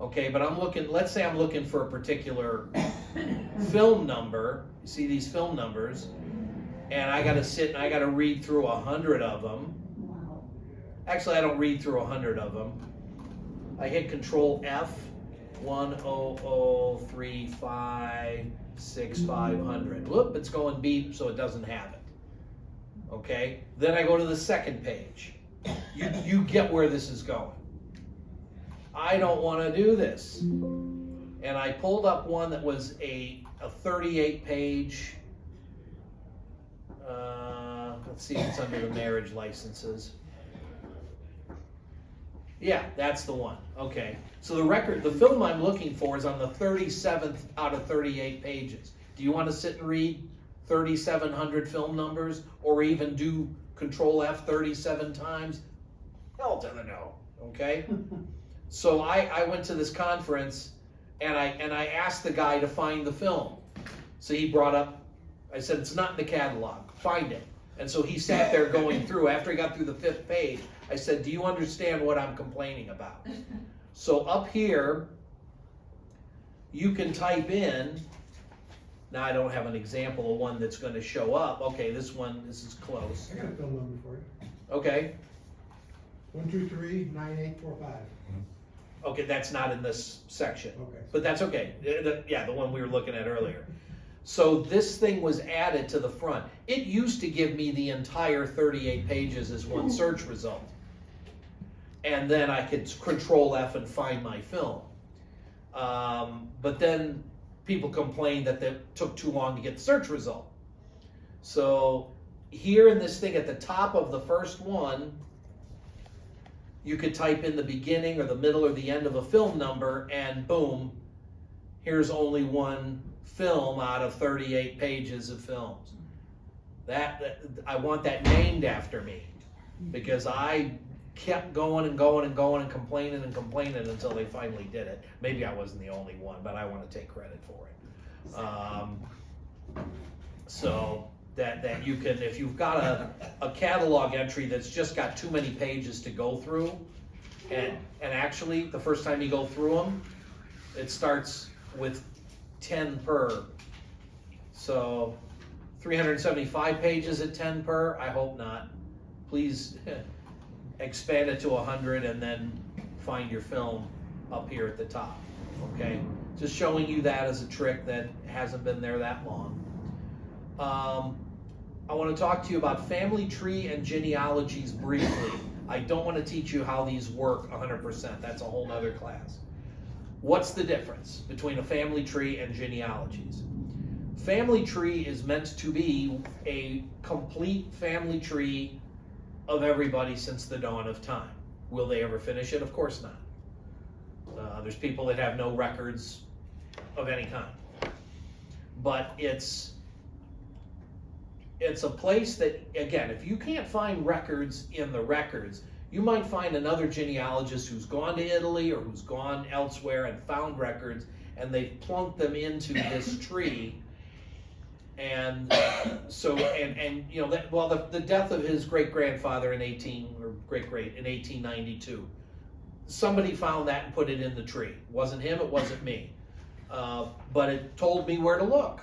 Okay, but let's say I'm looking for a particular film number. You see these film numbers, and I gotta sit and I gotta read through 100 of them. Wow. Actually, I don't read through 100 of them. I hit Control F, 100356500. Whoop, it's going beep, so it doesn't have it. Okay, then I go to the second page. You get where this is going. I don't want to do this. And I pulled up one that was a 38 page, let's see if it's under the marriage licenses. Yeah, that's the one. Okay. So the film I'm looking for is on the 37th out of 38 pages. Do you want to sit and read 3,700 film numbers or even do Control F 37 times? Hell to the no. Okay? So I went to this conference and I asked the guy to find the film. So he brought up, I said, it's not in the catalog, find it. And so he sat there going through, after he got through the 5th page, I said, do you understand what I'm complaining about? So up here, you can type in, now I don't have an example of one that's gonna show up. Okay, this is close. I got a phone number for you. Okay, 123-9845. okay, that's not in this section. Okay. But that's okay. Yeah, the one we were looking at earlier. So this thing was added to the front. It used to give me the entire 38 pages as one search result. And then I could Control F and find my film. But then people complained that it took too long to get the search result. So here in this thing at the top of the first one, you could type in the beginning or the middle or the end of a film number, and boom, here's only one film out of 38 pages of films. That I want that named after me, because I kept going and going and going and complaining until they finally did it. Maybe I wasn't the only one, but I want to take credit for it. So that you can, if you've got a catalog entry that's just got too many pages to go through, and actually the first time you go through them, it starts with 10 per. So 375 pages at 10 per, I hope not. Please expand it to 100 and then find your film up here at the top, okay? Just showing you that as a trick that hasn't been there that long. I want to talk to you about family tree and genealogies briefly. I don't want to teach you how these work 100%. That's a whole nother class. What's the difference between a family tree and genealogies? Family tree is meant to be a complete family tree of everybody since the dawn of time. Will they ever finish it? Of course not. There's people that have no records of any kind. But it's a place that, again, if you can't find records in the records, you might find another genealogist who's gone to Italy or who's gone elsewhere and found records, and they've plunked them into this tree. And so, and you know, that, well, the death of his great-grandfather in 1892, somebody found that and put it in the tree. It wasn't him, it wasn't me. But it told me where to look.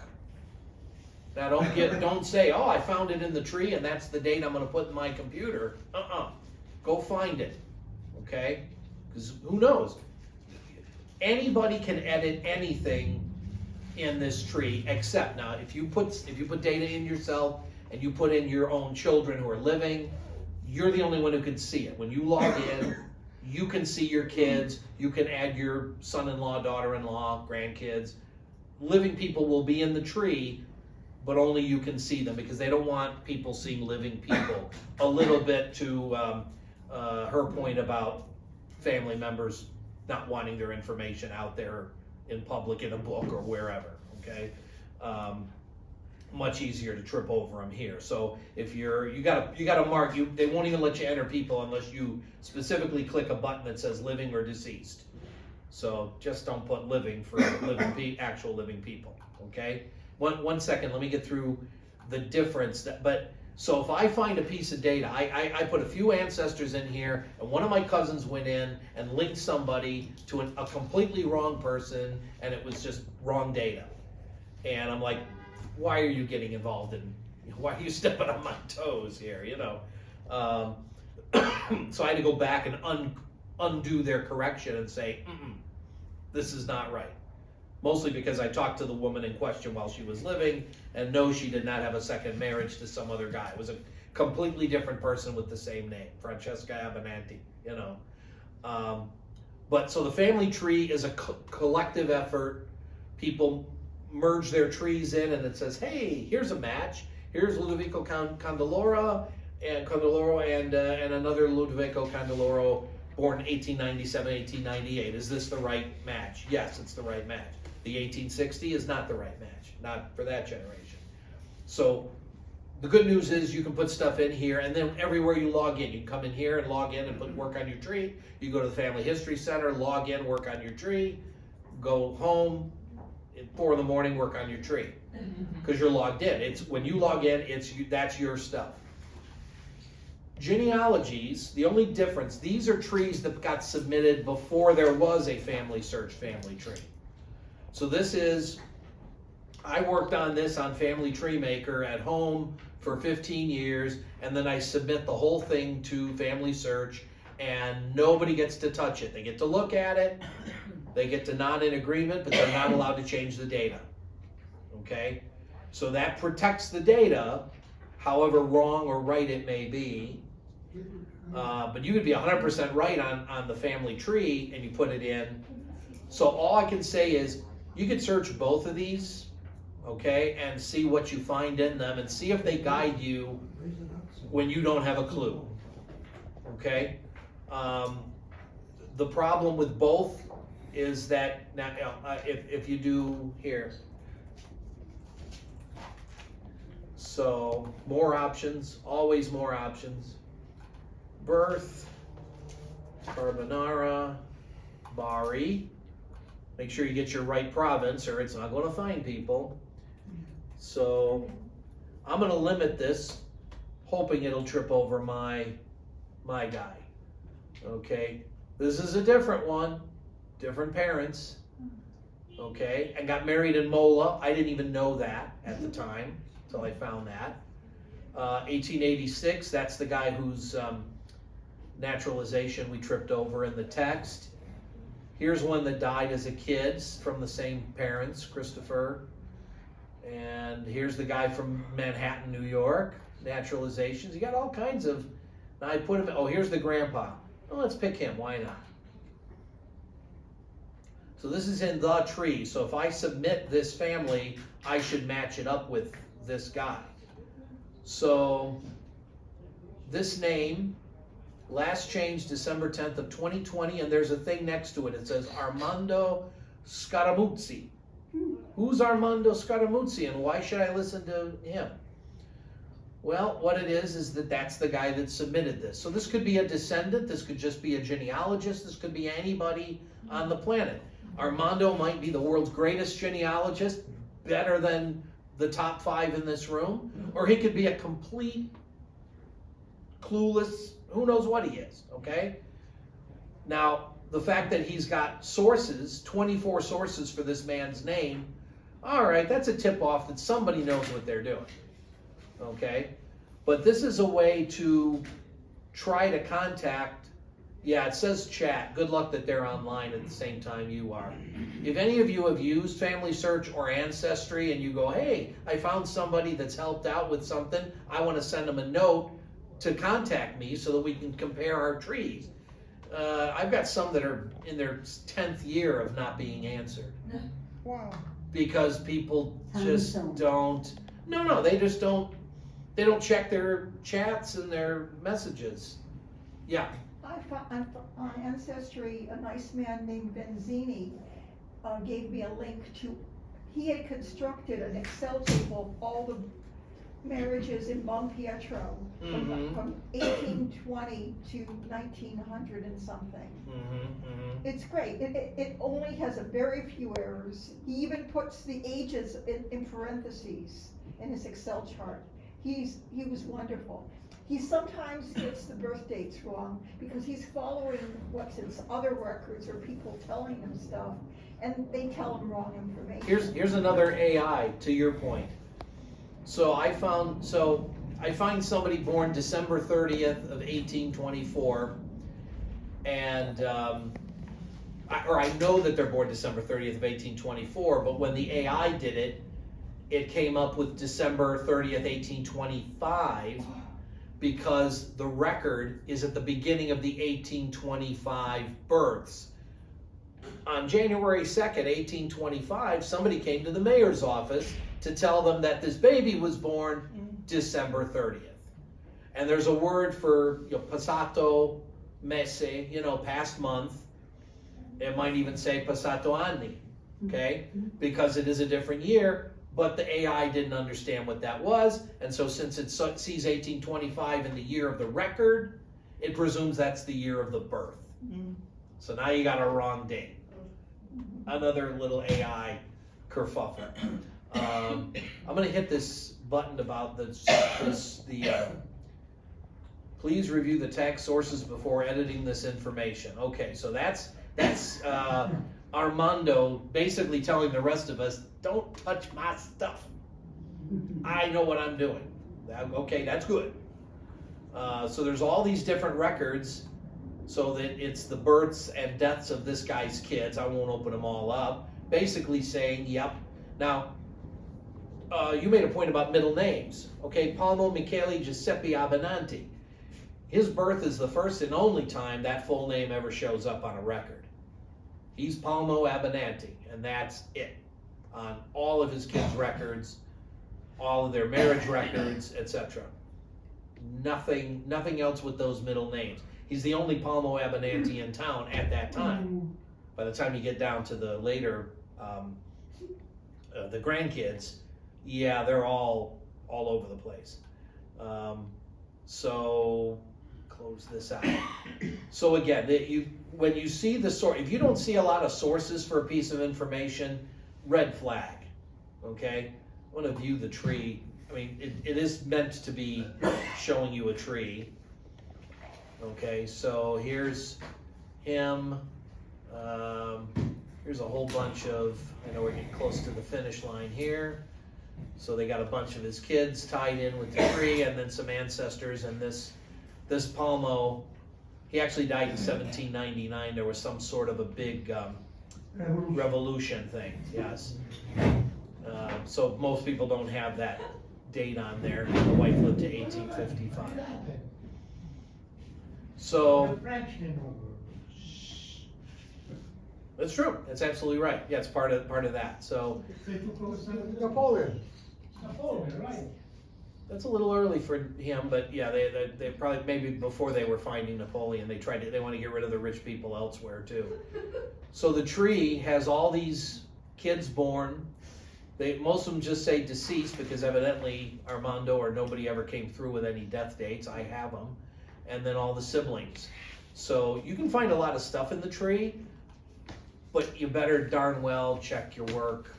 Now don't say, oh, I found it in the tree and that's the date I'm gonna put in my computer. Go find it, okay? Because who knows? Anybody can edit anything in this tree, except now if you put data in yourself and you put in your own children who are living, you're the only one who can see it. When you log in, you can see your kids, you can add your son-in-law, daughter-in-law, grandkids. Living people will be in the tree, but only you can see them, because they don't want people seeing living people. A little bit to her point about family members not wanting their information out there in public, in a book or wherever, okay? Much easier to trip over them here. So if you gotta mark, they won't even let you enter people unless you specifically click a button that says living or deceased. So just don't put living for actual living people, okay? One second, let me get through the difference. So if I find a piece of data, I put a few ancestors in here, and one of my cousins went in and linked somebody to a completely wrong person, and it was just wrong data. And I'm like, why are you getting involved in, why are you stepping on my toes here, you know? So I had to go back and undo their correction and say, this is not right. Mostly because I talked to the woman in question while she was living, and no, she did not have a second marriage to some other guy. It was a completely different person with the same name, Francesca Abenanti, you know. But so the family tree is a collective effort. People merge their trees in, and it says, hey, here's a match. Here's Ludovico Candeloro and another Ludovico Candeloro born in 1897, 1898. Is this the right match? Yes, it's the right match. The 1860 is not the right match, not for that generation. So the good news is you can put stuff in here, and then everywhere you log in, you can come in here and log in and work on your tree. You go to the Family History Center, log in, work on your tree, go home at 4 in the morning, work on your tree, because you're logged in. It's when you log in, that's your stuff. Genealogies, the only difference, these are trees that got submitted before there was a family search family tree. So this is, I worked on this on Family Tree Maker at home for 15 years, and then I submit the whole thing to Family Search, and nobody gets to touch it. They get to look at it, they get to nod in agreement, but they're not allowed to change the data. Okay? So that protects the data, however wrong or right it may be. But you could be 100% right on the family tree and you put it in. So all I can say is you could search both of these, okay, and see what you find in them and see if they guide you when you don't have a clue, okay? The problem with both is that now, if you do here, so more options, always more options. Birth, Carbonara, Bari. Make sure you get your right province or it's not going to find people. So I'm going to limit this, hoping it'll trip over my guy. Okay, this is a different one, different parents. Okay, and got married in Mola. I didn't even know that at the time until I found that. 1886, that's the guy whose naturalization we tripped over in the text. Here's one that died as a kid from the same parents, Christopher. And here's the guy from Manhattan, New York, naturalizations. You got all kinds of, now I put him, oh, here's the grandpa. Well, let's pick him, why not? So this is in the tree. So if I submit this family, I should match it up with this guy. So this name, last changed December 10th of 2020, and there's a thing next to it. It says Armando Scaramuzzi. Who's Armando Scaramuzzi, and why should I listen to him? Well, what it is that that's the guy that submitted this. So this could be a descendant, this could just be a genealogist, this could be anybody on the planet. Armando might be the world's greatest genealogist, better than the top 5 in this room, or he could be a complete clueless, who knows what he is, okay? Now, the fact that he's got sources, 24 sources for this man's name, all right, that's a tip-off that somebody knows what they're doing, okay? But this is a way to try to contact, yeah, it says chat. Good luck that they're online at the same time you are. If any of you have used Family Search or Ancestry and you go, hey, I found somebody that's helped out with something, I want to send them a note to contact me so that we can compare our trees. I've got some that are in their 10th year of not being answered. Wow. Because people just don't, no, they just don't, they don't check their chats and their messages. Yeah. I found on Ancestry, a nice man named Benzini gave me a link to, he had constructed an Excel table of all the marriages in Bon Pietro from 1820 to 1900 and something. It's great. It only has a very few errors. He even puts the ages in parentheses in his Excel chart. He was wonderful. He sometimes gets the birth dates wrong because he's following what's in other records or people telling him stuff, and they tell him wrong information. Here's another AI to your point. So I find somebody born December 30th of 1824, and I know that they're born December 30th of 1824, but when the AI did it, it came up with December 30th, 1825, because the record is at the beginning of the 1825 births. On January 2nd, 1825, somebody came to the mayor's office to tell them that this baby was born December 30th. And there's a word for passato mese, past month. It might even say passato anni, okay? Because it is a different year, but the AI didn't understand what that was. And so since it sees 1825 in the year of the record, it presumes that's the year of the birth. So now you got a wrong date. Another little AI kerfuffle. I'm going to hit this button about please review the text sources before editing this information. Okay, so that's Armando basically telling the rest of us, don't touch my stuff. I know what I'm doing. Okay, that's good. So there's all these different records, so that it's the births and deaths of this guy's kids. I won't open them all up. Basically saying, yep. Now, you made a point about middle names. Okay, Palmo Michele Giuseppe Abbonanti. His birth is the first and only time that full name ever shows up on a record. He's Palmo Abbonanti, and that's it. On all of his kids' records, all of their marriage records, etc. Nothing else with those middle names. He's the only Palmo Abbonanti in town at that time. By the time you get down to the later, the grandkids, yeah, they're all over the place. So close this out. So again, when you see the source, if you don't see a lot of sources for a piece of information, red flag. Okay, I want to view the tree. I mean, it is meant to be showing you a tree. Okay, so here's him. Here's a whole bunch of, I know we're getting close to the finish line here. So they got a bunch of his kids tied in with the tree, and then some ancestors, and this Palmo, he actually died in 1799. There was some sort of a big revolution thing, yes. So most people don't have that date on there. The wife lived to 1855. So that's true. That's absolutely right. Yeah, it's part of that. So Napoleon. Right. that's a little early for him, but yeah, they probably, maybe before they were finding Napoleon, they want to get rid of the rich people elsewhere too. So the tree has all these kids born. Most of them just say deceased because evidently Armando or nobody ever came through with any death dates. I have them. And then all the siblings. So you can find a lot of stuff in the tree, but you better darn well check your work,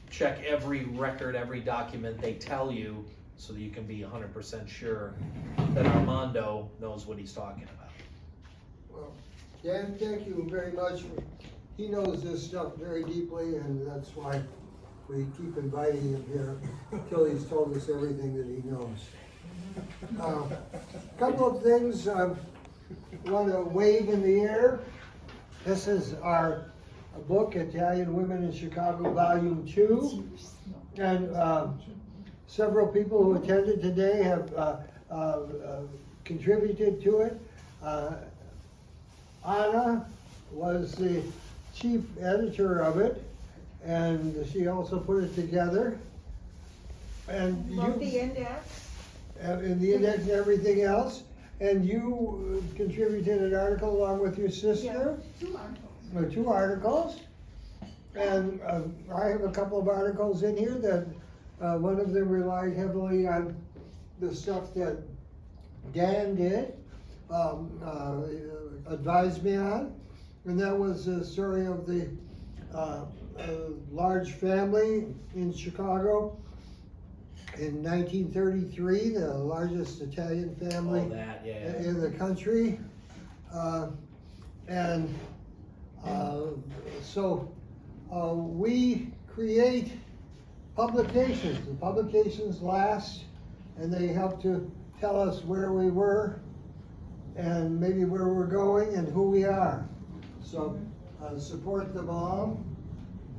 check every record, every document they tell you, so that you can be 100% sure that Armando knows what he's talking about. Well, Dan, thank you very much. He knows this stuff very deeply, and that's why we keep inviting him here until he's told us everything that he knows. Couple of things I want to wave in the air. This is our book, Italian Women in Chicago, Volume 2. And several people who attended today have contributed to it. Anna was the chief editor of it, and she also put it together. And Love the index. In the index and everything else. And you contributed an article along with your sister. Yeah, 2 articles. 2 articles. And I have a couple of articles in here that one of them relied heavily on the stuff that Dan did, advised me on. And that was the story of the large family in Chicago in 1933, the largest Italian family in the country. So we create publications. The publications last, and they help to tell us where we were and maybe where we're going and who we are. So support them all.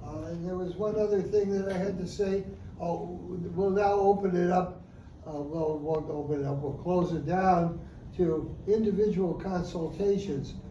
And there was one other thing that I had to say. We'll now open it up. We'll close it down to individual consultations.